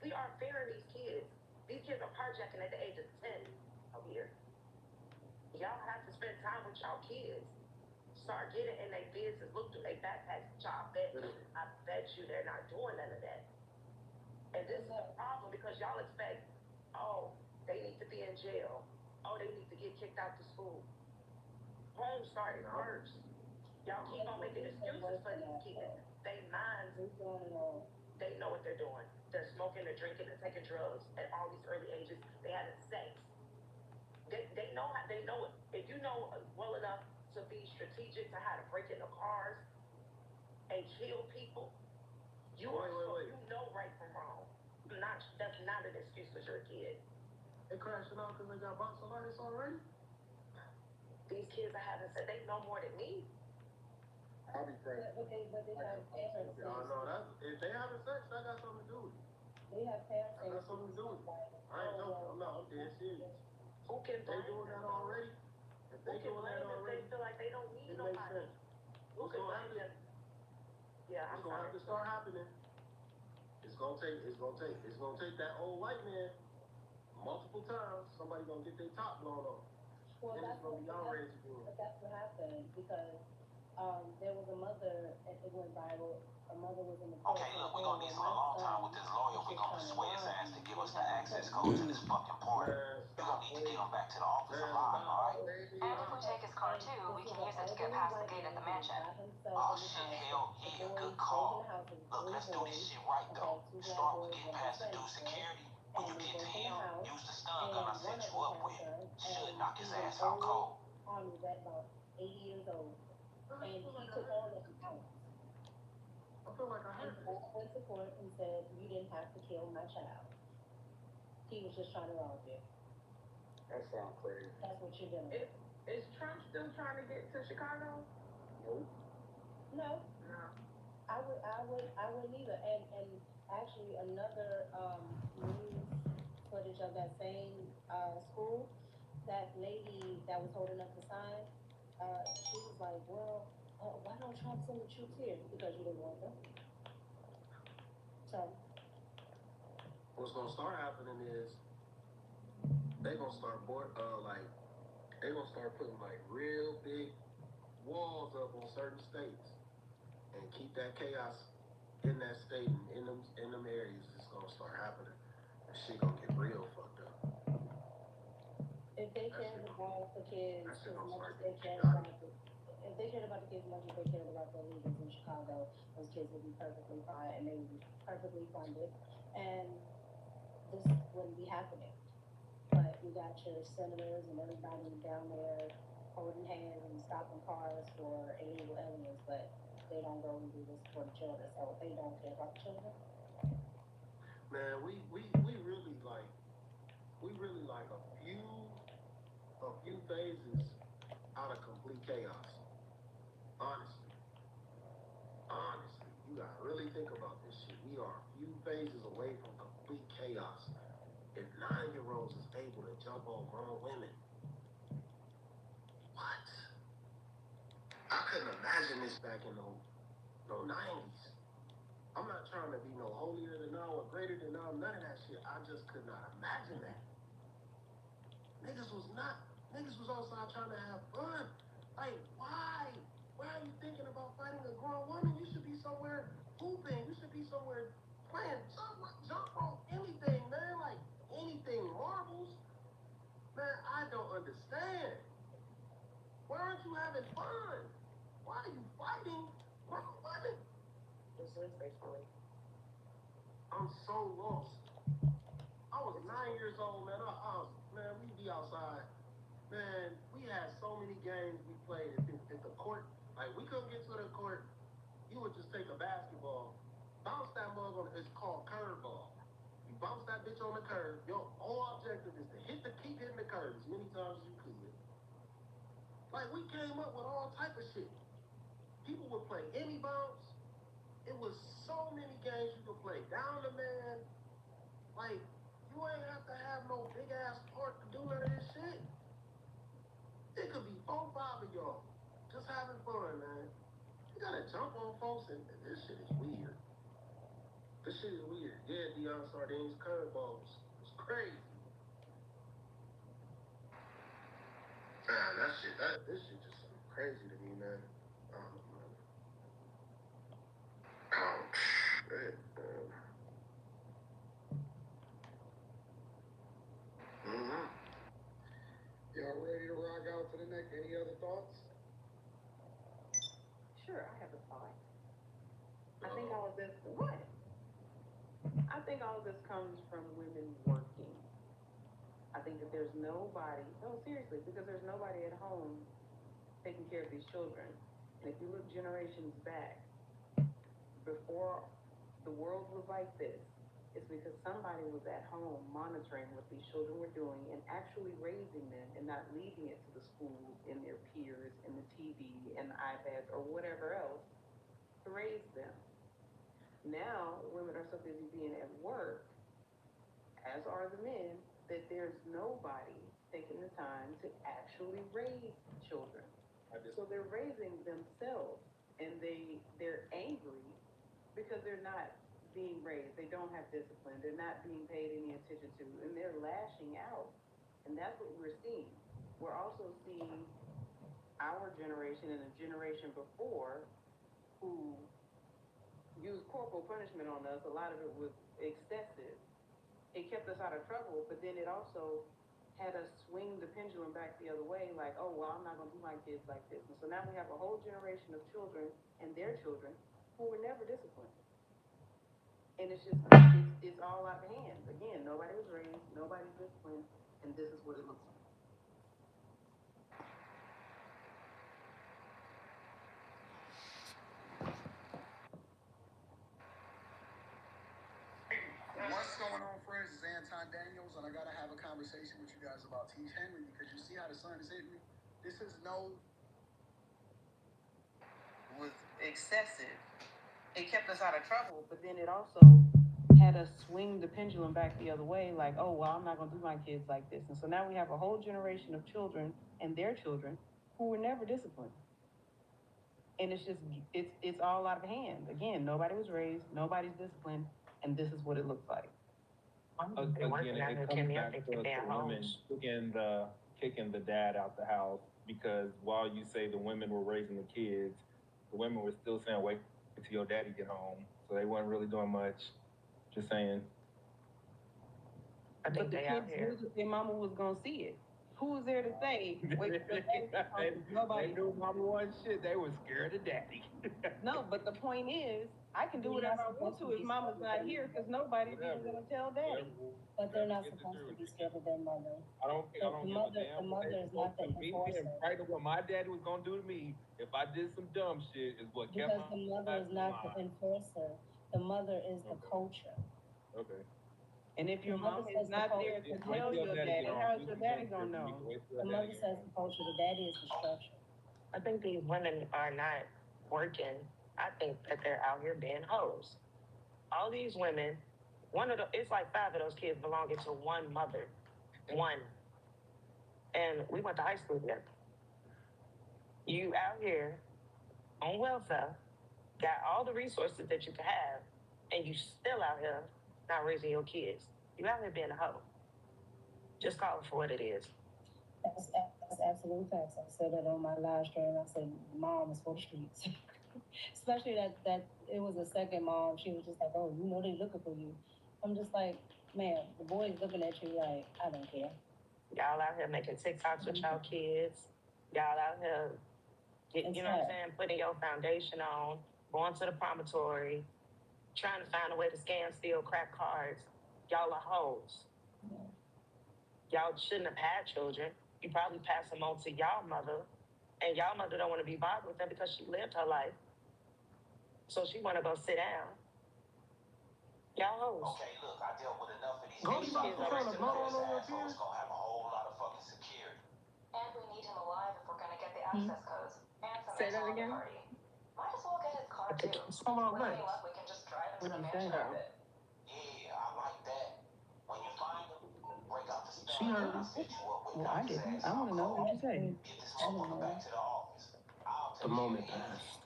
we are fearing these kids. These kids are carjacking at the age of 10 over here. Y'all have to spend time with y'all kids. Start getting in their business, look through their backpacks. I bet you they're not doing none of that. And this is a problem because y'all expect, They need to be in jail. Oh, they need to get kicked out of school. Home started first. Y'all keep on making excuses for these kids. They minds, they know what they're doing. They're smoking, they're drinking, they're taking drugs at all these early ages. They having sex. They know how, they know it. If you know well enough to be strategic to how to break into cars and kill people, you know right from wrong. That's not an excuse because you're a kid. They crashing out because they got boxolitis already? These kids are having sex. They know more than me. I'll be crazy. But they have parents. No, that's, if they having sex, that got something to do with it. They have parents. That got something to do with it. I ain't joking. I'm dead serious. Who can They doing that already? If they doing that already, they feel like they don't need it makes nobody. sense. Who can blame them? Yeah, I'm It's gonna have to start happening. It's gonna take that old white man multiple times. Somebody gonna get their top blown off. Well, and it's gonna be outrage again. But that's what happened because there was a mother, it went viral. A mother was in the Okay, look, we're gonna need some alone time with this lawyer if we're gonna persuade his ass to give us the access code to this fucking port. We're gonna need to get him back to the office alive, alright? And if we take his car too, we can use it to get past the gate at the mansion. Oh shit, hell yeah, good call. Look, let's do this shit right though. Start with getting past the dude security. When you get to him, use the stun gun I set you up with. Should knock his ass out cold. Army was about 80 years old. And he took all of them out. I feel like I heard this. Went to court and said, you didn't have to kill my child. He was just trying to rob you. That sounds crazy. That's what you're doing. Is Trump still trying to get to Chicago? Nope. No. No. I wouldn't either. And actually another news footage of that same school, that lady that was holding up the sign, she was like, well, why don't Trump send the troops here? Because you didn't want them. So What's gonna start happening is they gonna start they gonna start putting like real big walls up on certain states and keep that chaos in that state and in them areas. It's gonna start happening. And shit gonna get real fucked up. if they cared about the kids That as shit gonna much start as they getting cared about chaotic. if they cared about the kids as much as they cared about the illegals in Chicago, those kids would be perfectly fine and they would be perfectly funded, and this wouldn't be happening. But you got your senators and everybody down there holding hands and stopping cars for illegal aliens, but they don't go and do this for the children. So they don't care about the children. Man, we really like a few phases out of complete chaos. Honestly, you gotta really think about this shit. We are a few phases away from complete chaos. If 9-year-olds is able to jump on grown women, what? I couldn't imagine this back in the 90s. I'm not trying to be no holier than thou or greater than thou, none of that shit. I just could not imagine that. Niggas was outside trying to have fun. Like, why? Why are you thinking about fighting a grown woman? You should be somewhere hooping. You should be somewhere playing jump rope, anything, man. Like, anything, marbles. Man, I don't understand. Why aren't you having fun? Why are you fighting grown women? I'm so lost. I was 9 years old, man. Man, we'd be outside. Man, we had so many games we played at the court. Like, we couldn't get to the court. You would just take a basketball, bounce that mug on it. It's called curveball. You bounce that bitch on the curve. Your whole objective is to keep hitting the curve as many times as you could. Like, we came up with all type of shit. People would play any bounce. It was so many games you could play. Down the man. Like, you ain't have to have no big ass park to do none of this shit. It could be 4, 5 of y'all just having fun, man. You gotta jump on folks, and this shit is weird. This shit is weird. Yeah, Deion Sardines curveballs. It's crazy. Man, this shit just seems crazy to me, man. Man. Oh, shit, man. Any other thoughts? Sure, I have a thought. I think all of this, what? I think all of this comes from women working. I think that there's nobody, no, seriously, because there's nobody at home taking care of these children. And if you look generations back, before the world was like this, it's because somebody was at home monitoring what these children were doing and actually raising them and not leaving it to the schools and their peers and the TV and the iPads or whatever else to raise them. Now, women are so busy being at work, as are the men, that there's nobody taking the time to actually raise children. So they're raising themselves, and they're angry because they're not being raised. They don't have discipline. They're not being paid any attention to, and they're lashing out. And that's what we're seeing. We're also seeing our generation and the generation before who used corporal punishment on us. A lot of it was excessive. It kept us out of trouble, but then it also had us swing the pendulum back the other way, like, oh, well, I'm not going to do my kids like this. And so now we have a whole generation of children and their children who were never disciplined. And it's just, it's all out of hand. Again, nobody was raised, nobody's disciplined, and this is what it looks like. What's going on, friends? It's Anton Daniels, and I gotta have a conversation with you guys about T. Henry because you see how the sun is hitting me. This is no. Was excessive. It kept us out of trouble, but then it also had us swing the pendulum back the other way, like, oh, well, I'm not going to do my kids like this. And so now we have a whole generation of children and their children who were never disciplined. And it's just, it's all out of hand. Again, nobody was raised, nobody's disciplined, and this is what it looks like. Again, it comes back to the women kicking the dad out the house, because while you say the women were raising the kids, the women were still saying, wait till your daddy get home. So they weren't really doing much. Just saying. I think but the kids knew that their mama was gonna see it. Who was there to say? Wait, nobody. They knew mama wasn't shit. They were scared of daddy. No, but the point is, I can do whatever I want to if mama's not here, because nobody's even gonna tell daddy. But they're not supposed to be scared of their mother. I don't give a damn. The mother is not the enforcer. Right of what my daddy was gonna do to me if I did some dumb shit is what kept because the mother is not the enforcer. The mother is the culture. Okay. And if your mom is not there to tell your daddy, how's your daddy gonna know? The mother says the culture, the daddy is the structure. I think these women are not working. I think that they're out here being hoes. All these women, it's like 5 of those kids belonging to one mother. One. And we went to high school together. You out here on welfare, got all the resources that you can have, and you still out here not raising your kids. You out here being a hoe. Just call it for what it is. That's absolute facts. I said that on my live stream. I said, mom is for the streets. Especially that it was a second mom. She was just like, oh, you know they looking for you. I'm just like, man, the boy's looking at you like, I don't care. Y'all out here making TikToks with y'all kids. Y'all out here, you know what I'm saying, putting your foundation on, going to the promontory, trying to find a way to scam, steal, crack cards. Y'all are hoes. Yeah. Y'all shouldn't have had children. You probably pass them on to y'all mother, and y'all mother don't want to be bothered with them because she lived her life. So she want to go sit down. Y'all hoes. Okay, look, I dealt with enough of these kids trying to blow on your assholes gonna have a whole lot of fucking security. And we need him alive if we're gonna get the access codes. And some Say that again? party. Might as well get his car too. Hold on, With any luck, we can just drive him to the mansion of it. Yeah, I like that. When you find them, break out the spell. She heard it. Well, I didn't. I want to know what you say. Get this motherfucker back to the office. The moment passed.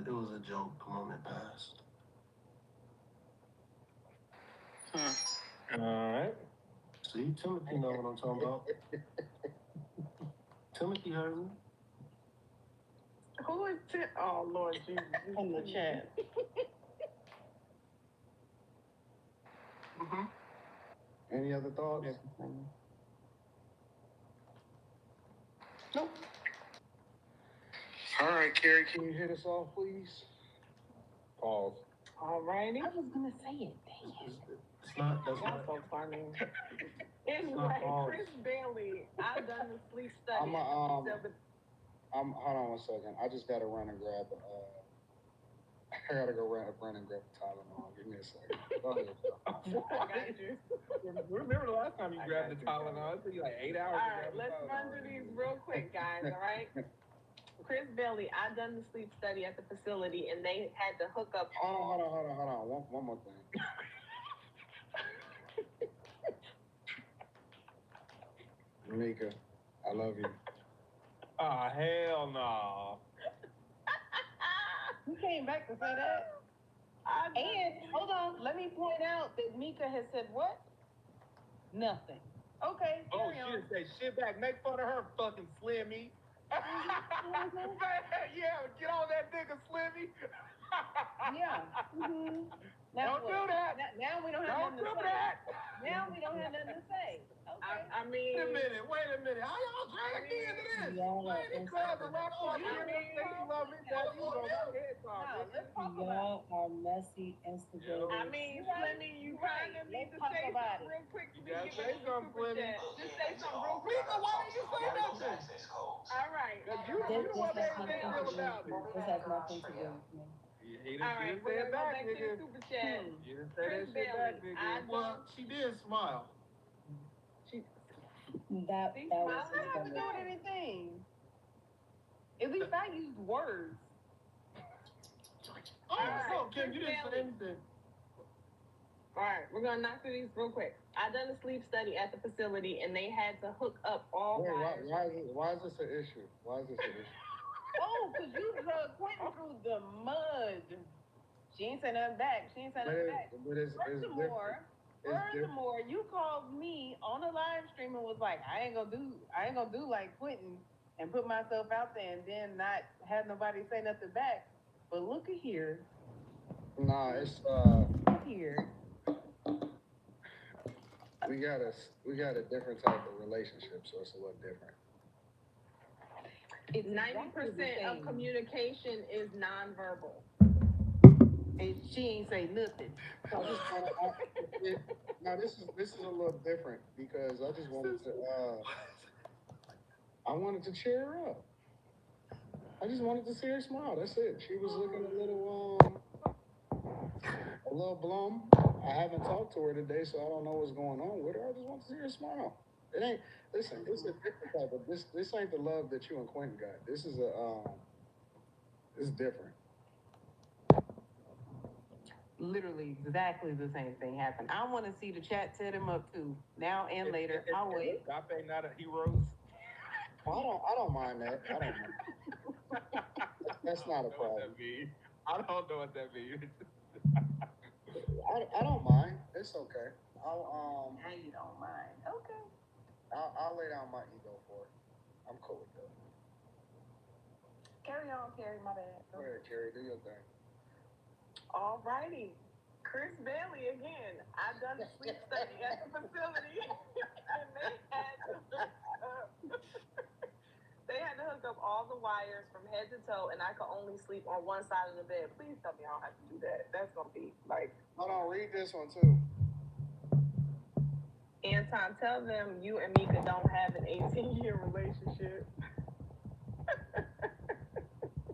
It was a joke. The moment passed. All right. See, Timothy know what I'm talking about. Timothy heard me. Who is it? Oh, Lord Jesus. In the chat. Any other thoughts? Nope. All right, Carrie, can you hit us off, please? Pause. All righty. I was gonna say it. Dang it. It's not. That's Y'all not. so funny. Anyway, Chris Bailey, I done the sleep study. Hold on 1 second. I just gotta run and grab I gotta go run and grab the Tylenol. Give me a second. Go ahead. I got you. Remember the last time you grabbed the Tylenol? It took you like 8 hours. All right, let's run through these real quick, guys. All right. Chris Bailey, I done the sleep study at the facility, and they had to hook up. Hold on. One more thing. Mika, I love you. Ah, hell no. You came back to say that? And hold on, let me point out that Mika has said what? Nothing. Okay, Oh, carry she on. didn't say shit back. Make fun of her, fucking Slimmy. Yeah, get on that nigga, Slimmy. Yeah. Now Don't do that. Now we don't have nothing to say. Now we don't have nothing to say. Okay. I mean, Wait a minute. How y'all dragged me into this? Y'all are Lady Club and Rock Park, you say you love me, that you gonna go ahead, talk. let's talk about Y'all are messy instigators. I mean, Slimmy, you kind of need to say something real quick. You gotta can say something, Slimmy. Just say something real quick. Mika, why didn't you say nothing? All right. You the one that ain't big deal about it. This has nothing to do with me. He All right, didn't we're say gonna it go back, back to nigga. the super chat. You didn't say Chris that shit back, Bailey, nigga. Well, she did smile. That See, was smile doesn't have to do with anything. At least I used words. Oh, right, no, Kim, you Chris didn't say Bailey. anything. All right, we're gonna knock through these real quick. I done a sleep study at the facility, and they had to hook up all Wait, wires. why is this an issue? Why is this an issue? Oh, because you drug Quentin through the mud. She ain't say nothing back. Furthermore, you called me on a live stream and was like, I ain't gonna do like Quentin and put myself out there and then not have nobody say nothing back. But look at here. Nah, it's Look here. we got a different type of relationship, so it's a little different. 90% of communication is nonverbal. And she ain't say nothing. Now this is a little different because I just wanted to I wanted to cheer her up. I just wanted to see her smile. That's it. She was looking a little glum. I haven't talked to her today, so I don't know what's going on with her. I just want to see her smile. It ain't. Listen, it's a different type of this. This ain't the love that you and Quentin got. This is it's different. Literally exactly the same thing happened. I want to see the chat set him up too. Now and later. I'll wait. Agape not a heroes. I don't mind that. I don't mind. That's not a problem. I don't know what that means. I don't mind. It's okay. Now you don't mind. Okay. I'll lay down my ego for it. I'm cool with that. Carry on, Carrie, my bad. Go ahead, Carrie, do your thing. All righty. Chris Bailey again. I done a sleep study at the facility. And they had to hook up all the wires from head to toe, and I could only sleep on one side of the bed. Please tell me I don't have to do that. That's gonna be like. Hold on, read this one too. Anton, tell them you and Mika don't have an 18-year relationship.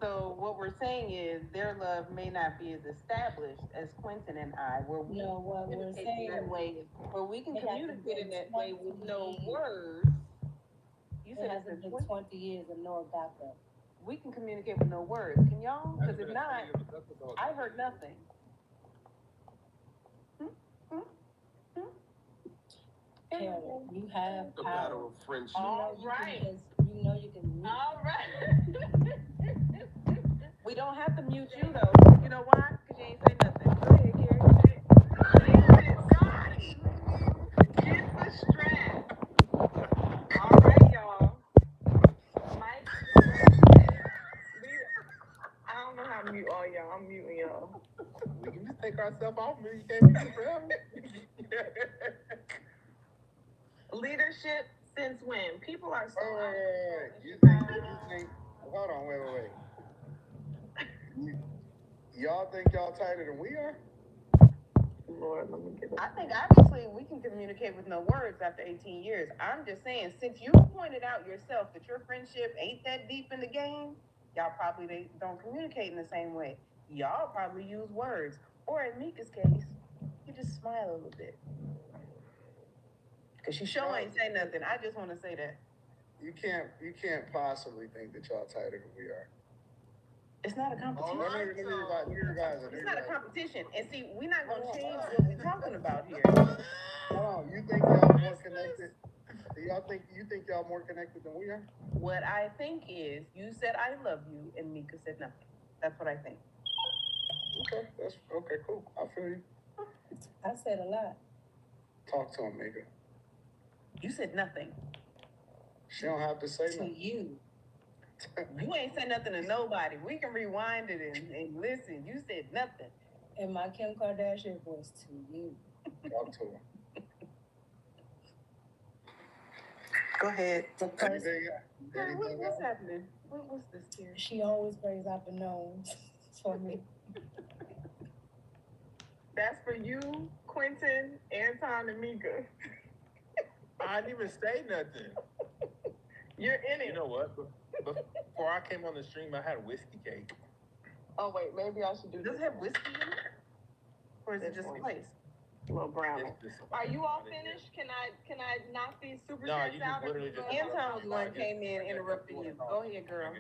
So what we're saying is their love may not be as established as Quentin and I, where we No, what we're saying that way, where we can it communicate in that way with no 20 words. You It said hasn't been 20 years and no agape. we can communicate with no words. Can y'all? Because if not, I heard nothing. Carrie, you have The power. battle of friendship. All right. You know you can mute. All right. We don't have to mute you though. You know why? Because you ain't say nothing. Go ahead, Carrie. Get the strap. All right, y'all. Mike, I don't know how to mute all y'all. I'm muting y'all. We can just take ourselves off here. You can't mute forever. Leadership since when? People are so. Wait. You think? Hold on. Wait. Y'all think y'all tighter than we are? Lord, let me get it. I think obviously we can communicate with no words after 18 years. I'm just saying, since you pointed out yourself that your friendship ain't that deep in the game, y'all probably don't communicate in the same way. Y'all probably use words. Or in Mika's case, you just smile a little bit. Because she sure ain't say nothing. I just want to say that. You can't possibly think that y'all tighter than we are. It's not a competition. Let me revise it. It's not a competition. And see, we're not going to change what we're talking about here. Hold on. You think y'all more connected? You think y'all more connected than we are? What I think is, you said I love you, and Mika said nothing. That's what I think. Okay, cool. I feel you. I said a lot. Talk to him, Mika. You said nothing. She don't have to say To nothing. you. You ain't said nothing to nobody. We can rewind it and listen. You said nothing. In my Kim Kardashian voice, to you. Talk to him. Go ahead. Anything What's happening? What's this here? She always brings out the nose for me. That's for you, Quentin, Anton, and Mika. I didn't even say nothing. You're in it. You know what? Before I came on the stream, I had whiskey cake. Oh wait, maybe I should do Does this. it have whiskey in it? Or is it just place? Little brownie. It's Are you all finished? Can I knock these super No, chats you out? just literally just. Anton was the one who came in and interrupted you. Go ahead, girl. I'm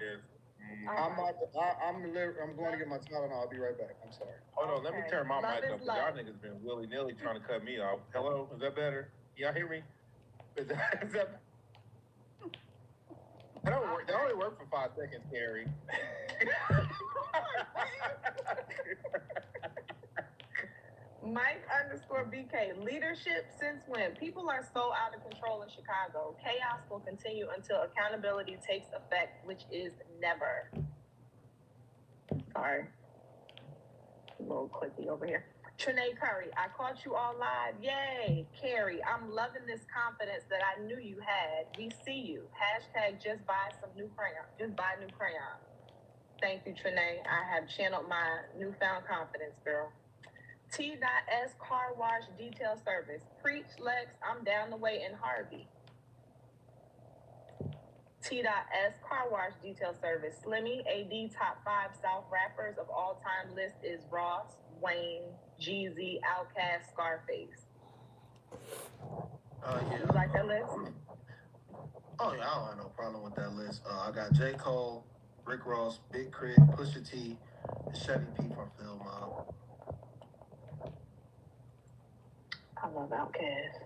going to get my Tylenol. I'll be right back. I'm sorry. Hold on, let me turn my Love mic is up because y'all love. niggas been willy-nilly trying to cut me off. Hello, is that better? Y'all hear me? Is that that only worked for 5 seconds, Carrie. Mike_BK, leadership since when? People are so out of control in Chicago. Chaos will continue until accountability takes effect, which is never. Sorry. A little clicky over here. Trinae Curry, I caught you all live. Yay. Carrie, I'm loving this confidence that I knew you had. We see you. Hashtag just buy some new crayon. Just buy new crayon. Thank you, Trinae. I have channeled my newfound confidence, girl. T.S. Car Wash Detail Service. Preach, Lex. I'm down the way in Harvey. T.S. Car Wash Detail Service. Slimmy, AD top 5 South rappers of all time list is Ross, Wayne, Jeezy, Outkast, Scarface. Yeah. You like that list? Oh yeah, I don't have no problem with that list. I got J. Cole, Rick Ross, Big Crit, Pusha T, and Chevy P from Phil Mob. I love Outkast.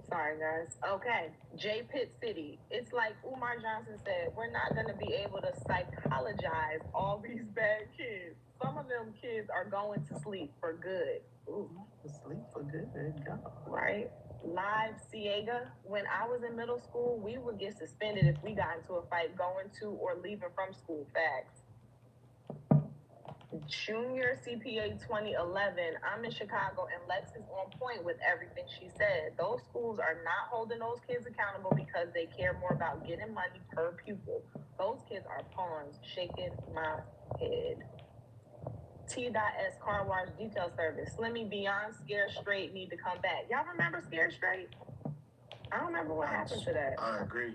Sorry, guys. Okay. J. Pitt City. It's like Umar Johnson said, we're not going to be able to psychologize all these bad kids. Some of them kids are going to sleep for good. Ooh, To sleep for good. God. right? Live Ciega. When I was in middle school, we would get suspended if we got into a fight going to or leaving from school. Facts. Junior CPA 2011. I'm in Chicago and Lex is on point with everything she said. Those schools are not holding those kids accountable because they care more about getting money per pupil. Those kids are pawns. Shaking my head. T.S. Car Wash Detail Service. Slimmy Beyond Scared Straight need to come back. Y'all remember Scared Straight? I don't remember what happened to that. I agree.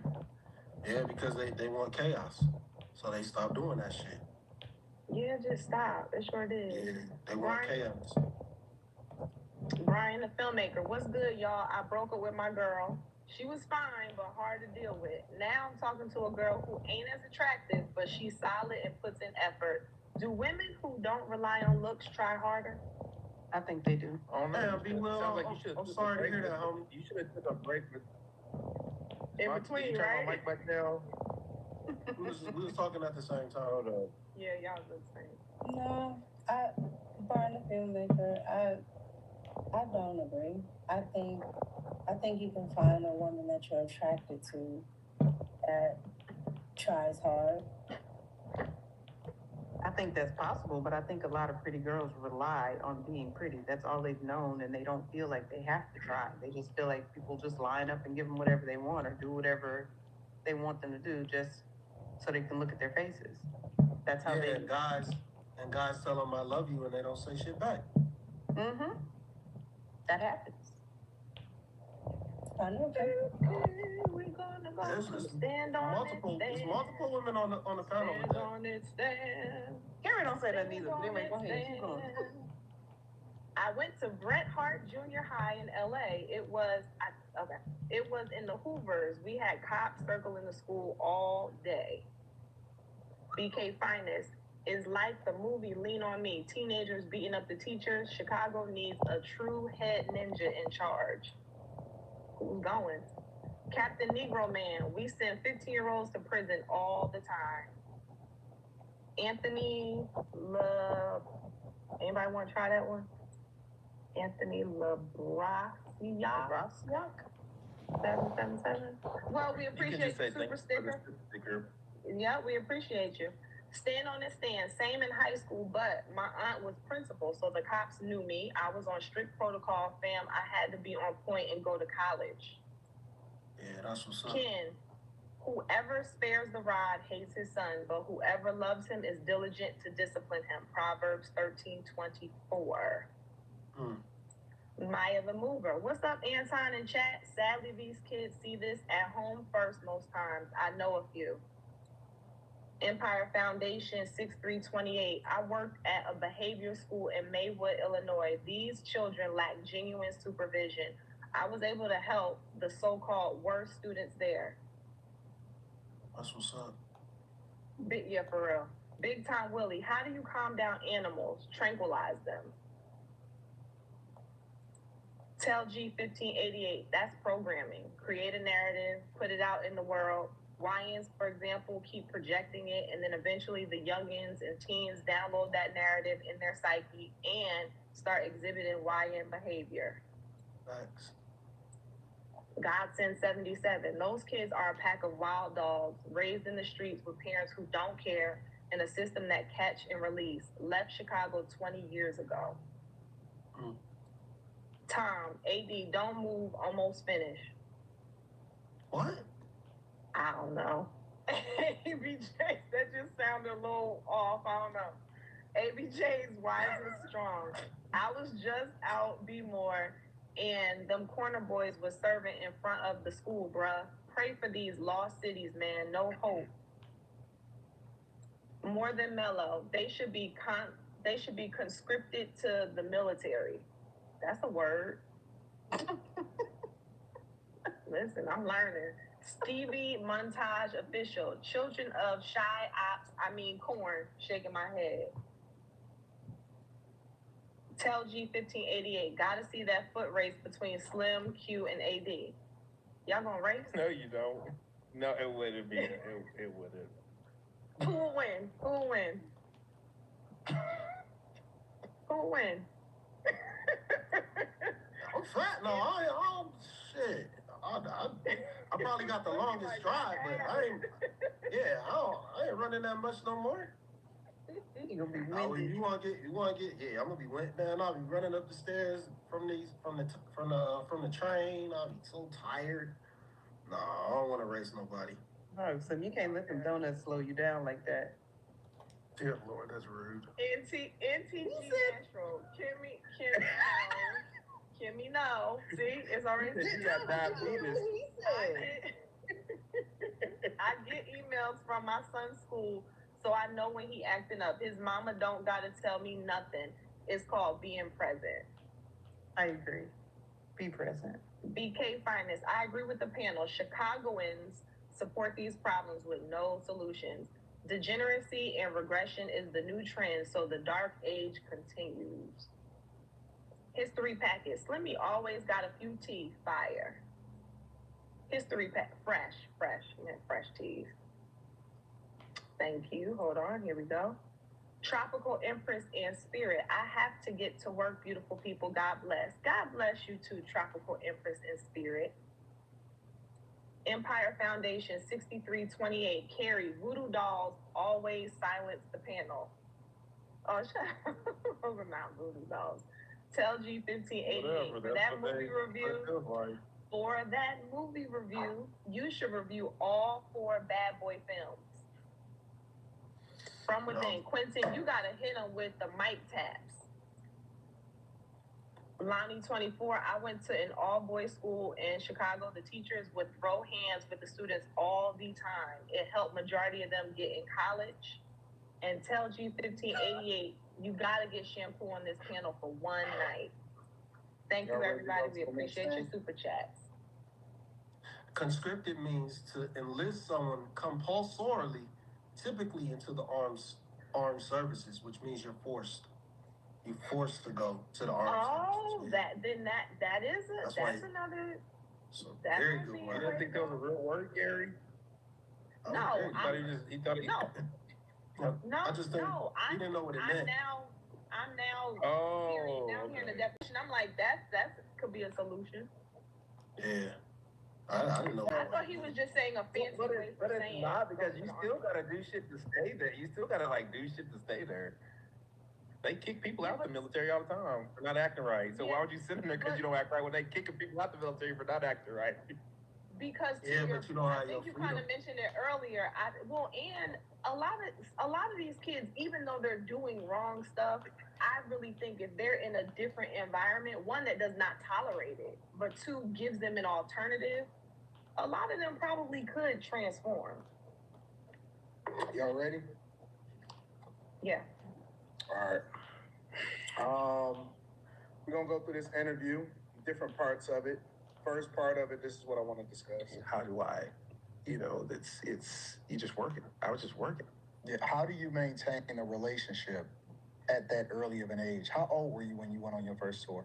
Yeah, because they want chaos. So they stopped doing that shit. Yeah, just stop. It sure did. Yeah, they want chaos. Brian, the filmmaker. What's good, y'all? I broke up with my girl. She was fine, but hard to deal with. Now I'm talking to a girl who ain't as attractive, but she's solid and puts in effort. Do women who don't rely on looks try harder? I think they do. Oh man, Damn, B. Will, sounds like you should. I'm sorry to hear that, homie. You should have took a break. In between, Did you turn right? my mic back down? We was talking at the same time. Hold up. Yeah, y'all look the same. No, Brian the filmmaker, I don't agree. I think you can find a woman that you're attracted to that tries hard. I think that's possible, but I think a lot of pretty girls rely on being pretty. That's all they've known, and they don't feel like they have to try. They just feel like people just line up and give them whatever they want or do whatever they want them to do just so they can look at their faces. That's how they... And guys tell them I love you and they don't say shit back. Mm-hmm. That happens. I know. We're gonna go stand on multiple, it. There's multiple women on the panel with that. On it, stand. Carrie don't say that either, but anyway, go ahead. Keep going. I went to Bret Hart Junior High in LA. It was in the Hoovers. We had cops circling the school all day. BK Finest is like the movie Lean on Me. Teenagers beating up the teachers. Chicago needs a true head ninja in charge. Who's going? Captain Negro Man. We send 15-year-olds to prison all the time. Anthony Anybody want to try that one? Anthony Labrasiak? 777. Well, we appreciate the super sticker. Yeah, we appreciate you. Stand on the stand. Same in high school, but my aunt was principal, so the cops knew me. I was on strict protocol, fam. I had to be on point and go to college. Yeah, that's what's up. Ken, whoever spares the rod hates his son, but whoever loves him is diligent to discipline him. Proverbs 13:24. Maya the Mover. What's up, Anton in chat? Sadly, these kids see this at home first most times. I know a few. Empire Foundation 6328. I worked at a behavior school in Maywood, Illinois. These children lack genuine supervision. I was able to help the so-called worst students there. That's what's up. Yeah, for real. Big Time Willie. How do you calm down animals? Tranquilize them. Tell G1588. That's programming. Create a narrative. Put it out in the world. YNs, for example, keep projecting it, and then eventually the youngins and teens download that narrative in their psyche and start exhibiting YN behavior. Thanks. Godson 77. Those kids are a pack of wild dogs raised in the streets with parents who don't care and a system that catch and release. Left Chicago 20 years ago. Tom, AD, don't move, almost finished. What? I don't know. ABJ, that just sounded a little off. I don't know. ABJ's wise and strong. I was just out B-more, and them corner boys was serving in front of the school, bruh. Pray for these lost cities, man. No hope. More than mellow. They should be conscripted to the military. That's a word. Listen, I'm learning. Stevie Montage Official. Children of corn, shaking my head. Tell G1588. Gotta see that foot race between Slim, Q, and AD. Y'all gonna race? No, you don't. No, it wouldn't be. It wouldn't. Who will win? Who will win? Who will win? I'm fat. No, shit. I probably got the longest stride, but I ain't running that much no more. You gonna be winded. You wanna get, yeah, I'm gonna be winded, man. I'll be running up the stairs from the train. I'll be so tired. No, I don't wanna race nobody. No, so you can't let them donuts slow you down like that. Dear Lord, that's rude. NTG Natural. Kimmy, no. See, it's already. You got diabetes. I get emails from my son's school, so I know when he acting up. His mama don't gotta tell me nothing. It's called being present. I agree. Be present. BK Finest. I agree with the panel. Chicagoans support these problems with no solutions. Degeneracy and regression is the new trend, so the dark age continues. History packet. Slimmy always got a few teeth. Fire. History pack. Fresh. Fresh teeth. Thank you. Hold on. Here we go. Tropical Empress and Spirit. I have to get to work, beautiful people. God bless. God bless you too, Tropical Empress and Spirit. Empire Foundation 6328. Carrie, voodoo dolls always silence the panel. Oh, shut up. Not booty dolls. Tell G1588 for that movie review. For that movie review, you should review all 4 Bad Boy films. From within. Quentin, you gotta hit him with the mic taps. Lonnie 24, I went to an all-boys school in Chicago. The teachers would throw hands with the students all the time. It helped majority of them get in college. And tell G1588, you gotta get shampoo on this panel for one night. Thank you, everybody. We appreciate your super chats. Conscripted means to enlist someone compulsorily, typically into the armed services, which means you're forced. You're forced to go to the armed services. That's another. So very good word. You didn't think that was a real word, Gary? No, I just think he didn't know what it meant. I'm now hearing the definition. I'm like, that could be a solution. Yeah. I didn't know. I thought he was just saying a fancy way for saying. But it's not, because you still gotta do shit to stay there. You still gotta do shit to stay there. They kick people out the military all the time for not acting right. So why would you sit in there because you don't act right when they kicking people out the military for not acting right? Because but you don't have I think you kind of mentioned it earlier. And a lot of these kids, even though they're doing wrong stuff, I really think if they're in a different environment, one that does not tolerate it, but 2 gives them an alternative, a lot of them probably could transform. Y'all ready? Yeah. All right. We're gonna go through this interview, different parts of it. First part of it, this is what I want to discuss. How do I, it's you just working. I was just working. Yeah. How do you maintain a relationship at that early of an age? How old were you when you went on your first tour?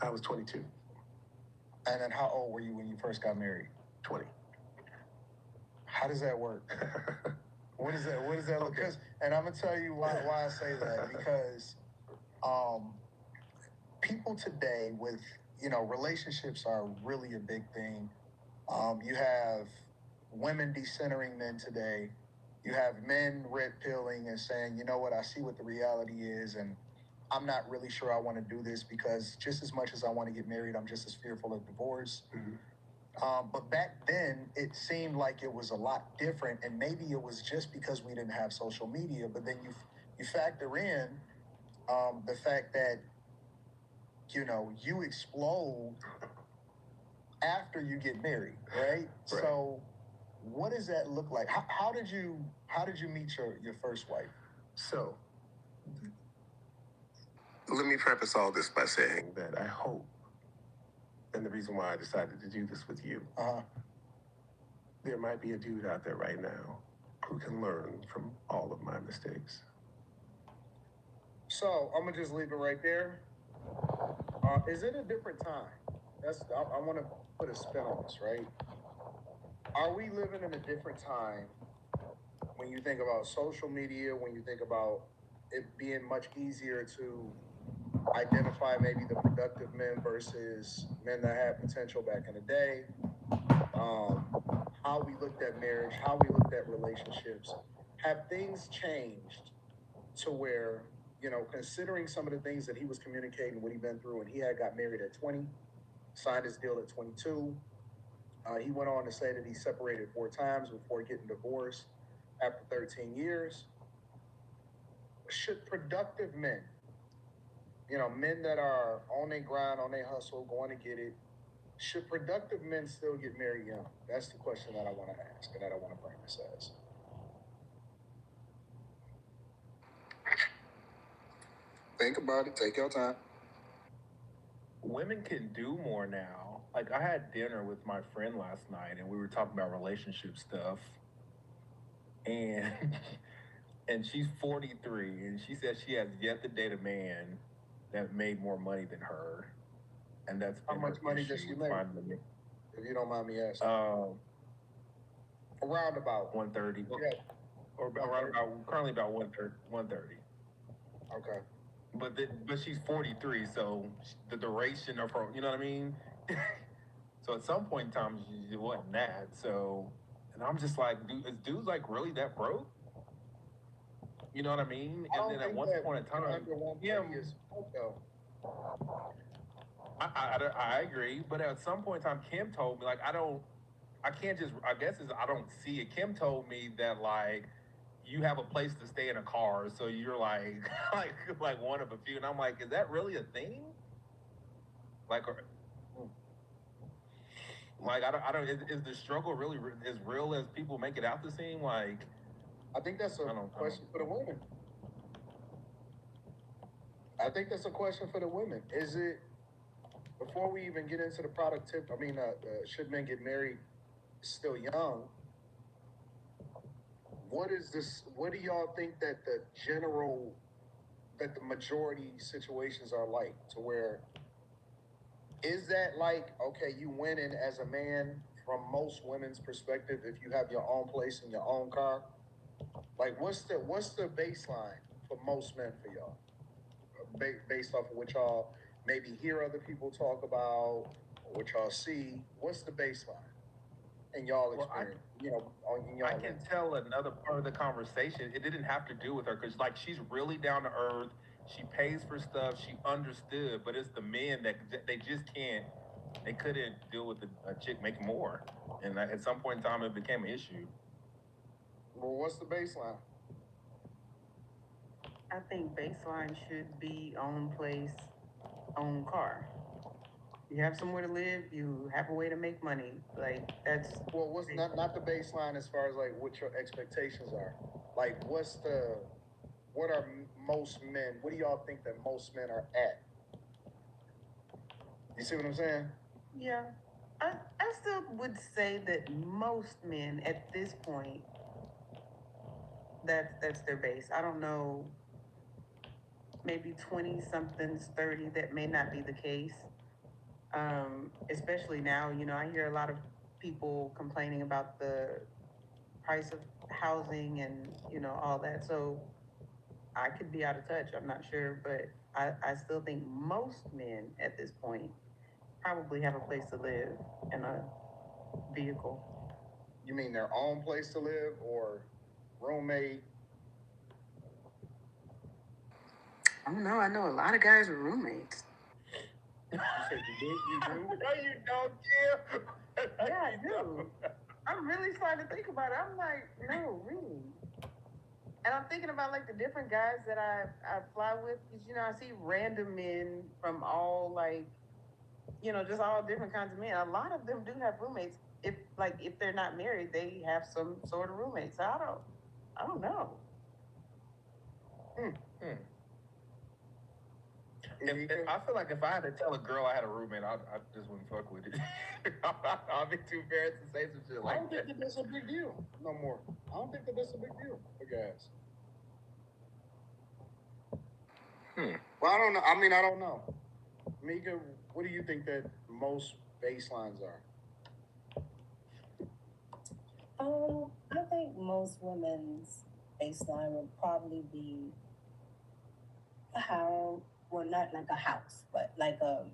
I was 22. And then how old were you when you first got married? 20. How does that work? What does that look? Okay. And I'm gonna tell you why I say that, because people today with relationships are really a big thing. You have women decentering men today. You have men red pilling and saying, you know what, I see what the reality is, and I'm not really sure I want to do this, because just as much as I want to get married, I'm just as fearful of divorce. Mm-hmm. But back then, it seemed like it was a lot different, and maybe it was just because we didn't have social media. But then you factor in the fact that you explode after you get married, right? So, what does that look like? How did you meet your first wife? So, let me preface all this by saying that I hope, and the reason why I decided to do this with you, there might be a dude out there right now who can learn from all of my mistakes. So, I'm gonna just leave it right there. Is it a different time? I want to put a spin on this, right? Are we living in a different time when you think about social media, when you think about it being much easier to identify maybe the productive men versus men that had potential back in the day? How we looked at marriage, how we looked at relationships. Have things changed to where, considering some of the things that he was communicating, what he'd been through, and he had got married at 20, signed his deal at 22. He went on to say that he separated 4 times before getting divorced after 13 years. Should productive men, men that are on their grind, on their hustle, going to get it, should productive men still get married young? That's the question that I want to ask and that I want to bring this as. Think about it. Take your time. Women can do more now. Like, I had dinner with my friend last night, and we were talking about relationship stuff. And and she's 43, and she said she has yet to date a man that made more money than her. And that's how much money does she make? If you don't mind me asking. Around about 130. Yeah. Or around about currently about 130. Okay. But she's 43, so the duration of her, you know what I mean? So at some point in time, it wasn't that. So, and I'm just like, is dudes like really that broke? You know what I mean? I And don't then at think one that point in time, under 130 is though. I agree, but at some point in time, Kim told me, like, I can't just, I guess it's, I don't see it. Kim told me that, like, you have a place to stay in a car, so you're like, like one of a few. And I'm like, is that really a thing? Like, I don't, is the struggle really as real as people make it out to seem? Like, I think that's a question for the women. I think that's a question for the women. Is it, before we even get into the product tip, should men get married still young? What do y'all think that the majority situations are like, to where, is that like, okay, you winning as a man from most women's perspective if you have your own place and your own car? Like, what's the baseline for most men for y'all? Based off of what y'all maybe hear other people talk about, or what y'all see, what's the baseline in y'all experience? I can tell another part of the conversation. It didn't have to do with her, because, like, she's really down to earth. She pays for stuff. She understood, but it's the men that they just can't. They couldn't deal with a chick making more, and at some point in time, it became an issue. Well, what's the baseline? I think baseline should be own place, own car. You have somewhere to live, you have a way to make money. Like, that's... Well, what's not the baseline as far as, like, what your expectations are? Like, what are most men, what do y'all think that most men are at? You see what I'm saying? Yeah. I still would say that most men at this point, that's their base. I don't know, maybe 20-somethings, 30, that may not be the case. Especially now, I hear a lot of people complaining about the price of housing and, all that. So I could be out of touch, I'm not sure, but I still think most men at this point probably have a place to live and a vehicle. You mean their own place to live, or roommate? I don't know. I know a lot of guys with roommates. You said you do? No, you don't, Kim. Yeah, I do. I'm really starting to think about it. I'm like, no, really. And I'm thinking about, like, the different guys that I fly with, because, I see random men from all, like, just all different kinds of men. A lot of them do have roommates. If they're not married, they have some sort of roommate. So I don't know. I feel like if I had to tell a girl I had a roommate, I just wouldn't fuck with it. I'll be too embarrassed to say some shit like that. I don't think that's a big deal no more. I don't think that's a big deal for guys. Well, I don't know. I don't know. Mika, what do you think that most baselines are? I think most women's baseline would probably be a house, well, not like a house, but like a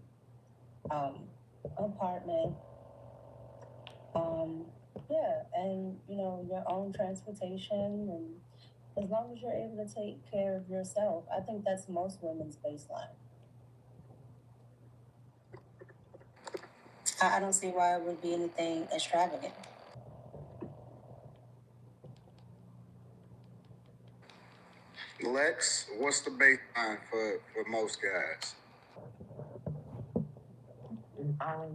apartment. Yeah, and your own transportation, and as long as you're able to take care of yourself, I think that's most women's baseline. I don't see why it would be anything extravagant. Lex, what's the baseline for most guys? Are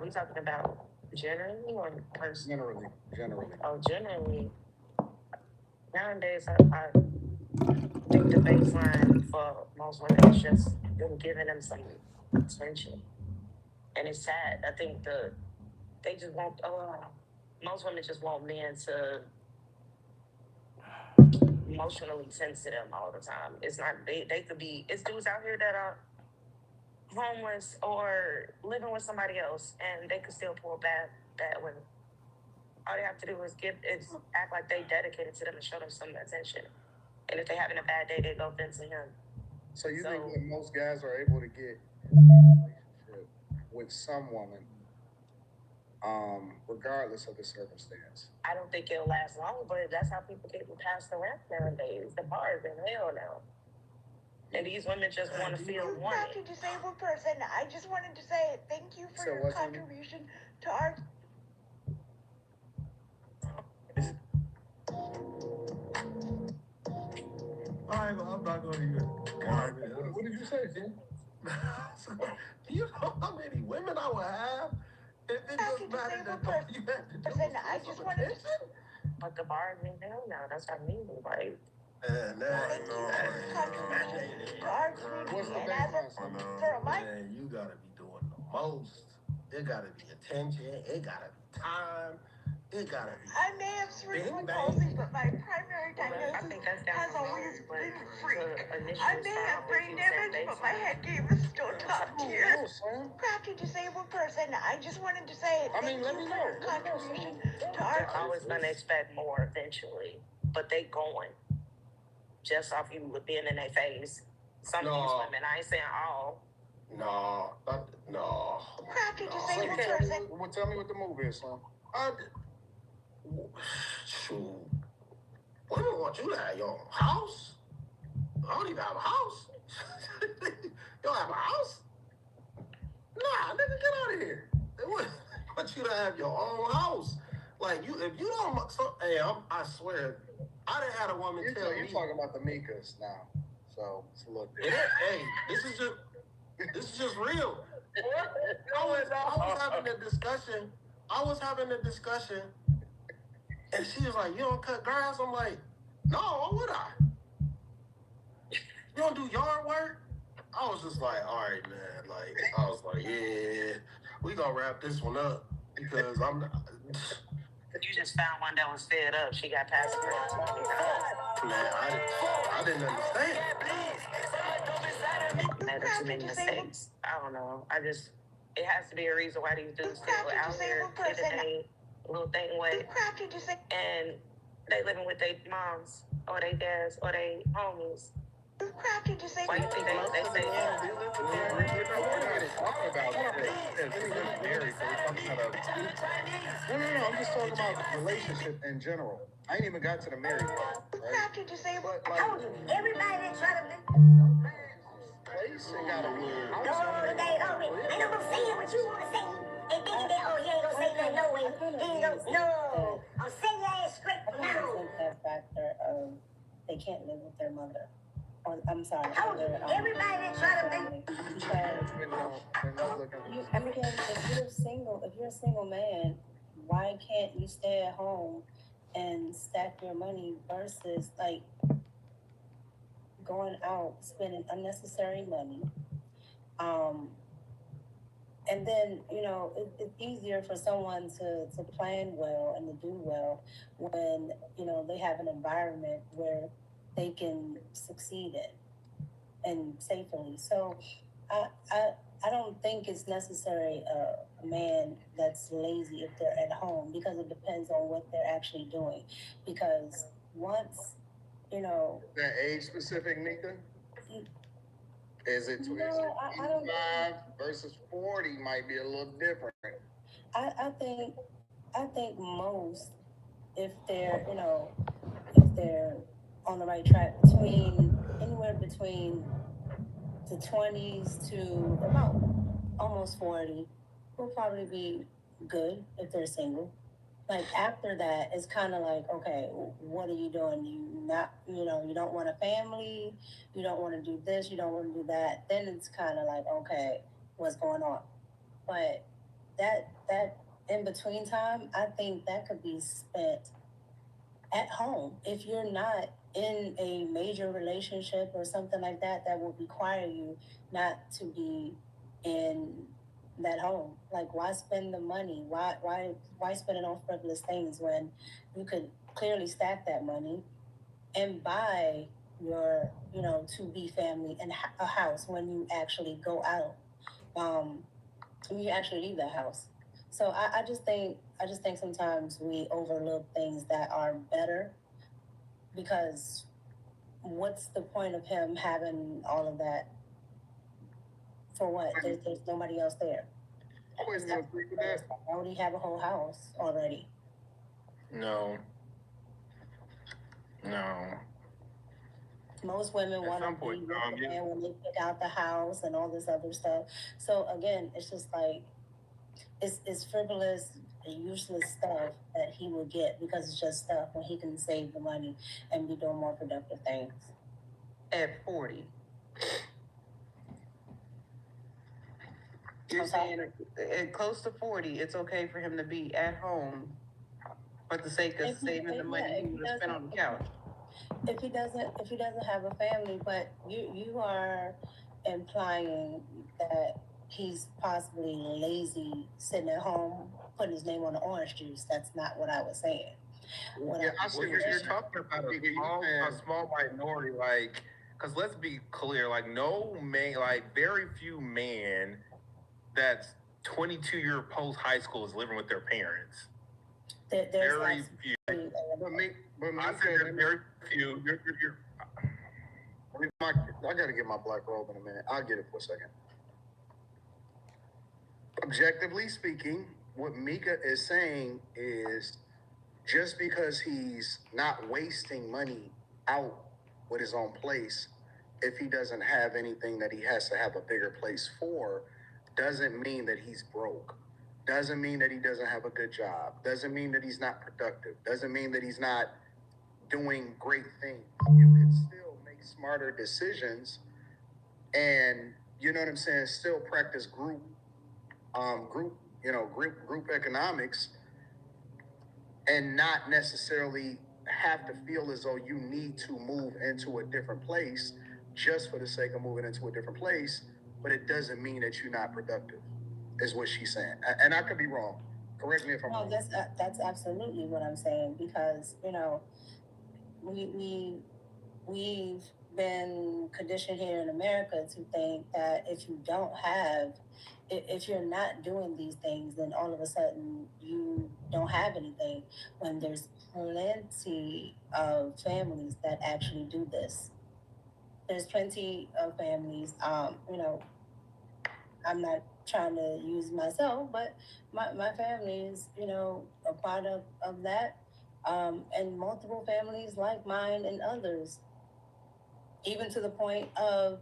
we talking about generally or personally? Generally. Oh, generally. Nowadays, I think the baseline for most women is just them giving them some attention. And it's sad. I think they just want, most women just want men to emotionally tend to them all the time. It's not, they could be, it's dudes out here that are homeless or living with somebody else, and they could still pull bad women. All they have to do is act like they dedicated to them and show them some attention. And if they're having a bad day, they go vent to him. So you think that most guys are able to get into a relationship with some woman regardless of the circumstance. I don't think it'll last long, but that's how people get past the rap nowadays. The bars in hell now. And these women just want to feel You wanted. craft a disabled person. I just wanted to say thank you for your contribution to our. I'm not going to even. What did you say, Tim? Do you know how many women I would have if it just mattered that all you had to do was I just wanted to. But the bars in hell now. That's what I mean, right? Thank you for your contribution to our community. And as for a man, you gotta be doing the most. It gotta be attention. It gotta be time. It gotta be. I may have cerebral palsy, but my primary diagnosis has always been freak. I may have brain damage, but my head game is still top tier. Crafty disabled person. I just wanted to say thank you for your contribution to our. They're always gonna expect more eventually, but they going. Just off you being in their face. Some of these women, I ain't saying all. No. Crafty disabled person. Well, tell me what the move is, son. Shoot. Women want you to have your own house. I don't even have a house. You don't have a house? Nah, nigga, get out of here. They want you to have your own house. Like, if you don't, I swear, I done had a woman tell me. You're talking about the Mikas now, so it's a little different. Hey, this is just real. I was having a discussion, and she was like, "You don't cut grass?" I'm like, "No, why would I? You don't do yard work?" I was just like, "All right, man." Like, I was like, "Yeah, we gonna wrap this one up because I'm not." You just found one that was fed up. She got past it. Man, I didn't understand. Made too many mistakes. I don't know. It has to be a reason why these dudes still out here getting a little thing with, and they living with their moms or their dads or their homies. Why you think they say that? We're not talking about married. No. I'm just talking about relationship in general. I ain't even got to the married part, right? Everybody that try to Place and got a no, ain't no saying what you want to say. And thinking that, oh, you ain't gonna say nothing, no way. No. I'm saying your ass straight I now. think that factor of they can't live with their mother. Or, I'm sorry. Everybody that try to think. If you're a single man, why can't you stay at home and stack your money versus like going out spending unnecessary money? And then, it's easier for someone to plan well and to do well when, they have an environment where they can succeed in and safely. So I don't think it's necessary a man that's lazy if they're at home, because it depends on what they're actually doing. Because once, that age specific, Nika? Is it 25 versus 40 might be a little different? I think most, if they're on the right track, anywhere between the 20s to about almost 40 will probably be good if they're single. Like after that, it's kind of like, okay, what are you doing? You don't want a family, you don't want to do this, you don't want to do that. Then it's kind of like, okay, what's going on? But that in between time, I think that could be spent at home. If you're not in a major relationship or something like that, that will require you not to be in that home. Like, why spend the money? Why spend it on frivolous things when you could clearly stack that money and buy your, to-be family and a house when you actually go out, when you actually leave that house. So I just think sometimes we overlook things that are better, because what's the point of him having all of that for what? There's nobody else there. wouldn't even agree with that. I already have a whole house already. No. Most women want to be with the man when they pick out the house and all this other stuff. So again, it's just like it's frivolous and useless stuff that he will get because it's just stuff when he can save the money and be doing more productive things. At 40. You're saying at close to 40, it's okay for him to be at home for the sake of saving the money he would have spent on the couch. If he doesn't have a family, but you are implying that he's possibly lazy, sitting at home, putting his name on the orange juice. That's not what I was saying. You're talking about a small minority, like, because let's be clear, like, no man, like, very few men that's 22 year post high school is living with their parents. Very few. I said there's very few. I gotta get my black robe in a minute. I'll get it for a second. Objectively speaking, what Mika is saying is just because he's not wasting money out with his own place, if he doesn't have anything that he has to have a bigger place for, doesn't mean that he's broke. Doesn't mean that he doesn't have a good job. Doesn't mean that he's not productive. Doesn't mean that he's not doing great things. You can still make smarter decisions and, you know what I'm saying, still practice group economics and not necessarily have to feel as though you need to move into a different place just for the sake of moving into a different place, but it doesn't mean that you're not productive, is what she's saying. And I could be wrong. Correct me if I'm wrong. No, that's absolutely what I'm saying, because, you know, we've been conditioned here in America to think that if you're not doing these things, then all of a sudden you don't have anything, when there's plenty of families that actually do this. There's plenty of families, you know, I'm not trying to use myself, but my family is, you know, a part of that. And multiple families like mine and others, even to the point of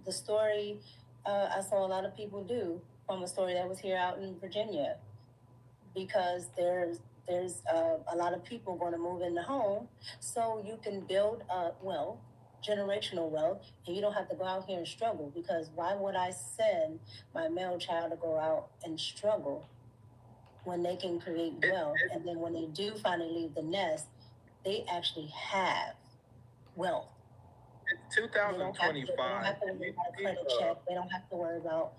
the story I saw a lot of people do from a story that was here out in Virginia, because there's a lot of people going to move in the home, so you can build wealth, generational wealth, and you don't have to go out here and struggle. Because why would I send my male child to go out and struggle when they can create wealth, and then when they do finally leave the nest, they actually have wealth. It's 2025. They don't have to worry about a credit check. They don't have to worry about.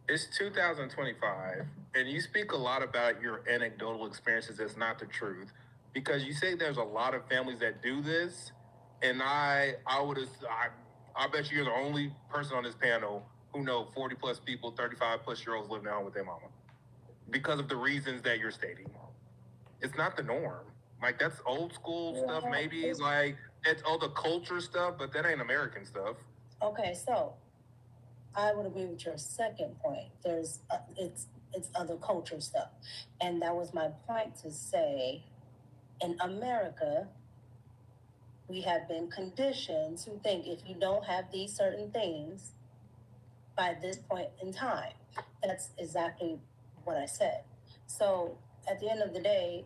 It's 2025, and you speak a lot about your anecdotal experiences. That's not the truth, because you say there's a lot of families that do this, and I bet you're the only person on this panel who know 40 plus people, 35 plus year olds living at home with their mama, because of the reasons that you're stating. It's not the norm. Like, that's old school stuff, maybe. Like, it's all the culture stuff, but that ain't American stuff. Okay, so I would agree with your second point. There's it's other culture stuff, and that was my point to say. In America, we have been conditioned to think if you don't have these certain things by this point in time, that's exactly what I said. So at the end of the day,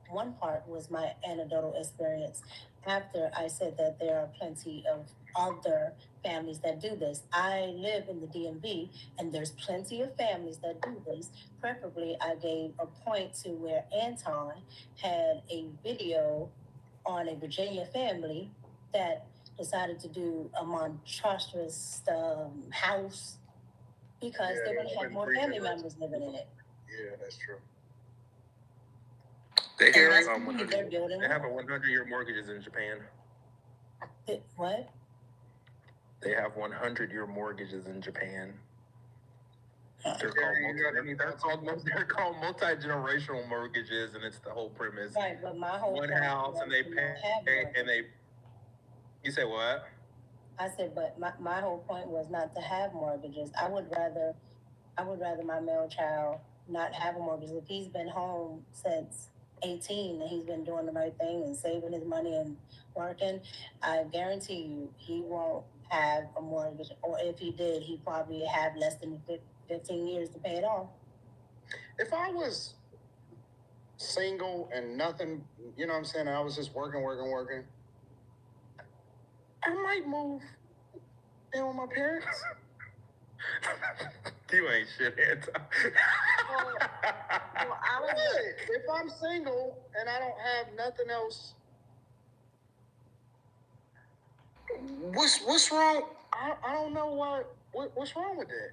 one part was my anecdotal experience after I said that there are plenty of other families that do this. I live in the DMV, and there's plenty of families that do this. Preferably, I gave a point to where Anton had a video on a Virginia family that decided to do a monstrous house because they would have more family members living in it. Yeah, that's true. They have 100-year mortgages in Japan. What? They have 100-year mortgages in Japan. They're called multi-generational mortgages, and it's the whole premise. Right, but my whole one house, and they pay, and they. You say what? I said, but my whole point was not to have mortgages. I would rather I would rather my male child not have a mortgage. If he's been home since 18 and he's been doing the right thing and saving his money and working, I guarantee you he won't have a mortgage. Or if he did, he'd probably have less than 15 years to pay it off. If I was single and nothing, you know what I'm saying, I was just working, I might move in with my parents. You ain't shit, Anton. Well, I was if I'm single and I don't have nothing else, what's wrong? I don't know what's wrong with that.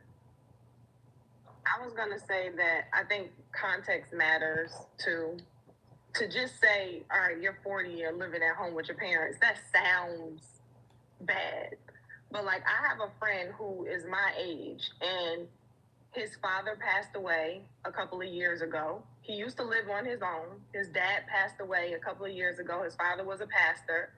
I was gonna say that I think context matters too. To just say, all right, you're 40, you're living at home with your parents, that sounds bad. But like, I have a friend who is my age, and his father passed away a couple of years ago. He used to live on his own. His dad passed away a couple of years ago. His father was a pastor.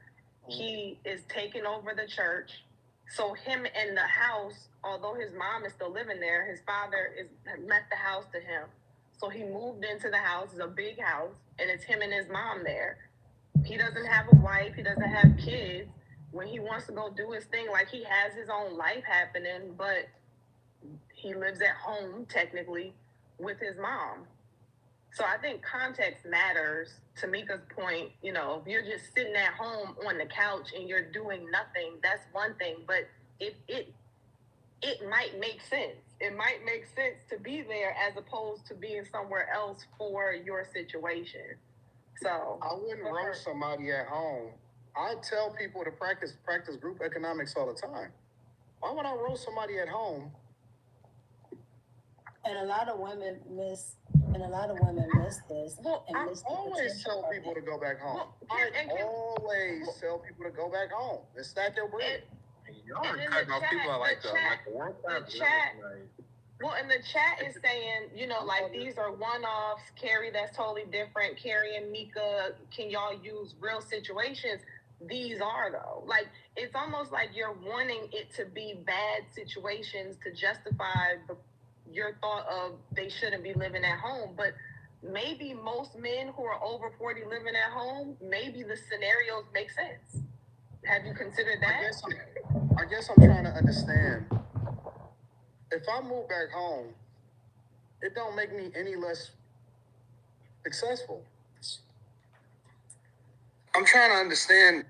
He is taking over the church. So him in the house, although his mom is still living there, his father left the house to him. So he moved into the house. It's a big house, and it's him and his mom there. He doesn't have a wife. He doesn't have kids. When he wants to go do his thing, like, he has his own life happening, but he lives at home technically with his mom. So I think context matters. Tamika's point, you know, if you're just sitting at home on the couch and you're doing nothing, that's one thing. But it might make sense. It might make sense to be there as opposed to being somewhere else for your situation. So I wouldn't roast somebody at home. I tell people to practice group economics all the time. Why would I roast somebody at home? And a lot of women miss this. Well, I always tell people to go back home. I always tell people to go back home and stack your bread. Y'all are cutting off people like the world. Well, and the chat is saying, you know, like, these are one-offs. Carrie, that's totally different. Carrie and Mika, can y'all use real situations? These are, though. Like, it's almost like you're wanting it to be bad situations to justify your thought of they shouldn't be living at home. But maybe most men who are over 40 living at home, maybe the scenarios make sense. Have you considered that? I guess I'm trying to understand. If I move back home, it don't make me any less successful. I'm trying to understand.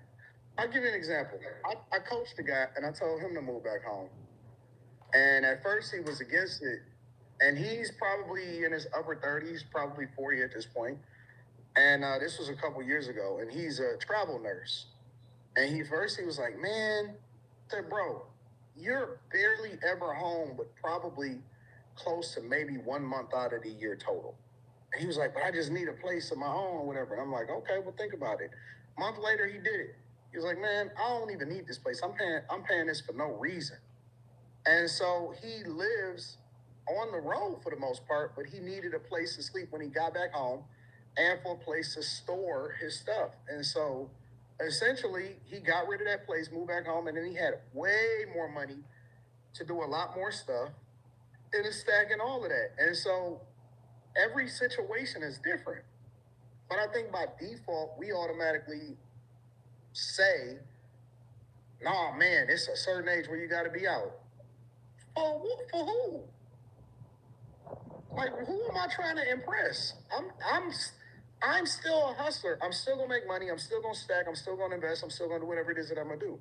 I'll give you an example. I coached a guy and I told him to move back home. And at first he was against it. And he's probably in his upper 30s, probably 40 at this point. And this was a couple years ago. And he's a travel nurse. And he was like, man, I said, bro, you're barely ever home, but probably close to maybe 1 month out of the year total. And he was like, but I just need a place of my own or whatever. And I'm like, okay, well, think about it. A month later, he did it. He was like, man, I don't even need this place. I'm paying this for no reason. And so he lives on the road for the most part, but he needed a place to sleep when he got back home and for a place to store his stuff. And so essentially, he got rid of that place, moved back home, and then he had way more money to do a lot more stuff and is stacking all of that. And so every situation is different. But I think by default, we automatically say, nah, man, it's a certain age where you got to be out. For who? Like, who am I trying to impress? I'm still a hustler. I'm still gonna make money. I'm still gonna stack. I'm still gonna invest. I'm still gonna do whatever it is that I'm gonna do.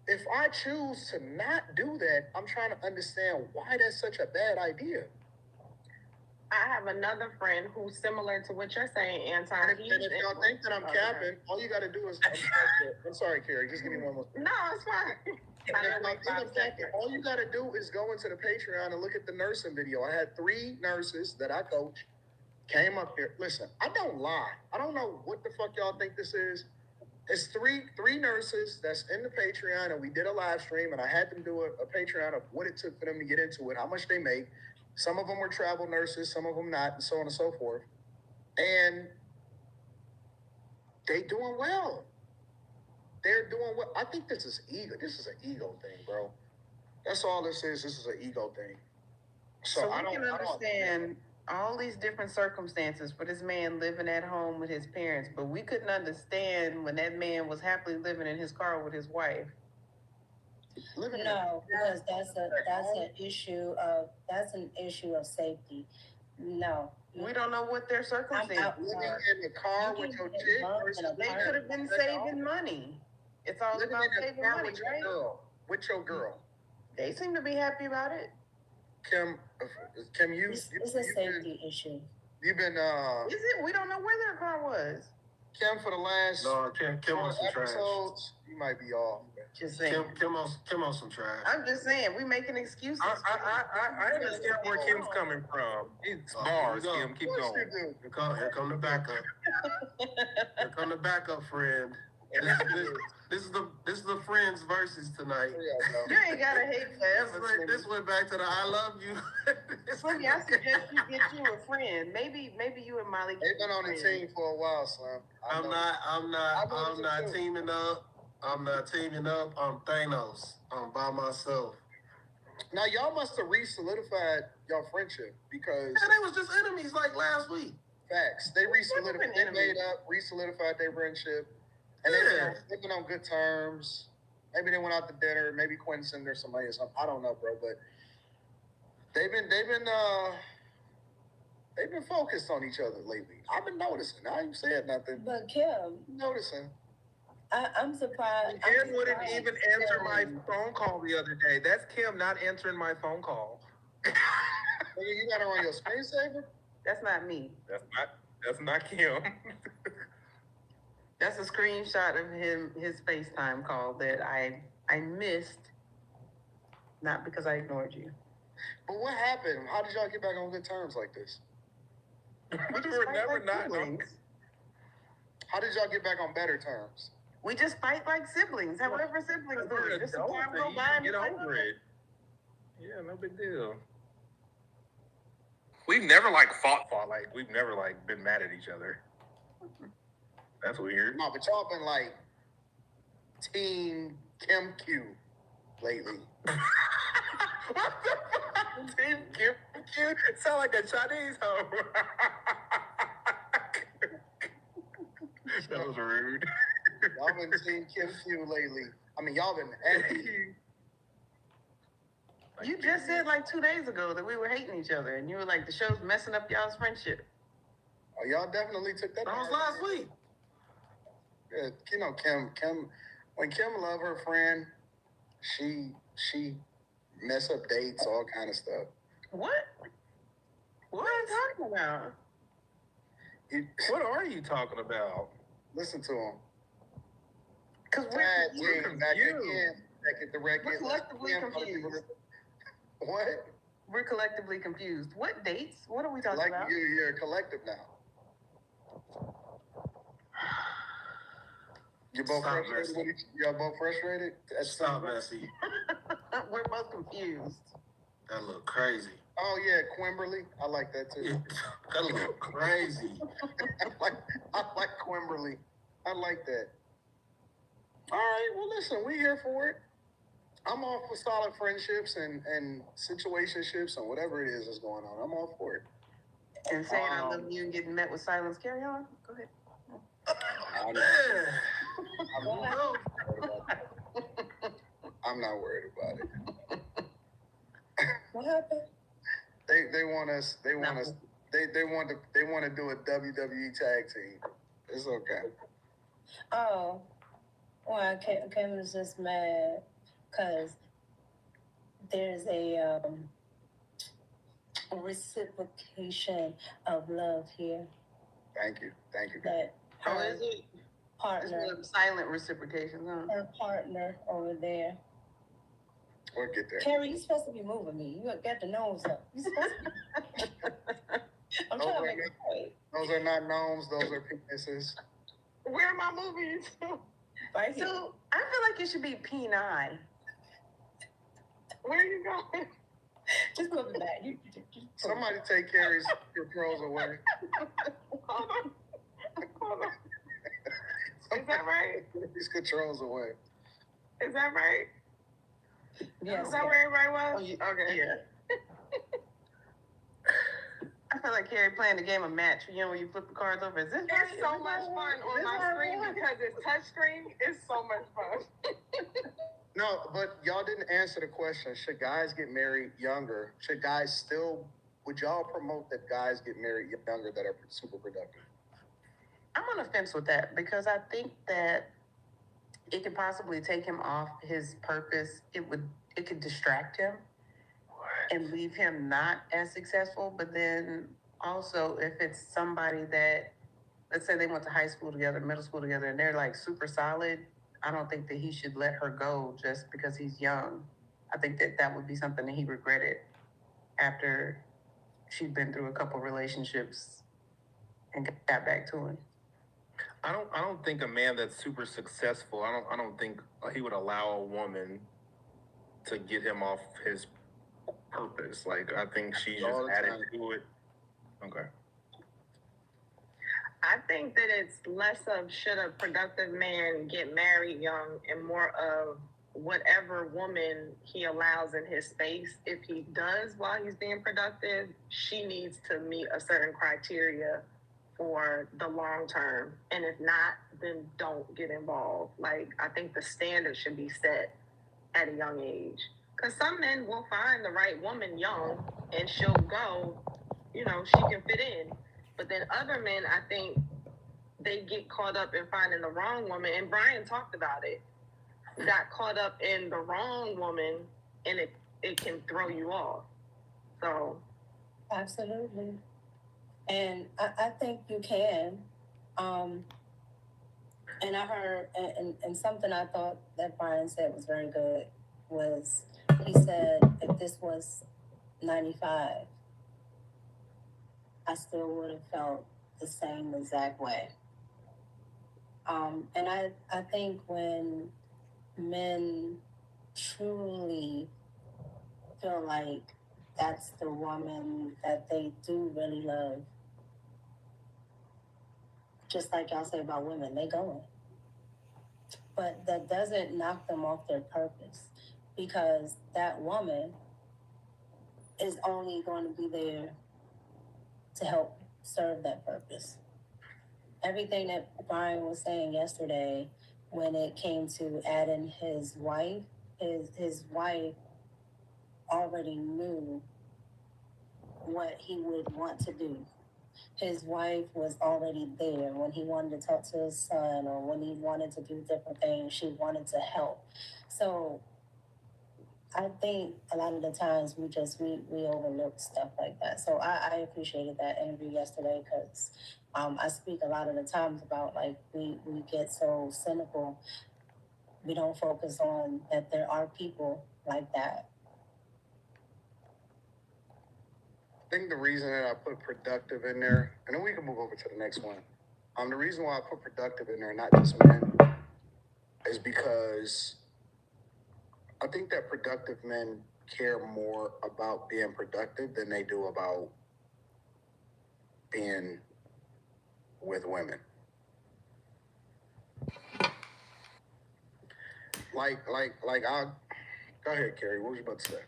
If I choose to not do that, I'm trying to understand why that's such a bad idea. I have another friend who's similar to what you're saying, Anton. And if y'all think that I'm capping, all you got to do is... I'm sorry, Carrie. Just give me one more. No, it's fine. All you got to do is go into the Patreon and look at the nursing video. I had 3 nurses that I coached came up here. Listen, I don't lie. I don't know what the fuck y'all think this is. It's three nurses that's in the Patreon, and we did a live stream, and I had them do a Patreon of what it took for them to get into it, how much they make. Some of them were travel nurses, some of them not, and so on and so forth. And they doing well. They're doing well. I think this is ego. This is an ego thing, bro. That's all this is. This is an ego thing. So we can understand all these different circumstances for this man living at home with his parents, but we couldn't understand when that man was happily living in his car with his wife. No, because that's an issue of safety. No. We don't know what their circumstances Living are. in the car with your chick versus They could have been saving money. It's all living about in the saving car money, with your right? girl. With your girl. They seem to be happy about it. Kim, you... It's a safety issue. You've been, Is it? We don't know where their car was. Kim, for the last... No, Kim on some trash. episodes, you might be off. Just saying. Kim on some trash. I'm just saying, we making excuses. I understand where Kim's coming from. It's bars, Kim. Keep going. Here come the backup. Here come the backup friend. This is the friends versus tonight. You ain't gotta hate forever. This went back to the I love you. Slimmy, I suggest you get you a friend. Maybe you and Molly. They've been on the team for a while, Slim. I'm not teaming up. I'm not teaming up. I'm Thanos. I'm by myself. Now y'all must have re-solidified your friendship because they was just enemies like last week. Facts. They re-solidified. They made up, re-solidified their friendship, and they've been on good terms. Maybe they went out to dinner. Maybe Quinn sent her some money or something. I don't know, bro. But they've been focused on each other lately. I've been noticing. I ain't said nothing. But Kim, Noticing. I'm surprised. Kim wouldn't even answer my phone call the other day. That's Kim not answering my phone call. You got her on your screensaver? That's not me. That's not Kim. That's a screenshot of his FaceTime call that I missed, not because I ignored you. But what happened? How did y'all get back on good terms like this? We were never not. How did y'all get back on better terms? We just fight like siblings. However siblings do it. Just some time go by and get over it. Yeah, no big deal. We've never fought. Like we've never been mad at each other. That's weird. No, but y'all been Team Kim Q lately. What the fuck? Team Kim Q? It sound like a Chinese hoe. That was rude. Y'all been Team Kim Q lately. I mean, y'all been hating. You just said 2 days ago that we were hating each other, and you were like, the show's messing up y'all's friendship. Oh, y'all definitely took that. That was last week. Yeah, you know, Kim, when Kim love her friend, she mess up dates, all kind of stuff. What? What are you talking about? What are you talking about? Listen to him. Because we're confused. We're collectively confused. What? We're collectively confused. What dates? What are we talking about? You're a collective now. You're both frustrated. Y'all both frustrated? Stop messy. We're both confused. That look crazy. Oh yeah, Quimberly. I like that too. That look crazy. I like Quimberly. I like that. All right, well listen, we here for it. I'm all for solid friendships and situationships and whatever it is that's going on. I'm all for it. And saying I love you and getting met with silence. Carry on. Go ahead. I'm not worried about it. What happened? They want to do a WWE tag team. It's okay. Oh, well, Kim is just mad because there's a reciprocation of love here. Thank you. That how is it? Partner. It's silent reciprocation, huh? Her partner over there. We'll get there. Carrie, you're supposed to be moving me. You got the nose up. You're supposed to be. I'm trying to make a point. Those are not gnomes. Those are penises. Where am I moving you to? Right here. So I feel like it should be P9. Where are you going? Just move it back. Somebody take Carrie's controls away. Hold on. Is that right? These controls away. Is that right? Yes. Is that where everybody was? Oh, okay. Yeah. feel like Carrie playing the game of match. You know, when you flip the cards over. Is this It's right? so much fun on my screen because it's touchscreen. It's so much fun. No, but y'all didn't answer the question. Should guys get married younger? Should guys still, would y'all promote that guys get married younger that are super productive? I'm on the fence with that because I think that it could possibly take him off his purpose. It could distract him and leave him not as successful. But then also, if it's somebody that, let's say they went to high school together, middle school together, and they're like super solid, I don't think that he should let her go just because he's young. I think that that would be something that he regretted after she'd been through a couple relationships and got back to him. I don't think a man that's super successful, I don't think he would allow a woman to get him off his purpose. Like, I think she's just added to it. Okay. I think that it's less of should a productive man get married young and more of whatever woman he allows in his space. If he does while he's being productive, she needs to meet a certain criteria for the long term. And if not, then don't get involved. Like, I think the standard should be set at a young age. Because some men will find the right woman young and she'll go, you know, she can fit in. But then other men, I think they get caught up in finding the wrong woman. And Brian talked about it. Got caught up in the wrong woman and it can throw you off. So. Absolutely. And I think you can. And I heard, and something I thought that Brian said was very good was he said, if this was 95, I still would have felt the same exact way. And I think when men truly feel like that's the woman that they do really love, just like y'all say about women, they going. But that doesn't knock them off their purpose because that woman is only going to be there to help serve that purpose. Everything that Brian was saying yesterday when it came to adding his wife, his wife already knew what he would want to do. His wife was already there when he wanted to talk to his son or when he wanted to do different things. She wanted to help. So I think a lot of the times we overlook stuff like that. So I appreciated that interview yesterday because I speak a lot of the times about like we get so cynical. We don't focus on that there are people like that. I think the reason that I put productive in there, and then we can move over to the next one. The reason why I put productive in there, not just men, is because I think that productive men care more about being productive than they do about being with women. I'll go ahead, Carrie. What was you about to say?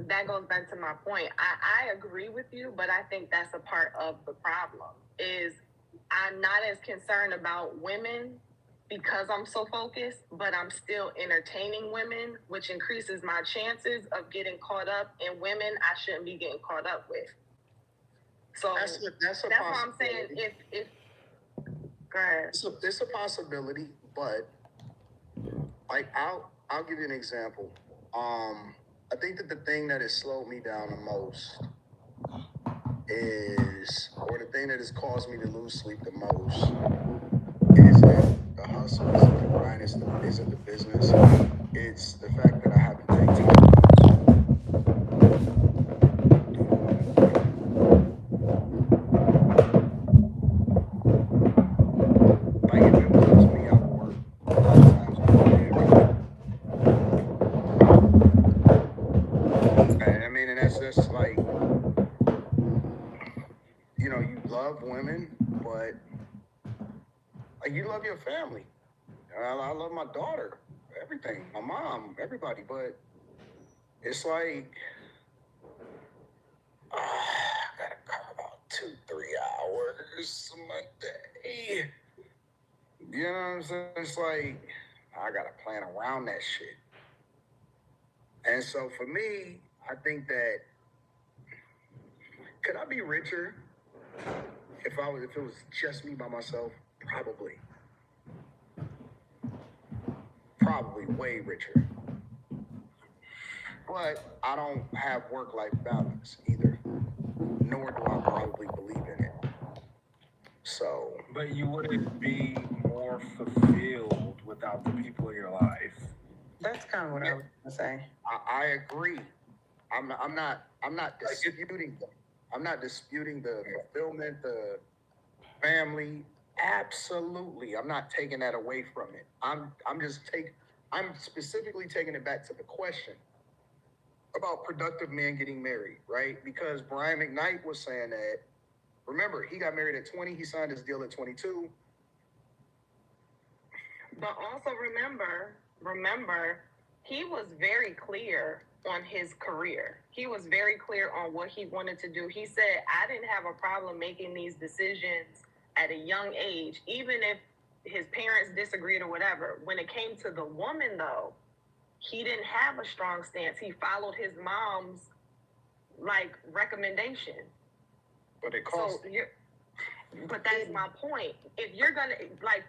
That goes back to my point. I agree with you, but I think that's a part of the problem is I'm not as concerned about women because I'm so focused, but I'm still entertaining women, which increases my chances of getting caught up in women I shouldn't be getting caught up with. So that's why I'm saying if go ahead. It's a possibility, but like I'll give you an example. I think that the thing that has slowed me down the most or the thing that has caused me to lose sleep the most isn't the hustle, isn't the grind, isn't the business. It's the fact that I haven't taken time. Like if it was up to me, I would work a lot of times all day every day. I mean, and that's just like, you know, you love women, but like you love your family. I love my daughter, everything, my mom, everybody, but it's like first Monday. You know what I'm saying? It's like, I gotta plan around that shit. And so for me, I think that, could I be richer if it was just me by myself? Probably. Probably way richer. But I don't have work-life balance either, nor do I probably believe in it. So. But you wouldn't be more fulfilled without the people in your life. That's kind of what I was gonna say. I agree. I'm not disputing them. I'm not disputing the fulfillment, the family. Absolutely. I'm not taking that away from it. I'm specifically taking it back to the question about productive men getting married, right? Because Brian McKnight was saying that, remember, he got married at 20, he signed his deal at 22. But also remember, he was very clear on his career. He was very clear on what he wanted to do. He said, I didn't have a problem making these decisions at a young age, even if his parents disagreed or whatever. When it came to the woman, though, he didn't have a strong stance. He followed his mom's, recommendation. But it cost. But that's my point. If you're gonna,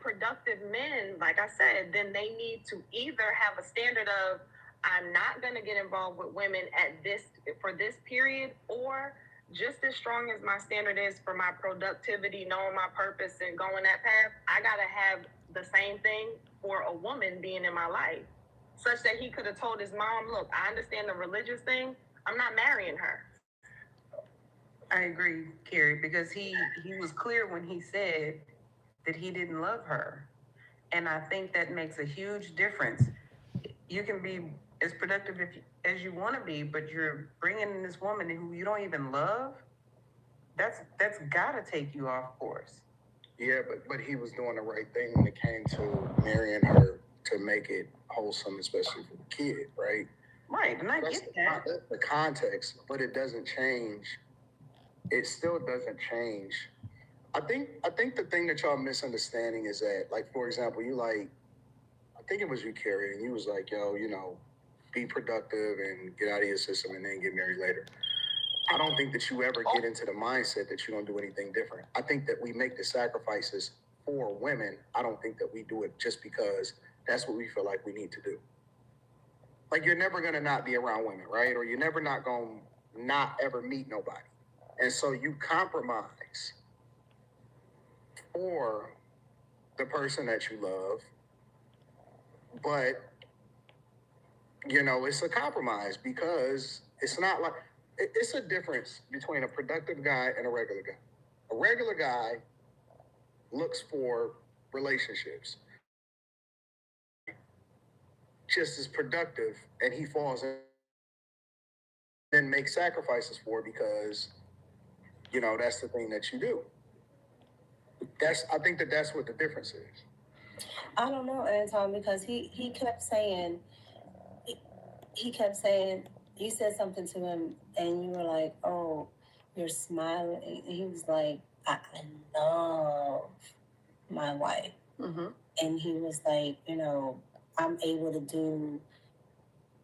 productive men, like I said, then they need to either have a standard of, I'm not gonna get involved with women for this period, or just as strong as my standard is for my productivity, knowing my purpose and going that path, I gotta have the same thing for a woman being in my life. Such that he could have told his mom, look, I understand the religious thing, I'm not marrying her. I agree, Carrie, because he was clear when he said that he didn't love her. And I think that makes a huge difference. You can be as productive as you want to be, but you're bringing in this woman who you don't even love. That's got to take you off course. Yeah, but he was doing the right thing when it came to marrying her to make it wholesome, especially for the kid, right? Right, and I get that. That's the context, but it doesn't change. It still doesn't change. I think the thing that y'all misunderstanding is that, for example, I think it was you, Carrie, and you was like, yo, be productive and get out of your system and then get married later. I don't think that you ever get into the mindset that you don't do anything different. I think that we make the sacrifices for women. I don't think that we do it just because that's what we feel like we need to do. You're never going to not be around women, right? Or you're never not going to not ever meet nobody. And so you compromise for the person that you love, but, it's a compromise because it's not it's a difference between a productive guy and a regular guy. A regular guy looks for relationships, just as productive, and he falls in and makes sacrifices for because, that's the thing that you do. I think that's what the difference is. I don't know, Anton, because he kept saying, you said something to him and you were like, oh, you're smiling. And he was like, I love my wife. Mm-hmm. And he was like, I'm able to do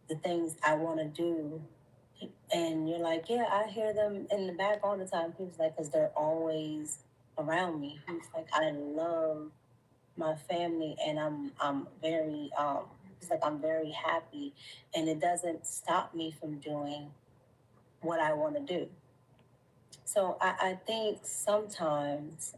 the things I want to do. And you're like, yeah, I hear them in the back all the time. He was like, because they're always around me. He was like, I love my family and I'm very I'm very happy, and it doesn't stop me from doing what I want to do. So I think sometimes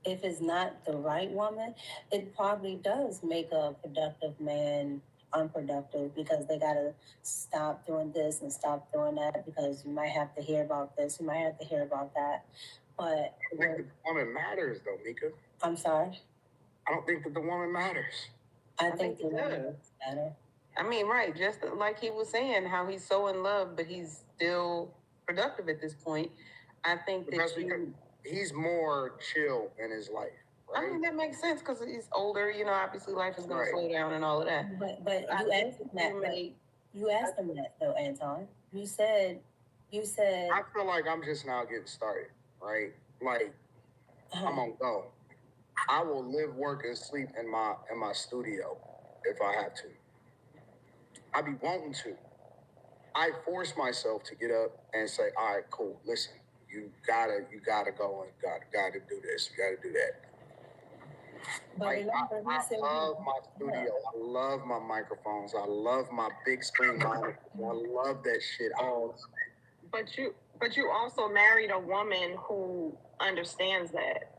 if it's not the right woman, it probably does make a productive man unproductive because they gotta stop doing this and stop doing that because you might have to hear about this, you might have to hear about that. But I think the woman matters though, Mika. I'm sorry? I don't think that the woman matters. I think the woman matters. I mean, right, just like he was saying, how he's so in love, but he's still productive at this point. I think that he's more chill in his life. Right? I mean, that makes sense because he's older. Obviously life is going to slow down and all of that. But you asked him that. You asked him that though, Anton. You said. I feel like I'm just now getting started, right? I'm gonna go. I will live, work, and sleep in my studio if I have to. I be wanting to. I force myself to get up and say, all right, cool, listen, you gotta go and gotta do this, you gotta do that. But Like, remember, I love my studio. I love my microphones. I love my big screen monitors. I love that shit. But you also married a woman who understands that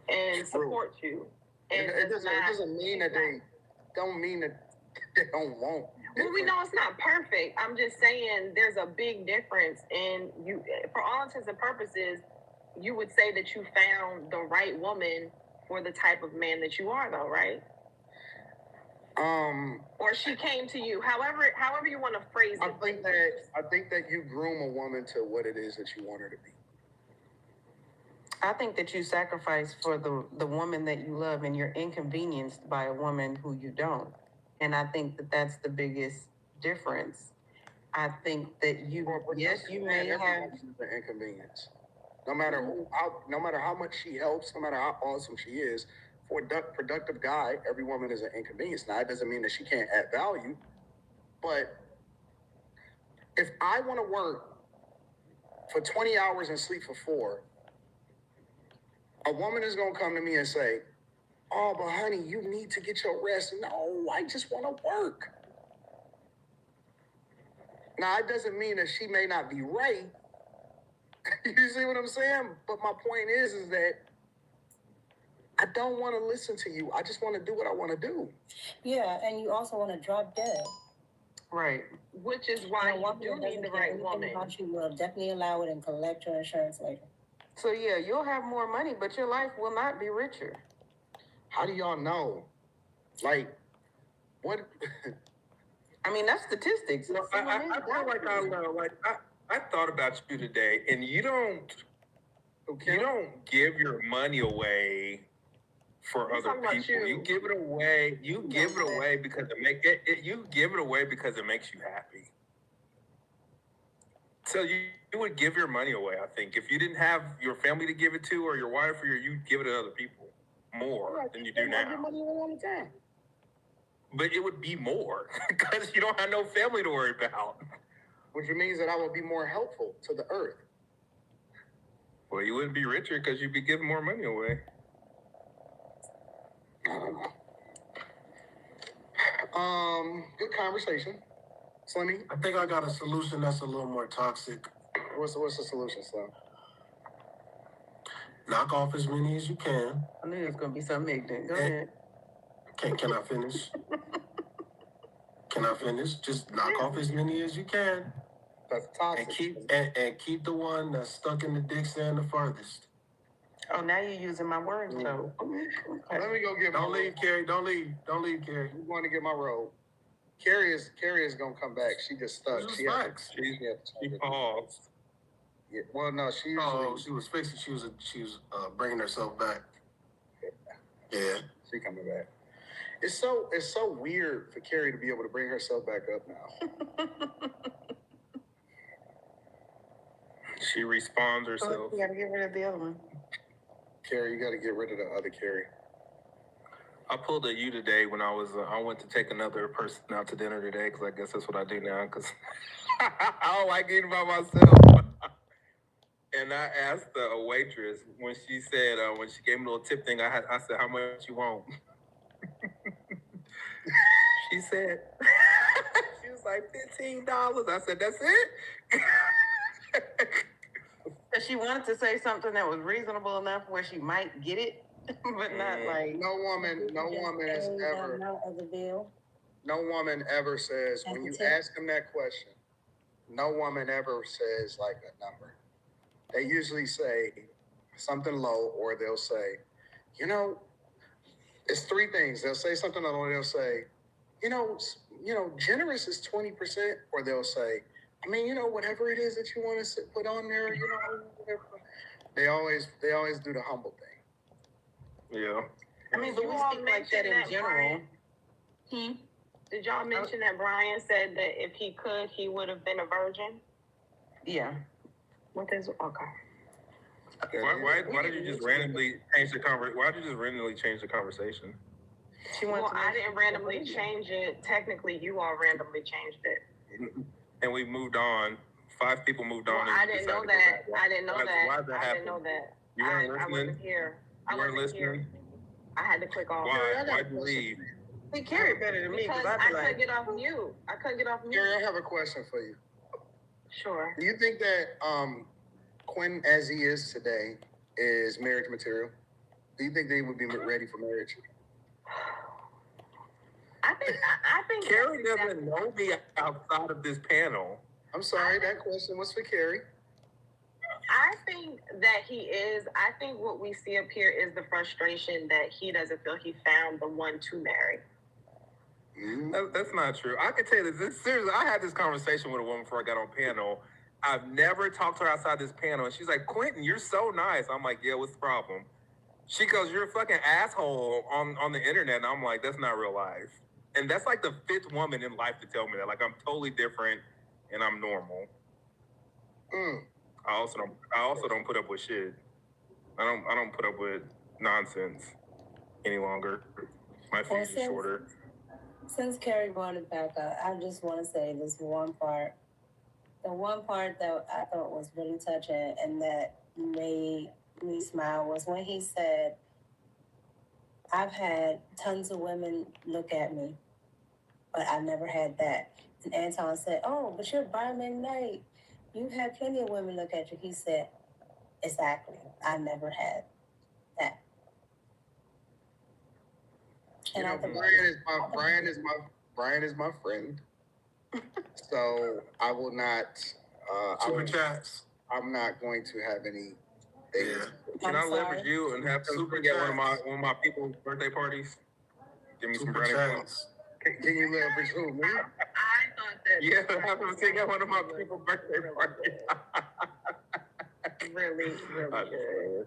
and supports you. And it doesn't mean that they don't want. Well, we know it's not perfect. I'm just saying there's a big difference in you. For all intents and purposes, you would say that you found the right woman for the type of man that you are, though, right? Or she came to you. However you want to phrase it. I think that you groom a woman to what it is that you want her to be. I think that you sacrifice for the woman that you love, and you're inconvenienced by a woman who you don't. And I think that that's the biggest difference. I think that you may have an inconvenience. No matter how much she helps, no matter how awesome she is, for a productive guy, every woman is an inconvenience. Now, it doesn't mean that she can't add value, but if I want to work for 20 hours and sleep for 4, a woman is going to come to me and say, oh, but honey, you need to get your rest. No, I just want to work. Now, it doesn't mean that she may not be right. You see what I'm saying? But my point is that I don't want to listen to you. I just want to do what I want to do. Yeah, and you also want to drop dead. Right. Which is why you do need the right woman. She will definitely allow it and collect your insurance later. So yeah, you'll have more money, but your life will not be richer. How do y'all know? Like, what? I mean, that's statistics. No, I feel like I thought about you today, and you don't give your money away for other people. You give it away. You give it away because you give it away because it makes you happy. So you would give your money away, I think, if you didn't have your family to give it to, or your wife, or you'd give it to other people more than you do now. I give money away all the time. But it would be more because you don't have no family to worry about. Which means that I will be more helpful to the earth. Well, you wouldn't be richer because you'd be giving more money away. I don't know. Good conversation. Slimmy? I think I got a solution that's a little more toxic. What's the solution, Slim? Knock off as many as you can. I knew there was going to be something ignorant. Go ahead. Can I finish? Can I finish? Just knock off as many as you can. That's toxic. And keep the one that's stuck in the dick sand the furthest. Oh, now you're using my words, though. Okay. Let me go get my Don't leave, Carrie. Don't leave, Carrie. I'm going to get my robe. Carrie is going to come back. She just stuck. She paused. Yeah. Well, no, she was fixing. She was bringing herself back. Yeah. She coming back. It's so weird for Carrie to be able to bring herself back up now. She responds herself. You gotta get rid of the other one. Carrie, you gotta get rid of the other Carrie. I pulled a U today when I went to take another person out to dinner today, because I guess that's what I do now, because I don't like eating by myself. And I asked a waitress when she said, when she gave me a little tip thing, I said, how much you want? She said, she was like, $15. I said, that's it? She wanted to say something that was reasonable enough where she might get it, but not like... No woman ever says, when you ask them that question, no woman ever says like a number. They usually say something low, or they'll say, it's 3 things. They'll say something low, or they'll say, generous is 20%, or they'll say, whatever it is that you want to put on there, whatever. They always do the humble thing. Yeah. I mean, but we speak like that in general. Did y'all mention that Brian said that if he could, he would have been a virgin? Yeah. Okay. Why did you just randomly change the conversation? Why did you just randomly change the conversation? Well, I didn't randomly change it. Technically, you all randomly changed it. And we moved on. 5 people moved on. Well, I didn't know that. I didn't know that. Why did that happen? I didn't know that. You weren't listening? I wasn't here. You weren't listening? I had to click off. Why'd you leave? He carried better than me because I couldn't get off mute. I couldn't get off mute. Gary, I have a question for you. Sure. Do you think that Quinn, as he is today, is marriage material? Do you think they would be ready for marriage? I think Carrie doesn't know me outside of this panel. I'm sorry, that question was for Carrie. I think that he is. I think what we see up here is the frustration that he doesn't feel he found the one to marry. That's not true. I can tell you this. Seriously, I had this conversation with a woman before I got on panel. I've never talked to her outside this panel. And she's like, Quentin, you're so nice. I'm like, yeah, what's the problem? She goes, you're a fucking asshole on the internet. And I'm like, that's not real life. And that's like the 5th woman in life to tell me that. Like, I'm totally different and I'm normal. I also don't put up with shit. I don't put up with nonsense any longer. My fuse is shorter. Since Carrie brought it back up, I just want to say this one part. The one part that I thought was really touching and that made me smile was when he said, I've had tons of women look at me, but I never had that. And Anton said, oh, but you're by midnight. You've had plenty of women look at you. He said, exactly. I never had that. And you know, Brian is my friend. So I will not. I'm not going to have any. Can I leverage you and have them get one of my people's birthday parties? Give me some brownie points. Can you leverage who? Me? I thought that. Yeah, have them sing at one of my people's birthday parties. Really good.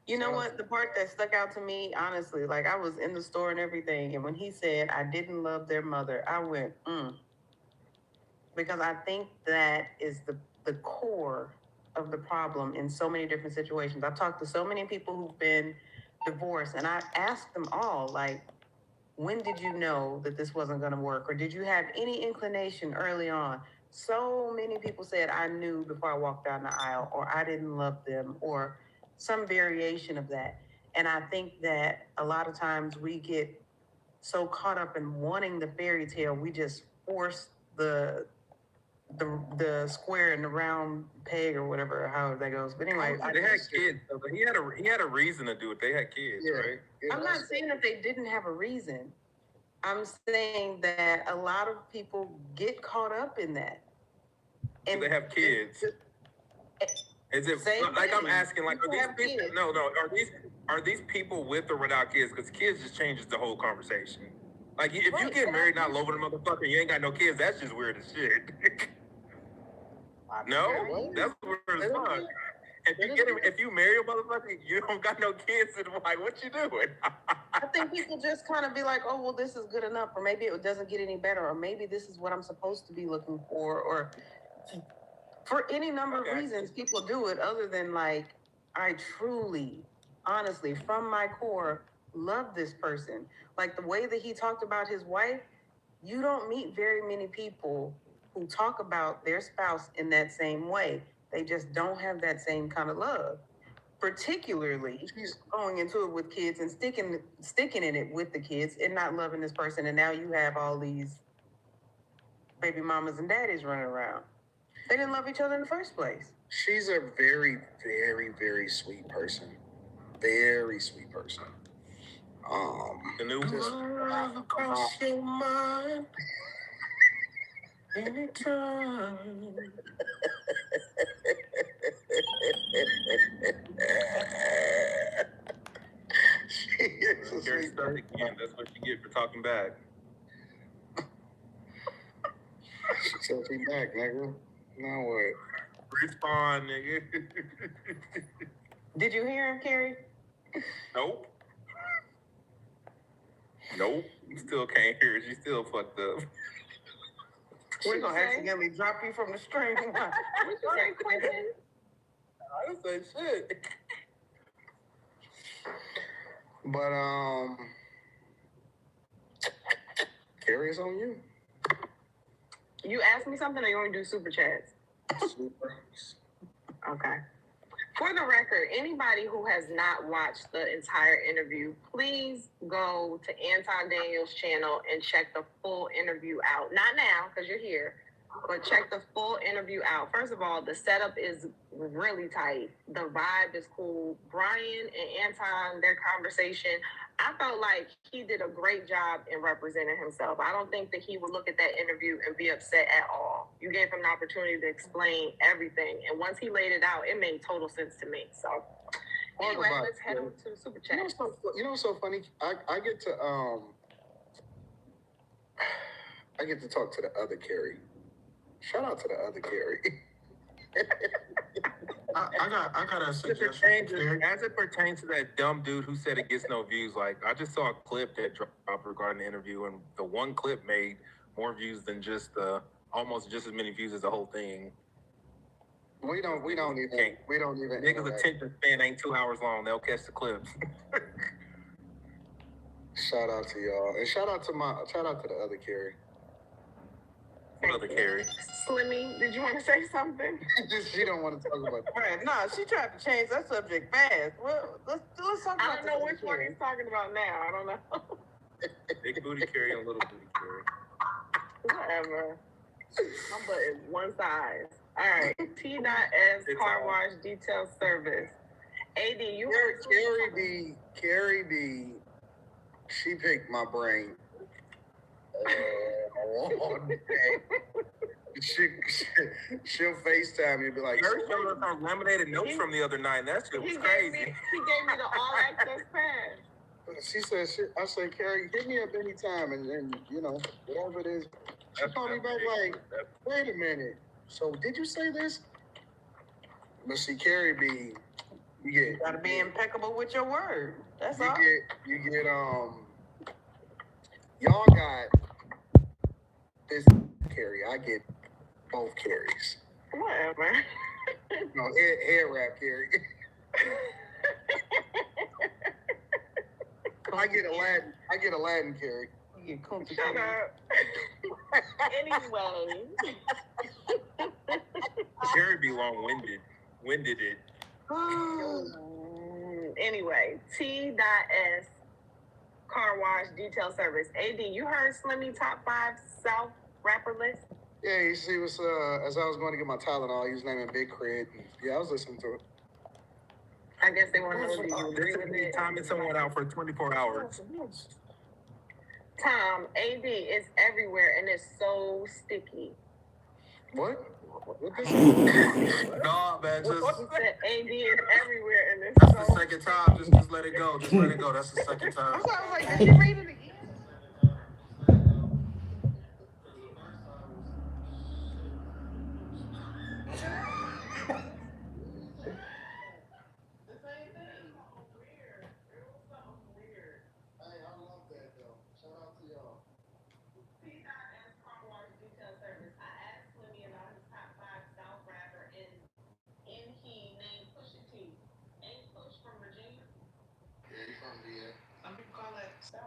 You know what? The part that stuck out to me, honestly, like I was in the store and everything, and when he said, I didn't love their mother, I went, Because I think that is the core of the problem in so many different situations. I've talked to so many people who've been divorced, and I asked them all, like, when did you know that this wasn't going to work? Or did you have any inclination early on? So many people said, I knew before I walked down the aisle, or I didn't love them, or some variation of that. And I think that a lot of times we get so caught up in wanting the fairy tale, we just force the square and the round peg or whatever, however that goes. But anyway, they had kids, but he had a reason to do it. They had kids, right? I'm not saying that they didn't have a reason. I'm saying that a lot of people get caught up in that. And they have kids. Is it like I'm asking? Like, are these people? No. Are these people with or without kids? Because kids just changes the whole conversation. Like, if you get married not loving a motherfucker, you ain't got no kids. That's just weird as shit. No, that's weird as fuck. If you marry a motherfucker, you don't got no kids, and like, what you doing? I think people just kind of be like, oh, well, this is good enough, or maybe it doesn't get any better, or maybe this is what I'm supposed to be looking for, or for any number of reasons, people do it other than like, I truly, honestly, from my core, love this person. Like the way that he talked about his wife, you don't meet very many people who talk about their spouse in that same way. They just don't have that same kind of love. Particularly, he's going into it with kids and sticking in it with the kids and not loving this person. And now you have all these baby mamas and daddies running around. They didn't love each other in the first place. She's a very, very, very sweet person. Very sweet person. The new across your mind anytime. Gary started again. That's what you get for talking back. She said she back, nigga. Now what? Respawn, nigga. Did you hear him, Carrie? Nope. You still can't hear it. You still fucked up. We're gonna accidentally drop you from the string. What you say, Quentin? I didn't say shit. But Carrie, it's on you. You asked me something, or you want to do super chats? Super. Okay. For the record, anybody who has not watched the entire interview, please go to Anton Daniels' channel and check the full interview out. Not now, because you're here, but check the full interview out. First of all, the setup is really tight. The vibe is cool. Brian and Anton, their conversation, I felt like he did a great job in representing himself. I don't think that he would look at that interview and be upset at all. You gave him an opportunity to explain everything. And once he laid it out, it made total sense to me. So anyway, let's head over to Super Chat. You know what's so funny? I get to talk to the other Carrie. Shout out to the other Carrie. I got a suggestion. As it pertains to that dumb dude who said it gets no views, like I just saw a clip that dropped regarding the interview, and the one clip made more views than just almost just as many views as the whole thing. We don't even. Niggas' attention span ain't 2 hours long. They'll catch the clips. Shout out to y'all, and shout out to the other Carrie. What other Carrie? Slimmy, did you want to say something? She don't want to talk about that. Man, nah, she tried to change that subject fast. Well, let's talk about I don't know which one he's talking about now. I don't know. Big booty Carrie and little booty Carrie. Whatever. My butt is one size. All right. T.S. Car Wash Detail Service. AD, you heard Carrie D. She picked my brain. She'll FaceTime me and be like, Carrie showed us our laminated notes from the other night. That shit was crazy. He gave me the all access pass. She said, I said, Carrie, hit me up anytime, and you know, whatever it is. She called me back like, wait a minute. So did you say this? But see, Carrie B, you gotta be impeccable with your word. That's all. You get y'all got this Carrie. I get both Carries. Whatever. No, hair wrap Carrie. I get Aladdin Carrie. Shut up. Anyway. Carrie be long-winded. Winded it. Anyway, T.S. Car Wash Detail Service. AD, you heard Slimmy top 5 South rapper list? Yeah, he was, as I was going to get my Tylenol, he was naming Big Crit. Yeah, I was listening to it. I guess they want to know if you agree with it. Timing someone out for 24 hours. Tom, AD is everywhere and it's so sticky. What? Nah, man, just... He said AD is everywhere and it's That's the second time. Just let it go. Just let it go. That's the second time. I was like, did you read it again? Some people call that South.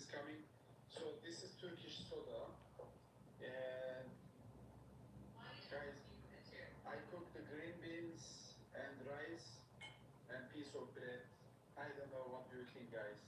coming. So this is Turkish soda. And guys, I cooked the green beans and rice and piece of bread. I don't know, what do you think, guys?